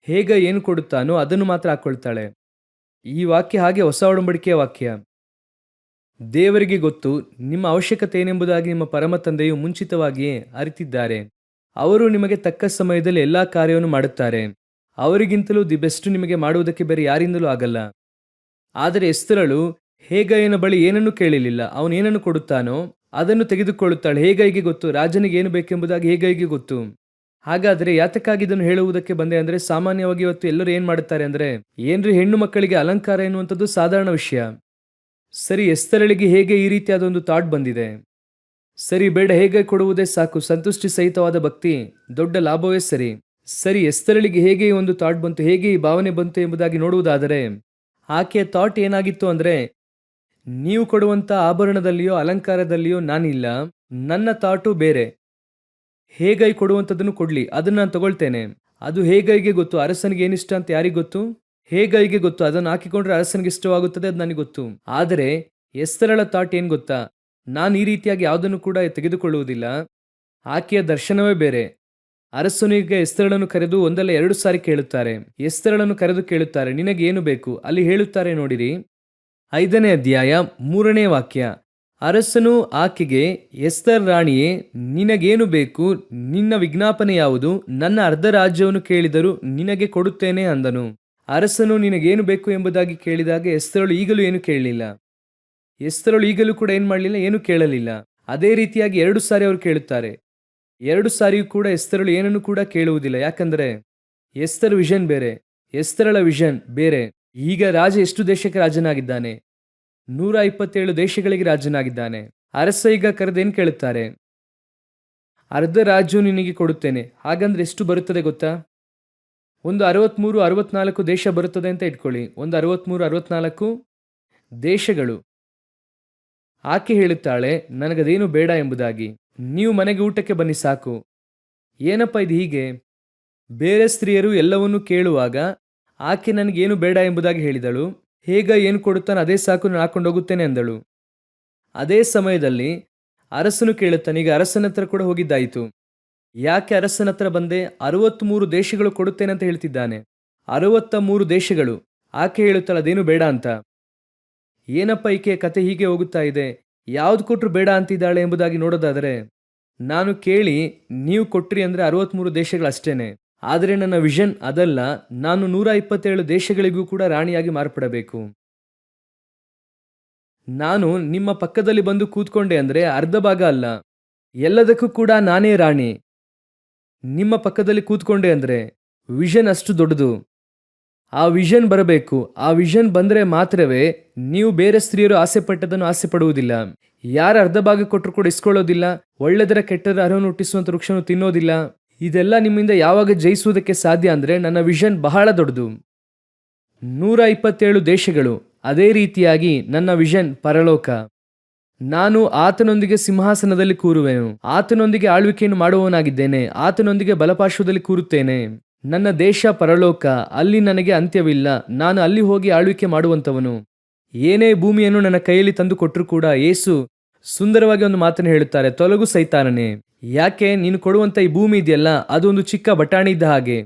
ಹೇಗ ಏನು ಕೊಡುತ್ತಾನೋ ಅದನ್ನು ಮಾತ್ರ ಹಾಕ್ಕೊಳ್ತಾಳೆ. ಈ ವಾಕ್ಯ ಹಾಗೆ ಹೊಸ ಒಡಂಬಡಿಕೆಯ ವಾಕ್ಯ. ದೇವರಿಗೆ ಗೊತ್ತು ನಿಮ್ಮ ಅವಶ್ಯಕತೆ ಏನೆಂಬುದಾಗಿ ನಿಮ್ಮ ಪರಮ ತಂದೆಯು ಮುಂಚಿತವಾಗಿಯೇ ಅರಿತಿದ್ದಾರೆ. ಅವರು ನಿಮಗೆ ತಕ್ಕ ಸಮಯದಲ್ಲಿ ಎಲ್ಲಾ ಕಾರ್ಯವನ್ನು ಮಾಡುತ್ತಾರೆ. ಅವರಿಗಿಂತಲೂ ದಿ ಬೆಸ್ಟ್ ನಿಮಗೆ ಮಾಡುವುದಕ್ಕೆ ಬೇರೆ ಯಾರಿಂದಲೂ ಆಗಲ್ಲ. ಆದರೆ ಎಸ್ತರಳು ಹೇಗೈಯನ ಬಳಿ ಏನನ್ನೂ ಕೇಳಲಿಲ್ಲ. ಅವನು ಏನನ್ನು ಕೊಡುತ್ತಾನೋ ಅದನ್ನು ತೆಗೆದುಕೊಳ್ಳುತ್ತಾಳೆ. ಹೇಗೈಗೆ ಗೊತ್ತು ರಾಜನಿಗೆ ಏನು ಬೇಕೆಂಬುದಾಗಿ ಹೇಗೈಗೆ ಗೊತ್ತು. ಹಾಗಾದರೆ ಯಾತಕ್ಕಾಗಿ ಇದನ್ನು ಹೇಳುವುದಕ್ಕೆ ಬಂದೆ ಅಂದರೆ, ಸಾಮಾನ್ಯವಾಗಿ ಇವತ್ತು ಎಲ್ಲರೂ ಏನು ಮಾಡುತ್ತಾರೆ ಅಂದರೆ, ಏನ್ರಿ ಹೆಣ್ಣು ಮಕ್ಕಳಿಗೆ ಅಲಂಕಾರ ಎನ್ನುವಂಥದ್ದು ಸಾಧಾರಣ ವಿಷಯ. ಸರಿ, ಎಸ್ತರಳಿಗೆ ಹೇಗೆ ಈ ರೀತಿಯಾದ ಒಂದು ಥಾಟ್ ಬಂದಿದೆ. ಸರಿ, ಬೇಡ, ಹೇಗೆ ಕೊಡುವುದೇ ಸಾಕು, ಸಂತುಷ್ಟಿ ಸಹಿತವಾದ ಭಕ್ತಿ ದೊಡ್ಡ ಲಾಭವೇ ಸರಿ. ಸರಿ, ಎಸ್ತರಳಿಗೆ ಹೇಗೆ ಈ ಒಂದು ಥಾಟ್ ಬಂತು, ಹೇಗೆ ಈ ಭಾವನೆ ಬಂತು ಎಂಬುದಾಗಿ ನೋಡುವುದಾದರೆ, ಆಕೆಯ ಥಾಟ್ ಏನಾಗಿತ್ತು ಅಂದರೆ, ನೀವು ಕೊಡುವಂಥ ಆಭರಣದಲ್ಲಿಯೋ ಅಲಂಕಾರದಲ್ಲಿಯೋ ನಾನಿಲ್ಲ, ನನ್ನ ಥಾಟು ಬೇರೆ. ಹೇಗೈ ಕೊಡುವಂಥದ್ದನ್ನು ಕೊಡಲಿ, ಅದನ್ನು ನಾನು ತಗೊಳ್ತೇನೆ. ಅದು ಹೇಗೈಗೆ ಗೊತ್ತು, ಅರಸನಿಗೆ ಏನಿಷ್ಟ ಅಂತ ಯಾರಿಗೆ ಗೊತ್ತು? ಹೇಗೈಗೆ ಗೊತ್ತು. ಅದನ್ನು ಹಾಕಿಕೊಂಡ್ರೆ ಅರಸನಿಗೆ ಇಷ್ಟವಾಗುತ್ತದೆ, ಅದು ನನಗೆ ಗೊತ್ತು. ಆದರೆ ಎಸ್ತರಳ ಥಾಟ್ ಏನು ಗೊತ್ತಾ? ನಾನು ಈ ರೀತಿಯಾಗಿ ಯಾವುದನ್ನು ಕೂಡ ತೆಗೆದುಕೊಳ್ಳುವುದಿಲ್ಲ. ಆಕೆಯ ದರ್ಶನವೇ ಬೇರೆ. ಅರಸನಿಗೆ ಎಸ್ತರಳನ್ನು ಕರೆದು ಒಂದಲ್ಲ 2 ಸಾರಿ ಕೇಳುತ್ತಾರೆ. ಎಸ್ತರಳನ್ನು ಕರೆದು ಕೇಳುತ್ತಾರೆ, ನಿನಗೆ ಏನು ಬೇಕು? ಅಲ್ಲಿ ಹೇಳುತ್ತಾರೆ ನೋಡಿರಿ, 5ನೇ ಅಧ್ಯಾಯ 3ನೇ ವಾಕ್ಯ. ಅರಸನು ಆಕೆಗೆ, ಎಸ್ತರ್ ರಾಣಿಯೇ, ನಿನಗೇನು ಬೇಕು? ನಿನ್ನ ವಿಜ್ಞಾಪನೆ ಯಾವುದು? ನನ್ನ ಅರ್ಧ ರಾಜ್ಯವನ್ನು ಕೇಳಿದರೂ ನಿನಗೆ ಕೊಡುತ್ತೇನೆ ಅಂದನು. ಅರಸನು ನಿನಗೇನು ಬೇಕು ಎಂಬುದಾಗಿ ಕೇಳಿದಾಗ ಎಸ್ತರಳು ಈಗಲೂ ಏನು ಕೇಳಲಿಲ್ಲ. ಎಸ್ತರಳು ಈಗಲೂ ಕೂಡ ಏನು ಮಾಡಲಿಲ್ಲ, ಏನು ಕೇಳಲಿಲ್ಲ. ಅದೇ ರೀತಿಯಾಗಿ 2 ಸಾರಿ ಅವರು ಕೇಳುತ್ತಾರೆ. 2 ಸಾರಿಯೂ ಕೂಡ ಎಸ್ತರಳು ಏನನ್ನು ಕೂಡ ಕೇಳುವುದಿಲ್ಲ. ಯಾಕಂದರೆ ಎಸ್ತರ್ ವಿಷನ್ ಬೇರೆ, ಎಸ್ತರಳ ವಿಷನ್ ಬೇರೆ. ಈಗ ರಾಜ ಎಷ್ಟು ದೇಶಕ್ಕೆ ರಾಜನಾಗಿದ್ದಾನೆ? 127 ದೇಶಗಳಿಗೆ ರಾಜನಾಗಿದ್ದಾನೆ. ಅರಸ ಈಗ ಕರೆದೇನು ಕೇಳುತ್ತಾರೆ? ಅರ್ಧ ರಾಜ್ಯವು ನಿನಗೆ ಕೊಡುತ್ತೇನೆ. ಹಾಗಂದ್ರೆ ಎಷ್ಟು ಬರುತ್ತದೆ ಗೊತ್ತಾ? ಒಂದು 63-64 ದೇಶ ಬರುತ್ತದೆ ಅಂತ ಇಟ್ಕೊಳ್ಳಿ. ಒಂದು 63-64 ದೇಶಗಳು. ಆಕೆ ಹೇಳುತ್ತಾಳೆ, ನನಗದೇನು ಬೇಡ ಎಂಬುದಾಗಿ. ನೀವು ಮನೆಗೆ ಊಟಕ್ಕೆ ಬನ್ನಿ ಸಾಕು. ಏನಪ್ಪ ಇದು ಹೀಗೆ? ಬೇರೆ ಸ್ತ್ರೀಯರು ಎಲ್ಲವನ್ನೂ ಕೇಳುವಾಗ ಆಕೆ ನನಗೇನು ಬೇಡ ಎಂಬುದಾಗಿ ಹೇಳಿದಳು. ಹೇಗ ಏನು ಕೊಡುತ್ತಾನೆ ಅದೇ ಸಾಕು, ನಾನು ಹಾಕೊಂಡು ಹೋಗುತ್ತೇನೆ ಎಂದಳು. ಅದೇ ಸಮಯದಲ್ಲಿ ಅರಸನು ಕೇಳುತ್ತಾನೆ. ಈಗ ಅರಸನ ಹತ್ರ ಕೂಡ ಹೋಗಿದ್ದಾಯಿತು. ಯಾಕೆ ಅರಸನ ಹತ್ರ ಬಂದೆ? 63 ದೇಶಗಳು ಕೊಡುತ್ತೇನೆ ಅಂತ ಹೇಳ್ತಿದ್ದಾನೆ. 63 ದೇಶಗಳು. ಆಕೆ ಹೇಳುತ್ತಾಳೆ ಅದೇನು ಬೇಡ ಅಂತ. ಏನಪ್ಪ ಈಕೆಯ ಕತೆ ಹೀಗೆ ಹೋಗುತ್ತಾ ಇದೆ? ಯಾವ್ದು ಕೊಟ್ಟರು ಬೇಡ ಅಂತಿದ್ದಾಳೆ ಎಂಬುದಾಗಿ ನೋಡೋದಾದರೆ, ನಾನು ಕೇಳಿ ನೀವು ಕೊಟ್ರಿ ಅಂದರೆ 63 ದೇಶಗಳಷ್ಟೇನೆ. ಆದರೆ ನನ್ನ ವಿಷನ್ ಅದಲ್ಲ. ನಾನು 127 ದೇಶಗಳಿಗೂ ಕೂಡ ರಾಣಿಯಾಗಿ ಮಾರ್ಪಡಬೇಕು. ನಾನು ನಿಮ್ಮ ಪಕ್ಕದಲ್ಲಿ ಬಂದು ಕೂತ್ಕೊಂಡೆ ಅಂದರೆ ಅರ್ಧ ಭಾಗ ಅಲ್ಲ, ಎಲ್ಲದಕ್ಕೂ ಕೂಡ ನಾನೇ ರಾಣಿ. ನಿಮ್ಮ ಪಕ್ಕದಲ್ಲಿ ಕೂತ್ಕೊಂಡೆ ಅಂದರೆ ವಿಷನ್ ಅಷ್ಟು ದೊಡ್ಡದು. ಆ ವಿಷನ್ ಬರಬೇಕು. ಆ ವಿಷನ್ ಬಂದರೆ ಮಾತ್ರವೇ ನೀವು ಬೇರೆ ಸ್ತ್ರೀಯರು ಆಸೆ ಪಟ್ಟದನ್ನು ಆಸೆ ಪಡುವುದಿಲ್ಲ. ಯಾರು ಅರ್ಧ ಭಾಗ ಕೊಟ್ಟರು ಕೂಡ ಇಸ್ಕೊಳ್ಳೋದಿಲ್ಲ. ಒಳ್ಳೆದರ ಕೆಟ್ಟದರ ಅರಿವನ್ನು ಹುಟ್ಟಿಸುವಂಥ ವೃಕ್ಷವನ್ನು ತಿನ್ನೋದಿಲ್ಲ. ಇದೆಲ್ಲ ನಿಮ್ಮಿಂದ ಯಾವಾಗ ಜಯಿಸುವುದಕ್ಕೆ ಸಾಧ್ಯ ಅಂದರೆ ನನ್ನ ವಿಷನ್ ಬಹಳ ದೊಡ್ಡದು. 127 ದೇಶಗಳು. ಅದೇ ರೀತಿಯಾಗಿ ನನ್ನ ವಿಷನ್ ಪರಲೋಕ. ನಾನು ಆತನೊಂದಿಗೆ ಸಿಂಹಾಸನದಲ್ಲಿ ಕೂರುವೆನು. ಆತನೊಂದಿಗೆ ಆಳ್ವಿಕೆಯನ್ನು ಮಾಡುವವನಾಗಿದ್ದೇನೆ. ಆತನೊಂದಿಗೆ ಬಲಪಾರ್ಶ್ವದಲ್ಲಿ ಕೂರುತ್ತೇನೆ. ನನ್ನ ದೇಶ ಪರಲೋಕ. ಅಲ್ಲಿ ನನಗೆ ಅಂತ್ಯವಿಲ್ಲ. ನಾನು ಅಲ್ಲಿ ಹೋಗಿ ಆಳ್ವಿಕೆ ಮಾಡುವಂಥವನು. ಏನೇ ಭೂಮಿಯನ್ನು ನನ್ನ ಕೈಯಲ್ಲಿ ತಂದು ಕೊಟ್ಟರು ಕೂಡ ಯೇಸು ಸುಂದರವಾಗಿ ಒಂದು ಮಾತನ್ನು ಹೇಳುತ್ತಾರೆ, ತೊಲಗು ಸೈತಾನನೇ. ಯಾಕೆ? ನೀನು ಕೊಡುವಂಥ ಈ ಭೂಮಿ ಇದೆಯಲ್ಲ, ಅದೊಂದು ಚಿಕ್ಕ ಬಟಾಣಿ ಇದ್ದ ಹಾಗೆ.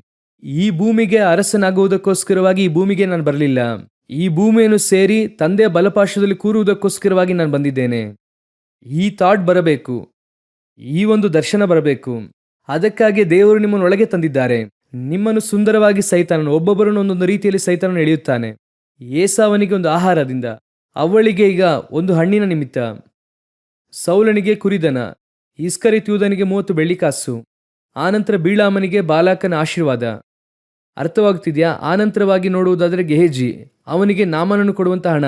ಈ ಭೂಮಿಗೆ ಅರಸನಾಗುವುದಕ್ಕೋಸ್ಕರವಾಗಿ ಈ ಭೂಮಿಗೆ ನಾನು ಬರಲಿಲ್ಲ. ಈ ಭೂಮಿಯನ್ನು ಸೇರಿ ತಂದೆಯ ಬಲಪಾರ್ಶ್ವದಲ್ಲಿ ಕೂರುವುದಕ್ಕೋಸ್ಕರವಾಗಿ ನಾನು ಬಂದಿದ್ದೇನೆ. ಈ ಥಾಟ್ ಬರಬೇಕು, ಈ ಒಂದು ದರ್ಶನ ಬರಬೇಕು. ಅದಕ್ಕಾಗಿ ದೇವರು ನಿಮ್ಮನ್ನು ಒಳಗೆ ತಂದಿದ್ದಾರೆ. ನಿಮ್ಮನ್ನು ಸುಂದರವಾಗಿ ಸೈತಾನನು, ಒಬ್ಬೊಬ್ಬರನ್ನು ಒಂದೊಂದು ರೀತಿಯಲ್ಲಿ ಸೈತಾನನು ಎಳೆಯುತ್ತಾನೆ. ಏಸಾವನಿಗೆ ಒಂದು ಆಹಾರದಿಂದ, ಅವಳಿಗೆ ಈಗ ಒಂದು ಹಣ್ಣಿನ ನಿಮಿತ್ತ. ಸೌಲನಿಗೆ ಕುರಿದನ, ಇಸ್ಕರಿತ್ಯೂದನಿಗೆ 30 ಬೆಳ್ಳಿಕಾಸು. ಆನಂತರ ಬೀಳಾಮನಿಗೆ ಬಾಲಾಕನ ಆಶೀರ್ವಾದ. ಅರ್ಥವಾಗುತ್ತಿದೆಯಾ? ಆನಂತರವಾಗಿ ನೋಡುವುದಾದರೆ ಗೆಹಜಿ, ಅವನಿಗೆ ನಾಮನನ್ನು ಕೊಡುವಂಥ ಹಣ.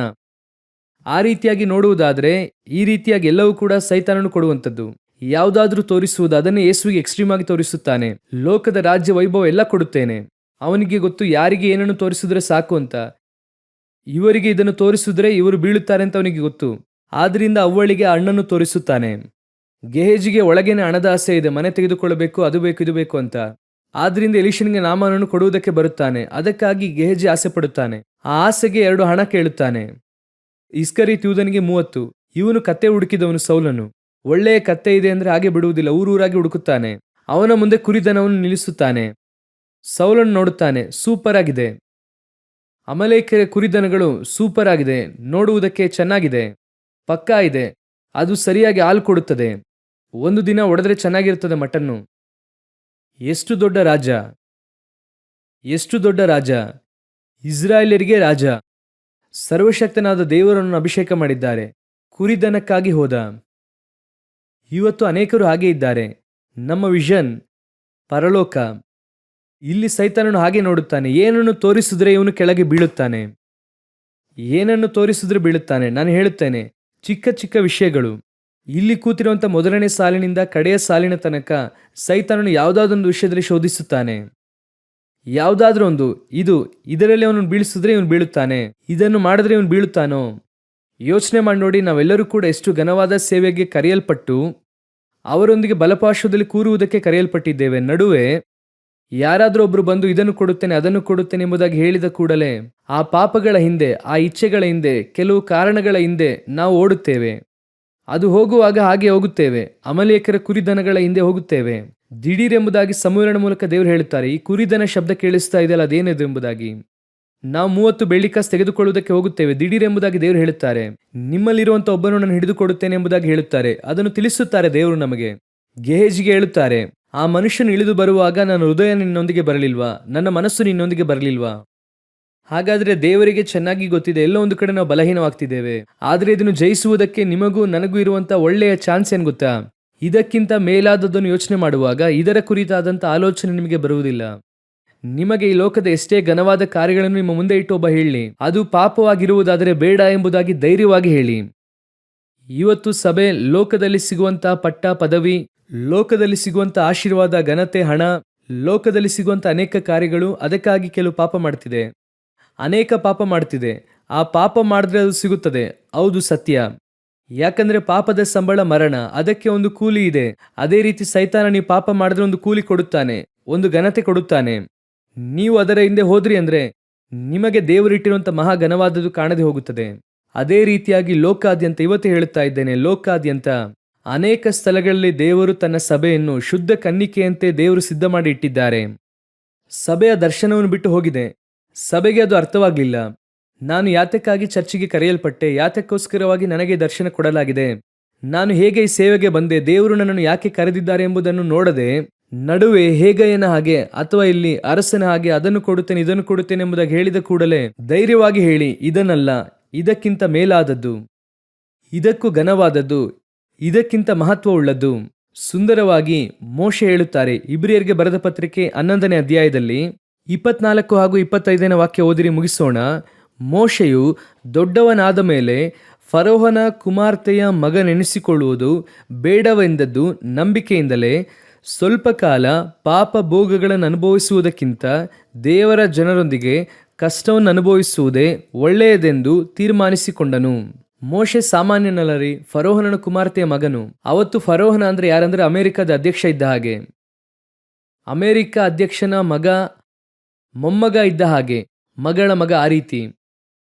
ಆ ರೀತಿಯಾಗಿ ನೋಡುವುದಾದರೆ ಈ ರೀತಿಯಾಗಿ ಎಲ್ಲವೂ ಕೂಡ ಸೈತಾನನು ಕೊಡುವಂಥದ್ದು. ಯಾವುದಾದ್ರೂ ತೋರಿಸುವುದು ಅದನ್ನೇ ಯೇಸುವಿಗೆ ಎಕ್ಸ್ಟ್ರೀಮ್ ಆಗಿ ತೋರಿಸುತ್ತಾನೆ. ಲೋಕದ ರಾಜ್ಯ ವೈಭವ ಎಲ್ಲ ಕೊಡುತ್ತೇನೆ. ಅವನಿಗೆ ಗೊತ್ತು ಯಾರಿಗೆ ಏನನ್ನು ತೋರಿಸಿದ್ರೆ ಸಾಕು ಅಂತ. ಇವರಿಗೆ ಇದನ್ನು ತೋರಿಸಿದ್ರೆ ಇವರು ಬೀಳುತ್ತಾರೆ ಅಂತ ಅವನಿಗೆ ಗೊತ್ತು. ಆದ್ರಿಂದ ಅವಳಿಗೆ ಹಣ್ಣನ್ನು ತೋರಿಸುತ್ತಾನೆ. ಗೆಹಜಿಗೆ ಒಳಗೇನೆ ಹಣದ ಆಸೆ ಇದೆ, ಮನೆ ತೆಗೆದುಕೊಳ್ಳಬೇಕು, ಅದು ಬೇಕು ಇದು ಬೇಕು ಅಂತ. ಆದ್ರಿಂದ ಎಲೀಷನಿಗೆ ನಾಮನನ್ನು ಕೊಡುವುದಕ್ಕೆ ಬರುತ್ತಾನೆ. ಅದಕ್ಕಾಗಿ ಗೆಹಜಿ ಆಸೆ ಪಡುತ್ತಾನೆ. ಆ ಆಸೆಗೆ 2 ಹಣ ಕೇಳುತ್ತಾನೆ. ಇಸ್ಕರಿತ್ಯೂದನಿಗೆ 30. ಇವನು ಕತ್ತೆ ಹುಡುಕಿದವನು ಸೌಲನು. ಒಳ್ಳೆಯ ಕತ್ತೆ ಇದೆ ಅಂದ್ರೆ ಹಾಗೆ ಬಿಡುವುದಿಲ್ಲ, ಊರೂರಾಗಿ ಹುಡುಕುತ್ತಾನೆ. ಅವನ ಮುಂದೆ ಕುರಿದನವನ್ನು ನಿಲ್ಲಿಸುತ್ತಾನೆ. ಸೌಲನು ನೋಡುತ್ತಾನೆ, ಸೂಪರ್ ಆಗಿದೆ. ಅಮಲೇಕರ ಕುರಿದನಗಳು ಸೂಪರ್ ಆಗಿದೆ, ನೋಡುವುದಕ್ಕೆ ಚೆನ್ನಾಗಿದೆ, ಪಕ್ಕಾ ಇದೆ, ಅದು ಸರಿಯಾಗಿ ಹಾಲು ಕೊಡುತ್ತದೆ, ಒಂದು ದಿನ ಒಡೆದ್ರೆ ಚೆನ್ನಾಗಿರ್ತದೆ ಮಟನ್ನು. ಎಷ್ಟು ದೊಡ್ಡ ರಾಜ, ಎಷ್ಟು ದೊಡ್ಡ ರಾಜ, ಇಸ್ರಾಯೇಲರಿಗೆ ರಾಜ. ಸರ್ವಶಕ್ತನಾದ ದೇವರನ್ನು ಅಭಿಷೇಕ ಮಾಡಿದ್ದಾರೆ. ಕುರಿದನಕ್ಕಾಗಿ ಹೋದ. ಇವತ್ತು ಅನೇಕರು ಹಾಗೆ ಇದ್ದಾರೆ. ನಮ್ಮ ವಿಷನ್ ಪರಲೋಕ. ಇಲ್ಲಿ ಸೈತಾನನು ಹಾಗೆ ನೋಡುತ್ತಾನೆ. ಏನನ್ನು ತೋರಿಸಿದ್ರೆ ಇವನು ಕೆಳಗೆ ಬೀಳುತ್ತಾನೆ, ಏನನ್ನು ತೋರಿಸಿದ್ರೆ ಬೀಳುತ್ತಾನೆ. ನಾನು ಹೇಳುತ್ತೇನೆ, ಚಿಕ್ಕ ಚಿಕ್ಕ ವಿಷಯಗಳು. ಇಲ್ಲಿ ಕೂತಿರುವಂಥ ಮೊದಲನೇ ಸಾಲಿನಿಂದ ಕಡೆಯ ಸಾಲಿನ ತನಕ ಸೈತಾನನು ಯಾವುದಾದೊಂದು ವಿಷಯದಲ್ಲಿ ಶೋಧಿಸುತ್ತಾನೆ. ಯಾವುದಾದ್ರೂ ಒಂದು, ಇದರಲ್ಲಿ ಅವನು ಬೀಳಿಸಿದ್ರೆ ಇವನು ಬೀಳುತ್ತಾನೆ, ಇದನ್ನು ಮಾಡಿದ್ರೆ ಇವನು ಬೀಳುತ್ತಾನೋ. ಯೋಚನೆ ಮಾಡಿ ನೋಡಿ, ನಾವೆಲ್ಲರೂ ಕೂಡ ಎಷ್ಟು ಘನವಾದ ಸೇವೆಗೆ ಕರೆಯಲ್ಪಟ್ಟು ಅವರೊಂದಿಗೆ ಬಲಪಾರ್ಶ್ವದಲ್ಲಿ ಕೂರುವುದಕ್ಕೆ ಕರೆಯಲ್ಪಟ್ಟಿದ್ದೇವೆ. ನಡುವೆ ಯಾರಾದರೂ ಒಬ್ರು ಬಂದು ಇದನ್ನು ಕೊಡುತ್ತೇನೆ ಅದನ್ನು ಕೊಡುತ್ತೇನೆ ಎಂಬುದಾಗಿ ಹೇಳಿದ ಕೂಡಲೇ ಆ ಪಾಪಗಳ ಹಿಂದೆ, ಆ ಇಚ್ಛೆಗಳ ಹಿಂದೆ, ಕೆಲವು ಕಾರಣಗಳ ಹಿಂದೆ ನಾವು ಓಡುತ್ತೇವೆ. ಅದು ಹೋಗುವಾಗ ಹಾಗೆ ಹೋಗುತ್ತೇವೆ. ಅಮಲೇಕರ ಕುರಿದನಗಳ ಹಿಂದೆ ಹೋಗುತ್ತೇವೆ. ದಿಢೀರ್ ಎಂಬುದಾಗಿ ಸಮೂಹನ ಮೂಲಕ ದೇವರು ಹೇಳುತ್ತಾರೆ, ಈ ಕುರಿದನ ಶಬ್ದ ಕೇಳಿಸ್ತಾ ಇದೆಯಲ್ಲ, ಅದೇನಿದೆ ಎಂಬುದಾಗಿ. ನಾವು 30 ಬೆಳ್ಳಿಕಾಸು ತೆಗೆದುಕೊಳ್ಳುವುದಕ್ಕೆ ಹೋಗುತ್ತೇವೆ. ದಿಢೀರ್ ಎಂಬುದಾಗಿ ದೇವರು ಹೇಳುತ್ತಾರೆ, ನಿಮ್ಮಲ್ಲಿರುವಂಥ ಒಬ್ಬನು ನಾನು ಹಿಡಿದುಕೊಡುತ್ತೇನೆ ಎಂಬುದಾಗಿ ಹೇಳುತ್ತಾರೆ. ಅದನ್ನು ತಿಳಿಸುತ್ತಾರೆ ದೇವರು ನಮಗೆ. ಗೆಹಜಿಗೆ ಹೇಳುತ್ತಾರೆ, ಆ ಮನುಷ್ಯನು ಇಳಿದು ಬರುವಾಗ ನನ್ನ ಹೃದಯ ನಿನ್ನೊಂದಿಗೆ ಬರಲಿಲ್ವಾ, ನನ್ನ ಮನಸ್ಸು ನಿನ್ನೊಂದಿಗೆ ಬರಲಿಲ್ವಾ? ಹಾಗಾದರೆ ದೇವರಿಗೆ ಚೆನ್ನಾಗಿ ಗೊತ್ತಿದೆ, ಎಲ್ಲೋ ಒಂದು ಕಡೆ ನಾವು ಬಲಹೀನವಾಗ್ತಿದ್ದೇವೆ. ಆದರೆ ಇದನ್ನು ಜಯಿಸುವುದಕ್ಕೆ ನಿಮಗೂ ನನಗೂ ಇರುವಂಥ ಒಳ್ಳೆಯ ಚಾನ್ಸ್ ಏನು ಗೊತ್ತಾ? ಇದಕ್ಕಿಂತ ಮೇಲಾದದ್ದನ್ನು ಯೋಚನೆ ಮಾಡುವಾಗ ಇದರ ಕುರಿತಾದಂಥ ಆಲೋಚನೆ ನಿಮಗೆ ಬರುವುದಿಲ್ಲ. ನಿಮಗೆ ಈ ಲೋಕದ ಎಷ್ಟೇ ಘನವಾದ ಕಾರ್ಯಗಳನ್ನು ನಿಮ್ಮ ಮುಂದೆ ಇಟ್ಟು ಒಬ್ಬ ಹೇಳಿ, ಅದು ಪಾಪವಾಗಿರುವುದಾದರೆ ಬೇಡ ಎಂಬುದಾಗಿ ಧೈರ್ಯವಾಗಿ ಹೇಳಿ. ಇವತ್ತು ಸಭೆ ಲೋಕದಲ್ಲಿ ಸಿಗುವಂಥ ಪಟ್ಟ ಪದವಿ, ಲೋಕದಲ್ಲಿ ಸಿಗುವಂಥ ಆಶೀರ್ವಾದ, ಘನತೆ, ಹಣ, ಲೋಕದಲ್ಲಿ ಸಿಗುವಂಥ ಅನೇಕ ಕಾರ್ಯಗಳು, ಅದಕ್ಕಾಗಿ ಕೆಲವು ಪಾಪ ಮಾಡ್ತಿದೆ, ಅನೇಕ ಪಾಪ ಮಾಡ್ತಿದೆ. ಆ ಪಾಪ ಮಾಡಿದ್ರೆ ಅದು ಸಿಗುತ್ತದೆ, ಹೌದು ಸತ್ಯ. ಯಾಕಂದ್ರೆ ಪಾಪದ ಸಂಬಳ ಮರಣ, ಅದಕ್ಕೆ ಒಂದು ಕೂಲಿ ಇದೆ. ಅದೇ ರೀತಿ ಸೈತಾನ ನೀವು ಪಾಪ ಮಾಡಿದ್ರೆ ಒಂದು ಕೂಲಿ ಕೊಡುತ್ತಾನೆ, ಒಂದು ಘನತೆ ಕೊಡುತ್ತಾನೆ. ನೀವು ಅದರ ಹಿಂದೆ ಹೋದ್ರಿ ಅಂದ್ರೆ ನಿಮಗೆ ದೇವರಿಟ್ಟಿರುವಂಥ ಮಹಾ ಘನವಾದದ್ದು ಕಾಣದೆ ಹೋಗುತ್ತದೆ. ಅದೇ ರೀತಿಯಾಗಿ ಲೋಕಾದ್ಯಂತ, ಇವತ್ತು ಹೇಳುತ್ತಾ ಇದ್ದೇನೆ, ಲೋಕಾದ್ಯಂತ ಅನೇಕ ಸ್ಥಳಗಳಲ್ಲಿ ದೇವರು ತನ್ನ ಸಭೆಯನ್ನು ಶುದ್ಧ ಕನ್ನಿಕೆಯಂತೆ ದೇವರು ಸಿದ್ಧ ಮಾಡಿ ಇಟ್ಟಿದ್ದಾರೆ. ಸಭೆಯ ದರ್ಶನವನ್ನು ಬಿಟ್ಟು ಹೋಗಿದೆ. ಸಭೆಗೆ ಅದು ಅರ್ಥವಾಗಲಿಲ್ಲ. ನಾನು ಯಾತಕ್ಕಾಗಿ ಚರ್ಚಿಗೆ ಕರೆಯಲ್ಪಟ್ಟೆ, ಯಾತಕ್ಕೋಸ್ಕರವಾಗಿ ನನಗೆ ದರ್ಶನ ಕೊಡಲಾಗಿದೆ, ನಾನು ಹೇಗೆ ಈ ಸೇವೆಗೆ ಬಂದೆ, ದೇವರು ನನ್ನನ್ನು ಯಾಕೆ ಕರೆದಿದ್ದಾರೆ ಎಂಬುದನ್ನು ನೋಡದೆ ನಡುವೆ ಹೇಗಯ್ಯನ ಹಾಗೆ ಅಥವಾ ಇಲ್ಲಿ ಅರಸನ ಹಾಗೆ ಅದನ್ನು ಕೊಡುತ್ತೇನೆ ಇದನ್ನು ಕೊಡುತ್ತೇನೆ ಎಂಬುದಾಗಿ ಹೇಳಿದ ಕೂಡಲೇ ಧೈರ್ಯವಾಗಿ ಹೇಳಿ, ಇದನ್ನಲ್ಲ, ಇದಕ್ಕಿಂತ ಮೇಲಾದದ್ದು, ಇದಕ್ಕೂ ಘನವಾದದ್ದು, ಇದಕ್ಕಿಂತ ಮಹತ್ವವುಳ್ಳದ್ದು. ಸುಂದರವಾಗಿ ಮೋಶೆ ಹೇಳುತ್ತಾರೆ. ಇಬ್ರಿಯರಿಗೆ ಬರೆದ ಪತ್ರಿಕೆ 11ನೇ ಅಧ್ಯಾಯದಲ್ಲಿ 24 ಹಾಗೂ 25ನೇ ವಾಕ್ಯ ಓದಿರಿ, ಮುಗಿಸೋಣ. ಮೋಶೆಯು ದೊಡ್ಡವನಾದ ಮೇಲೆ ಫರೋಹನ ಕುಮಾರ್ತೆಯ ಮಗನೆನಿಸಿಕೊಳ್ಳುವುದು ಬೇಡವೆಂದದ್ದು ನಂಬಿಕೆಯಿಂದಲೇ ಸ್ವಲ್ಪ ಕಾಲ ಪಾಪ ಭೋಗಗಳನ್ನು ಅನುಭವಿಸುವುದಕ್ಕಿಂತ ದೇವರ ಜನರೊಂದಿಗೆ ಕಷ್ಟವನ್ನು ಅನುಭವಿಸುವುದೇ ಒಳ್ಳೆಯದೆಂದು ತೀರ್ಮಾನಿಸಿಕೊಂಡನು. ಮೋಶೆ ಸಾಮಾನ್ಯನಲ್ಲರಿ, ಫರೋಹನ ಕುಮಾರ್ತೆಯ ಮಗನು. ಅವತ್ತು ಫರೋಹನ ಅಂದ್ರೆ ಯಾರಂದ್ರೆ ಅಮೆರಿಕದ ಅಧ್ಯಕ್ಷ ಇದ್ದ ಹಾಗೆ, ಅಮೆರಿಕ ಅಧ್ಯಕ್ಷನ ಮಗ, ಮೊಮ್ಮಗ ಇದ್ದ ಹಾಗೆ, ಮಗಳ ಮಗ, ಆ ರೀತಿ.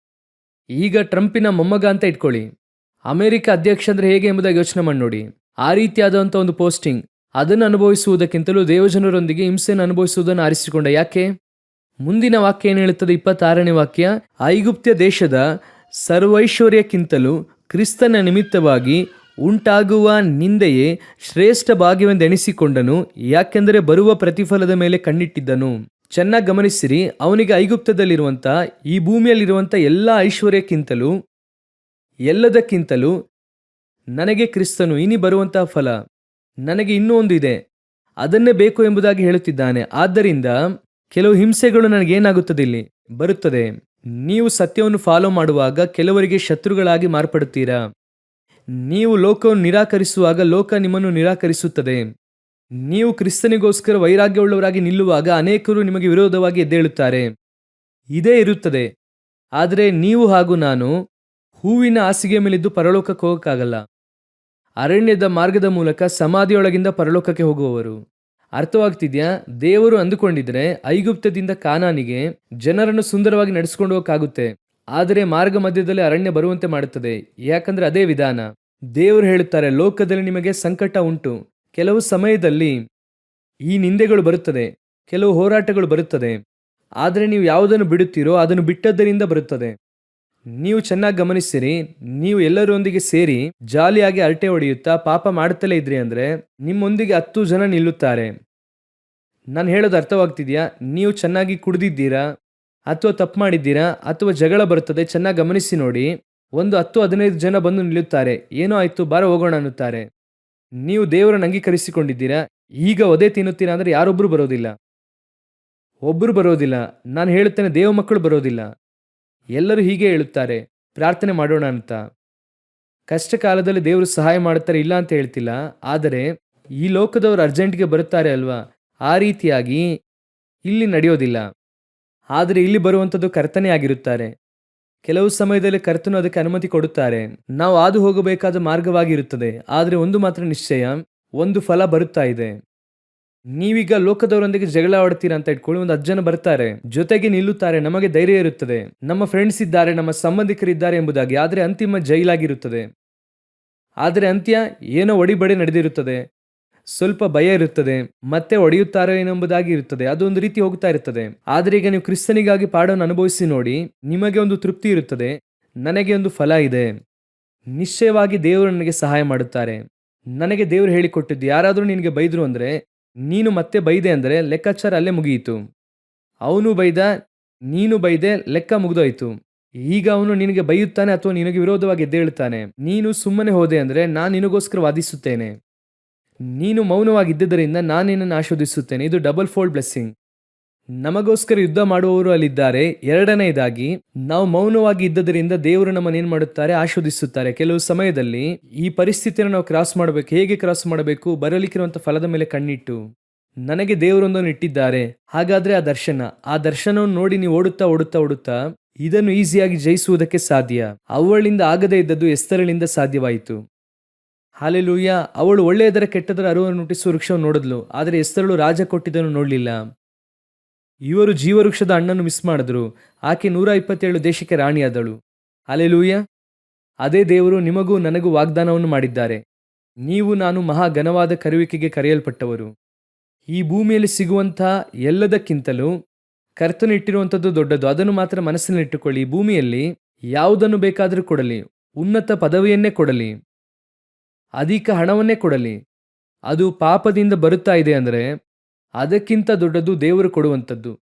ಈಗ ಟ್ರಂಪಿನ ಮೊಮ್ಮಗ ಅಂತ ಇಟ್ಕೊಳ್ಳಿ. ಅಮೆರಿಕ ಅಧ್ಯಕ್ಷ ಅಂದ್ರೆ ಹೇಗೆ ಎಂಬುದಾಗಿ ಯೋಚನೆ ಮಾಡಿ ನೋಡಿ. ಆ ರೀತಿಯಾದಂಥ ಒಂದು ಪೋಸ್ಟಿಂಗ್, ಅದನ್ನು ಅನುಭವಿಸುವುದಕ್ಕಿಂತಲೂ ದೇವಜನರೊಂದಿಗೆ ಹಿಂಸೆಯನ್ನು ಅನುಭವಿಸುವುದನ್ನು ಆರಿಸಿಕೊಂಡ. ಯಾಕೆ? ಮುಂದಿನ ವಾಕ್ಯ ಏನು ಹೇಳುತ್ತದೆ? 26ನೇ ವಾಕ್ಯ, ಐಗುಪ್ತ್ಯ ದೇಶದ ಸರ್ವೈಶ್ವರ್ಯಕ್ಕಿಂತಲೂ ಕ್ರಿಸ್ತನ ನಿಮಿತ್ತವಾಗಿ ಉಂಟಾಗುವ ನಿಂದೆಯೇ ಶ್ರೇಷ್ಠ ಭಾಗ್ಯವೆಂದೆಣಿಸಿಕೊಂಡನು, ಯಾಕೆಂದರೆ ಬರುವ ಪ್ರತಿಫಲದ ಮೇಲೆ ಕಣ್ಣಿಟ್ಟಿದ್ದನು. ಚೆನ್ನಾಗಿ ಗಮನಿಸಿರಿ, ಅವನಿಗೆ ಐಗುಪ್ತದಲ್ಲಿರುವಂಥ ಈ ಭೂಮಿಯಲ್ಲಿರುವಂಥ ಎಲ್ಲ ಐಶ್ವರ್ಯಕ್ಕಿಂತಲೂ ಎಲ್ಲದಕ್ಕಿಂತಲೂ ನನಗೆ ಕ್ರಿಸ್ತನು ಇನಿ ಬರುವಂತಹ ಫಲ ನನಗೆ ಇನ್ನೂ ಒಂದು ಇದೆ, ಅದನ್ನೇ ಬೇಕು ಎಂಬುದಾಗಿ ಹೇಳುತ್ತಿದ್ದಾನೆ. ಆದ್ದರಿಂದ ಕೆಲವು ಹಿಂಸೆಗಳು ನನಗೇನಾಗುತ್ತದೆ ಇಲ್ಲಿ ಬರುತ್ತದೆ. ನೀವು ಸತ್ಯವನ್ನು ಫಾಲೋ ಮಾಡುವಾಗ ಕೆಲವರಿಗೆ ಶತ್ರುಗಳಾಗಿ ಮಾರ್ಪಡುತ್ತೀರಾ. ನೀವು ಲೋಕವನ್ನು ನಿರಾಕರಿಸುವಾಗ ಲೋಕ ನಿಮ್ಮನ್ನು ನಿರಾಕರಿಸುತ್ತದೆ. ನೀವು ಕ್ರಿಸ್ತನಿಗೋಸ್ಕರ ವೈರಾಗ್ಯವುಳ್ಳವರಾಗಿ ನಿಲ್ಲುವಾಗ ಅನೇಕರು ನಿಮಗೆ ವಿರೋಧವಾಗಿ ಎದ್ದೇಳುತ್ತಾರೆ. ಇದೇ ಇರುತ್ತದೆ. ಆದರೆ ನೀವು ಹಾಗೂ ನಾನು ಹೂವಿನ ಹಾಸಿಗೆ ಮೇಲಿದ್ದು ಪರಲೋಕಕ್ಕೆ ಹೋಗೋಕ್ಕಾಗಲ್ಲ. ಅರಣ್ಯದ ಮಾರ್ಗದ ಮೂಲಕ ಸಮಾಧಿಯೊಳಗಿಂದ ಪರಲೋಕಕ್ಕೆ ಹೋಗುವವರು. ಅರ್ಥವಾಗ್ತಿದ್ಯಾ? ದೇವರು ಅಂದುಕೊಂಡಿದ್ರೆ ಐಗುಪ್ತದಿಂದ ಕಾನಾನಿಗೆ ಜನರನ್ನು ಸುಂದರವಾಗಿ ನಡೆಸ್ಕೊಂಡು ಹೋಗಕ್ಕಾಗುತ್ತೆ. ಆದರೆ ಮಾರ್ಗ ಮಧ್ಯದಲ್ಲಿ ಅರಣ್ಯ ಬರುವಂತೆ ಮಾಡುತ್ತದೆ. ಯಾಕಂದ್ರೆ ಅದೇ ವಿಧಾನ. ದೇವರು ಹೇಳುತ್ತಾರೆ, ಲೋಕದಲ್ಲಿ ನಿಮಗೆ ಸಂಕಟ ಉಂಟು. ಕೆಲವು ಸಮಯದಲ್ಲಿ ಈ ನಿಂದೆಗಳು ಬರುತ್ತದೆ, ಕೆಲವು ಹೋರಾಟಗಳು ಬರುತ್ತದೆ. ಆದರೆ ನೀವು ಯಾವುದನ್ನು ಬಿಡುತ್ತೀರೋ ಅದನ್ನು ಬಿಟ್ಟದ್ದರಿಂದ ಬರುತ್ತದೆ. ನೀವು ಚೆನ್ನಾಗಿ ಗಮನಿಸಿರಿ, ನೀವು ಎಲ್ಲರೊಂದಿಗೆ ಸೇರಿ ಜಾಲಿಯಾಗಿ ಅರಟೆ ಹೊಡೆಯುತ್ತಾ ಪಾಪ ಮಾಡುತ್ತಲೇ ಇದ್ರಿ ಅಂದ್ರೆ ನಿಮ್ಮೊಂದಿಗೆ 10 ಜನ ನಿಲ್ಲುತ್ತಾರೆ. ನಾನು ಹೇಳೋದು ಅರ್ಥವಾಗ್ತಿದ್ಯಾ? ನೀವು ಚೆನ್ನಾಗಿ ಕುಡಿದಿದ್ದೀರಾ ಅಥವಾ ತಪ್ಪು ಮಾಡಿದ್ದೀರಾ ಅಥವಾ ಜಗಳ ಬರುತ್ತದೆ, ಚೆನ್ನಾಗಿ ಗಮನಿಸಿ ನೋಡಿ. ಒಂದು 10-15 ಜನ ಬಂದು ನಿಲ್ಲುತ್ತಾರೆ. ಏನೋ ಆಯ್ತು, ಬಾರ ಹೋಗೋಣ ಅನ್ನುತ್ತಾರೆ. ನೀವು ದೇವರನ್ನು ಅಂಗೀಕರಿಸಿಕೊಂಡಿದ್ದೀರಾ, ಈಗ ಒದೆ ತಿನ್ನುತ್ತೀರಾ ಅಂದ್ರೆ ಯಾರೊಬ್ಬರು ಬರೋದಿಲ್ಲ, ಒಬ್ಬರು ಬರೋದಿಲ್ಲ. ನಾನು ಹೇಳುತ್ತೇನೆ, ದೇವ ಮಕ್ಕಳು ಬರೋದಿಲ್ಲ. ಎಲ್ಲರೂ ಹೀಗೆ ಹೇಳುತ್ತಾರೆ, ಪ್ರಾರ್ಥನೆ ಮಾಡೋಣ ಅಂತ. ಕಷ್ಟ ಕಾಲದಲ್ಲಿ ದೇವರು ಸಹಾಯ ಮಾಡುತ್ತಾರೆ, ಇಲ್ಲ ಅಂತ ಹೇಳ್ತಿಲ್ಲ. ಆದರೆ ಈ ಲೋಕದವರು ಅರ್ಜೆಂಟ್ಗೆ ಬರುತ್ತಾರೆ ಅಲ್ವಾ, ಆ ರೀತಿಯಾಗಿ ಇಲ್ಲಿ ನಡೆಯೋದಿಲ್ಲ. ಆದರೆ ಇಲ್ಲಿ ಬರುವಂಥದ್ದು ಕರ್ತನೇ ಆಗಿರುತ್ತಾರೆ. ಕೆಲವು ಸಮಯದಲ್ಲಿ ಕರ್ತನು ಅದಕ್ಕೆ ಅನುಮತಿ ಕೊಡುತ್ತಾರೆ. ನಾವು ಹಾದು ಹೋಗಬೇಕಾದ ಮಾರ್ಗವಾಗಿರುತ್ತದೆ. ಆದರೆ ಒಂದು ಮಾತ್ರ ನಿಶ್ಚಯ, ಒಂದು ಫಲ ಬರುತ್ತಾ ಇದೆ. ನೀವೀಗ ಲೋಕದವರೊಂದಿಗೆ ಜಗಳ ಆಡ್ತೀರಾ ಅಂತ ಇಟ್ಕೊಳ್ಳಿ, ಒಂದು 10 ಜನ ಬರ್ತಾರೆ, ಜೊತೆಗೆ ನಿಲ್ಲುತ್ತಾರೆ, ನಮಗೆ ಧೈರ್ಯ ಇರುತ್ತದೆ, ನಮ್ಮ ಫ್ರೆಂಡ್ಸ್ ಇದ್ದಾರೆ, ನಮ್ಮ ಸಂಬಂಧಿಕರಿದ್ದಾರೆ ಎಂಬುದಾಗಿ. ಆದರೆ ಅಂತಿಮ ಜೈಲಾಗಿರುತ್ತದೆ. ಆದರೆ ಅಂತ್ಯ ಏನೋ ಒಡಿಬಡಿ ನಡೆದಿರುತ್ತದೆ, ಸ್ವಲ್ಪ ಭಯ ಇರುತ್ತದೆ, ಮತ್ತೆ ಒಡೆಯುತ್ತಾರೋ ಏನೆಂಬುದಾಗಿ ಇರುತ್ತದೆ. ಅದೊಂದು ರೀತಿ ಹೋಗ್ತಾ ಇರುತ್ತದೆ. ಆದರೆ ಈಗ ನೀವು ಕ್ರಿಸ್ತನಿಗಾಗಿ ಪಾಡನ್ನು ಅನುಭವಿಸಿ ನೋಡಿ, ನಿಮಗೆ ಒಂದು ತೃಪ್ತಿ ಇರುತ್ತದೆ, ನನಗೆ ಒಂದು ಫಲ ಇದೆ. ನಿಶ್ಚಯವಾಗಿ ದೇವರು ನನಗೆ ಸಹಾಯ ಮಾಡುತ್ತಾರೆ. ನನಗೆ ದೇವರು ಹೇಳಿಕೊಟ್ಟಿದ್ದು, ಯಾರಾದರೂ ನಿನಗೆ ಬೈದ್ರು ಅಂದ್ರೆ ನೀನು ಮತ್ತೆ ಬೈದೆ ಅಂದರೆ ಲೆಕ್ಕಾಚಾರ ಅಲ್ಲೇ ಮುಗಿಯಿತು. ಅವನು ಬೈದ, ನೀನು ಬೈದೆ, ಲೆಕ್ಕ ಮುಗಿದೋಯ್ತು. ಈಗ ಅವನು ನಿನಗೆ ಬೈಯುತ್ತಾನೆ ಅಥವಾ ನಿನಗೆ ವಿರೋಧವಾಗಿ ಎದ್ದೇಳುತ್ತಾನೆ. ನೀನು ಸುಮ್ಮನೆ ಹೋದೆ ಅಂದರೆ ನಾನು ನಿನಗೋಸ್ಕರ ವಾದಿಸುತ್ತೇನೆ. ನೀನು ಮೌನವಾಗಿದ್ದರಿಂದ ನಾನು ನಿನ್ನನ್ನು ಆಶೀರ್ವದಿಸುತ್ತೇನೆ. ಇದು ಡಬಲ್ ಫೋಲ್ಡ್ ಬ್ಲೆಸ್ಸಿಂಗ್. ನಮಗೋಸ್ಕರ ಯುದ್ಧ ಮಾಡುವವರು ಅಲ್ಲಿದ್ದಾರೆ. ಎರಡನೆಯದಾಗಿ, ನಾವು ಮೌನವಾಗಿ ಇದ್ದದರಿಂದ ದೇವರು ನಮ್ಮನ್ನೇನು ಮಾಡುತ್ತಾರೆ, ಆಶೀರ್ವದಿಸುತ್ತಾರೆ. ಕೆಲವು ಸಮಯದಲ್ಲಿ ಈ ಪರಿಸ್ಥಿತಿಯನ್ನು ನಾವು ಕ್ರಾಸ್ ಮಾಡಬೇಕು. ಹೇಗೆ ಕ್ರಾಸ್ ಮಾಡಬೇಕು? ಬರಲಿಕ್ಕಿರುವಂಥ ಫಲದ ಮೇಲೆ ಕಣ್ಣಿಟ್ಟು, ನನಗೆ ದೇವರೊಂದನ್ನು ಇಟ್ಟಿದ್ದಾರೆ. ಹಾಗಾದ್ರೆ ಆ ದರ್ಶನವನ್ನು ನೋಡಿ ನೀವು ಓಡುತ್ತಾ ಓಡುತ್ತಾ ಓಡುತ್ತಾ ಇದನ್ನು ಈಸಿಯಾಗಿ ಜಯಿಸುವುದಕ್ಕೆ ಸಾಧ್ಯ. ಅವಳಿಂದ ಆಗದೇ ಇದ್ದದ್ದು ಎಸ್ತರಳಿಂದ ಸಾಧ್ಯವಾಯಿತು. ಹಾಲೆಲೂಯ. ಅವಳು ಒಳ್ಳೆಯದರ ಕೆಟ್ಟದರ ಅರಿವನ್ನು ಹುಟ್ಟಿಸುವ ವೃಕ್ಷವನ್ನು ನೋಡಿದ್ಲು, ಆದರೆ ಎಸ್ತರಳು ರಾಜ ಕೊಟ್ಟಿದ್ದನ್ನು ನೋಡಲಿಲ್ಲ. ಇವರು ಜೀವವೃಕ್ಷದ ಹಣ್ಣನ್ನು ಮಿಸ್ ಮಾಡಿದ್ರು. ಆಕೆ 127 ದೇಶಕ್ಕೆ ರಾಣಿಯಾದಳು. ಹಾಲೆಲೂಯ. ಅದೇ ದೇವರು ನಿಮಗೂ ನನಗೂ ವಾಗ್ದಾನವನ್ನು ಮಾಡಿದ್ದಾರೆ. ನೀವು ನಾನು ಮಹಾ ಘನವಾದ ಕರುವಿಕೆಗೆ ಕರೆಯಲ್ಪಟ್ಟವರು. ಈ ಭೂಮಿಯಲ್ಲಿ ಸಿಗುವಂತಹ ಎಲ್ಲದಕ್ಕಿಂತಲೂ ಕರ್ತನು ಇಟ್ಟಿರುವಂಥದ್ದು ದೊಡ್ಡದು. ಅದನ್ನು ಮಾತ್ರ ಮನಸ್ಸಿನಲ್ಲಿಟ್ಟುಕೊಳ್ಳಿ. ಈ ಭೂಮಿಯಲ್ಲಿ ಯಾವುದನ್ನು ಬೇಕಾದರೂ ಕೊಡಲಿ, ಉನ್ನತ ಪದವಿಯನ್ನೇ ಕೊಡಲಿ, ಅಧಿಕ ಹಣವನ್ನೇ ಕೊಡಲಿ, ಅದು ಪಾಪದಿಂದ ಬರುತ್ತಾ ಇದೆ ಅಂದರೆ ಅದಕ್ಕಿಂತ ದೊಡ್ಡದು ದೇವರು ಕೊಡುವಂಥದ್ದು.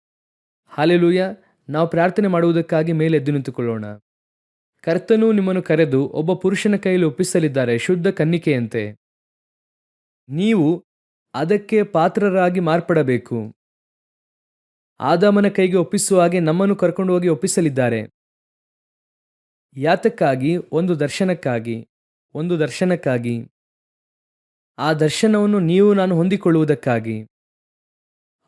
ಹಾಲೆಲೂಯ. ನಾವು ಪ್ರಾರ್ಥನೆ ಮಾಡುವುದಕ್ಕಾಗಿ ಮೇಲೆ ಎದ್ದು ನಿಂತುಕೊಳ್ಳೋಣ. ಕರ್ತನು ನಿಮ್ಮನ್ನು ಕರೆದು ಒಬ್ಬ ಪುರುಷನ ಕೈಯಲ್ಲಿ ಒಪ್ಪಿಸಲಿದ್ದಾರೆ, ಶುದ್ಧ ಕನ್ನಿಕೆಯಂತೆ. ನೀವು ಅದಕ್ಕೆ ಪಾತ್ರರಾಗಿ ಮಾರ್ಪಡಬೇಕು. ಆದಾಮನ ಕೈಗೆ ಒಪ್ಪಿಸುವ ಹಾಗೆ ನಮ್ಮನ್ನು ಕರ್ಕೊಂಡು ಹೋಗಿ ಒಪ್ಪಿಸಲಿದ್ದಾರೆ. ಯಾತಕ್ಕಾಗಿ? ಒಂದು ದರ್ಶನಕ್ಕಾಗಿ. ಆ ದರ್ಶನವನ್ನು ನೀವು ನಾನು ಹೊಂದಿಕೊಳ್ಳುವುದಕ್ಕಾಗಿ,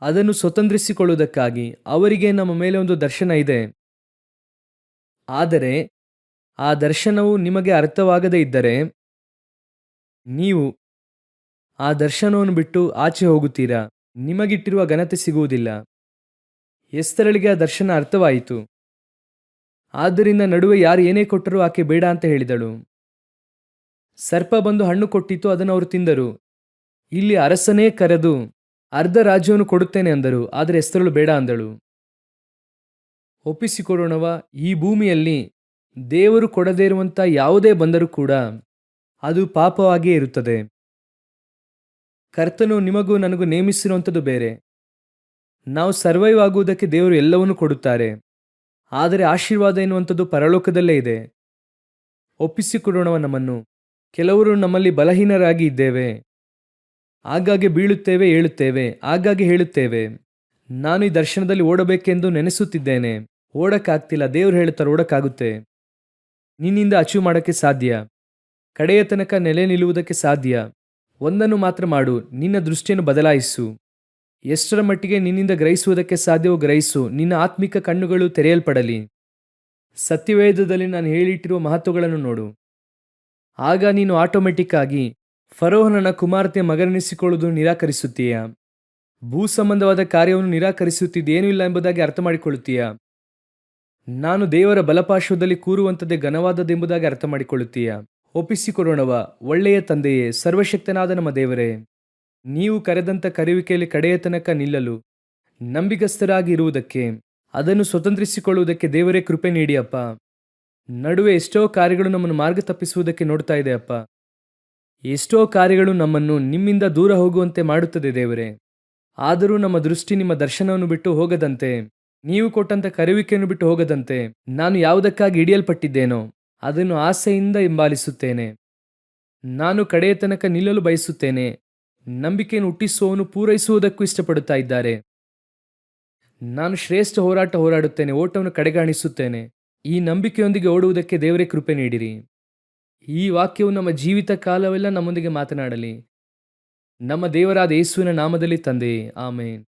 ಅದನ್ನು ಸ್ವತಂತ್ರಿಸಿಕೊಳ್ಳುವುದಕ್ಕಾಗಿ. ಅವರಿಗೆ ನಮ್ಮ ಮೇಲೆ ಒಂದು ದರ್ಶನ ಇದೆ. ಆದರೆ ಆ ದರ್ಶನವು ನಿಮಗೆ ಅರ್ಥವಾಗದೇ ಇದ್ದರೆ ನೀವು ಆ ದರ್ಶನವನ್ನು ಬಿಟ್ಟು ಆಚೆ ಹೋಗುತ್ತೀರಾ. ನಿಮಗಿಟ್ಟಿರುವ ಘನತೆ ಸಿಗುವುದಿಲ್ಲ. ಎಸ್ತರಳಿಗೆ ಆ ದರ್ಶನ ಅರ್ಥವಾಯಿತು. ಆದ್ದರಿಂದ ನಡುವೆ ಯಾರು ಏನೇ ಕೊಟ್ಟರೂ ಆಕೆ ಬೇಡ ಅಂತ ಹೇಳಿದಳು. ಸರ್ಪ ಬಂದು ಹಣ್ಣು ಕೊಟ್ಟಿತ್ತು, ಅದನ್ನು ಅವರು ತಿಂದರು. ಇಲ್ಲಿ ಅರಸನೇ ಕರೆದು ಅರ್ಧ ರಾಜ್ಯವನ್ನು ಕೊಡುತ್ತೇನೆ ಅಂದರು, ಆದರೆ ಎಸ್ತರಳು ಬೇಡ ಅಂದಳು. ಒಪ್ಪಿಸಿಕೊಡೋಣವ. ಈ ಭೂಮಿಯಲ್ಲಿ ದೇವರು ಕೊಡದೇ ಇರುವಂಥ ಯಾವುದೇ ಬಂದರೂ ಕೂಡ ಅದು ಪಾಪವಾಗಿಯೇ ಇರುತ್ತದೆ. ಕರ್ತನು ನಿಮಗೂ ನನಗೂ ನೇಮಿಸಿರುವಂಥದ್ದು ಬೇರೆ. ನಾವು ಸರ್ವೈವ್ ಆಗುವುದಕ್ಕೆ ದೇವರು ಎಲ್ಲವನ್ನೂ ಕೊಡುತ್ತಾರೆ. ಆದರೆ ಆಶೀರ್ವಾದ ಎನ್ನುವಂಥದ್ದು ಪರಲೋಕದಲ್ಲೇ ಇದೆ. ಒಪ್ಪಿಸಿಕೊಡೋಣವ ನಮ್ಮನ್ನು. ಕೆಲವರು ನಮ್ಮಲ್ಲಿ ಬಲಹೀನರಾಗಿ ಇದ್ದೇವೆ. ಆಗಾಗ್ಗೆ ಬೀಳುತ್ತೇವೆ, ಏಳುತ್ತೇವೆ, ಆಗಾಗ್ಗೆ ಹೇಳುತ್ತೇವೆ, ನಾನು ಈ ದರ್ಶನದಲ್ಲಿ ಓಡಬೇಕೆಂದು ನೆನೆಸುತ್ತಿದ್ದೇನೆ, ಓಡಕ್ಕಾಗ್ತಿಲ್ಲ. ದೇವರು ಹೇಳ್ತಾರೆ ಓಡಕ್ಕಾಗುತ್ತೆ. ನಿನ್ನಿಂದ ಅಚೀವ್ ಮಾಡೋಕ್ಕೆ ಸಾಧ್ಯ. ಕಡೆಯ ತನಕ ನೆಲೆ ನಿಲ್ಲುವುದಕ್ಕೆ ಸಾಧ್ಯ. ಒಂದನ್ನು ಮಾತ್ರ ಮಾಡು, ನಿನ್ನ ದೃಷ್ಟಿಯನ್ನು ಬದಲಾಯಿಸು. ಎಷ್ಟರ ಮಟ್ಟಿಗೆ ನಿನ್ನಿಂದ ಗ್ರಹಿಸುವುದಕ್ಕೆ ಸಾಧ್ಯವೋ ಗ್ರಹಿಸು. ನಿನ್ನ ಆತ್ಮಿಕ ಕಣ್ಣುಗಳು ತೆರೆಯಲ್ಪಡಲಿ. ಸತ್ಯವೇದದಲ್ಲಿ ನಾನು ಹೇಳಿಟ್ಟಿರುವ ಮಹತ್ವಗಳನ್ನು ನೋಡು. ಆಗ ನೀನು ಆಟೋಮೆಟಿಕ್ ಆಗಿ ಫರೋಹನನ ಕುಮಾರ್ತೆಯ ಮಗನೆನಿಸಿಕೊಳ್ಳುವುದನ್ನು ನಿರಾಕರಿಸುತ್ತೀಯ. ಭೂ ಸಂಬಂಧವಾದ ಕಾರ್ಯವನ್ನು ನಿರಾಕರಿಸುತ್ತಿದ್ದೇನೂ ಇಲ್ಲ ಎಂಬುದಾಗಿ ಅರ್ಥ ಮಾಡಿಕೊಳ್ಳುತ್ತೀಯ. ನಾನು ದೇವರ ಬಲಪಾರ್ಶ್ವದಲ್ಲಿ ಕೂರುವಂಥದ್ದೇ ಘನವಾದದ್ದೆಂಬುದಾಗಿ ಅರ್ಥ ಮಾಡಿಕೊಳ್ಳುತ್ತೀಯ. ಒಪ್ಪಿಸಿಕೊಡೋಣವ. ಒಳ್ಳೆಯ ತಂದೆಯೇ, ಸರ್ವಶಕ್ತನಾದ ನಮ್ಮ ದೇವರೇ, ನೀವು ಕರೆದಂಥ ಕರೆಯುವಿಕೆಯಲ್ಲಿ ಕಡೆಯ ತನಕ ನಿಲ್ಲಲು, ನಂಬಿಗಸ್ತರಾಗಿ ಇರುವುದಕ್ಕೆ, ಅದನ್ನು ಸ್ವತಂತ್ರಿಸಿಕೊಳ್ಳುವುದಕ್ಕೆ ದೇವರೇ ಕೃಪೆ ನೀಡಿ ಅಪ್ಪ. ನಡುವೆ ಎಷ್ಟೋ ಕಾರ್ಯಗಳು ನಮ್ಮನ್ನು ಮಾರ್ಗ ತಪ್ಪಿಸುವುದಕ್ಕೆ ನೋಡ್ತಾ ಇದೆ ಅಪ್ಪ. ಎಷ್ಟೋ ಕಾರ್ಯಗಳು ನಮ್ಮನ್ನು ನಿಮ್ಮಿಂದ ದೂರ ಹೋಗುವಂತೆ ಮಾಡುತ್ತದೆ ದೇವರೇ. ಆದರೂ ನಮ್ಮ ದೃಷ್ಟಿ ನಿಮ್ಮ ದರ್ಶನವನ್ನು ಬಿಟ್ಟು ಹೋಗದಂತೆ, ನೀವು ಕೊಟ್ಟಂತ ಕರೆಯುವಿಕೆಯನ್ನು ಬಿಟ್ಟು ಹೋಗದಂತೆ, ನಾನು ಯಾವುದಕ್ಕಾಗಿ ಹಿಡಿಯಲ್ಪಟ್ಟಿದ್ದೇನೋ ಅದನ್ನು ಆಸೆಯಿಂದ ಹಿಂಬಾಲಿಸುತ್ತೇನೆ. ನಾನು ಕಡೆಯ ತನಕ ನಿಲ್ಲಲು ಬಯಸುತ್ತೇನೆ. ನಂಬಿಕೆಯನ್ನು ಹುಟ್ಟಿಸುವವನು ಪೂರೈಸುವುದಕ್ಕೂ ಇಷ್ಟಪಡುತ್ತಾ ಇದ್ದಾರೆ. ನಾನು ಶ್ರೇಷ್ಠ ಹೋರಾಟ ಹೋರಾಡುತ್ತೇನೆ, ಓಟವನ್ನು ಕಡೆಗಾಣಿಸುತ್ತೇನೆ. ಈ ನಂಬಿಕೆಯೊಂದಿಗೆ ಓಡುವುದಕ್ಕೆ ದೇವರೇ ಕೃಪೆ ನೀಡಿರಿ. ಈ ವಾಕ್ಯವು ನಮ್ಮ ಜೀವಿತ ಕಾಲವೆಲ್ಲ ನಮ್ಮೊಂದಿಗೆ ಮಾತನಾಡಲಿ. ನಮ್ಮ ದೇವರಾದ ಯೇಸುವಿನ ನಾಮದಲ್ಲಿ ತಂದೆಯೇ, ಆಮೇನ್.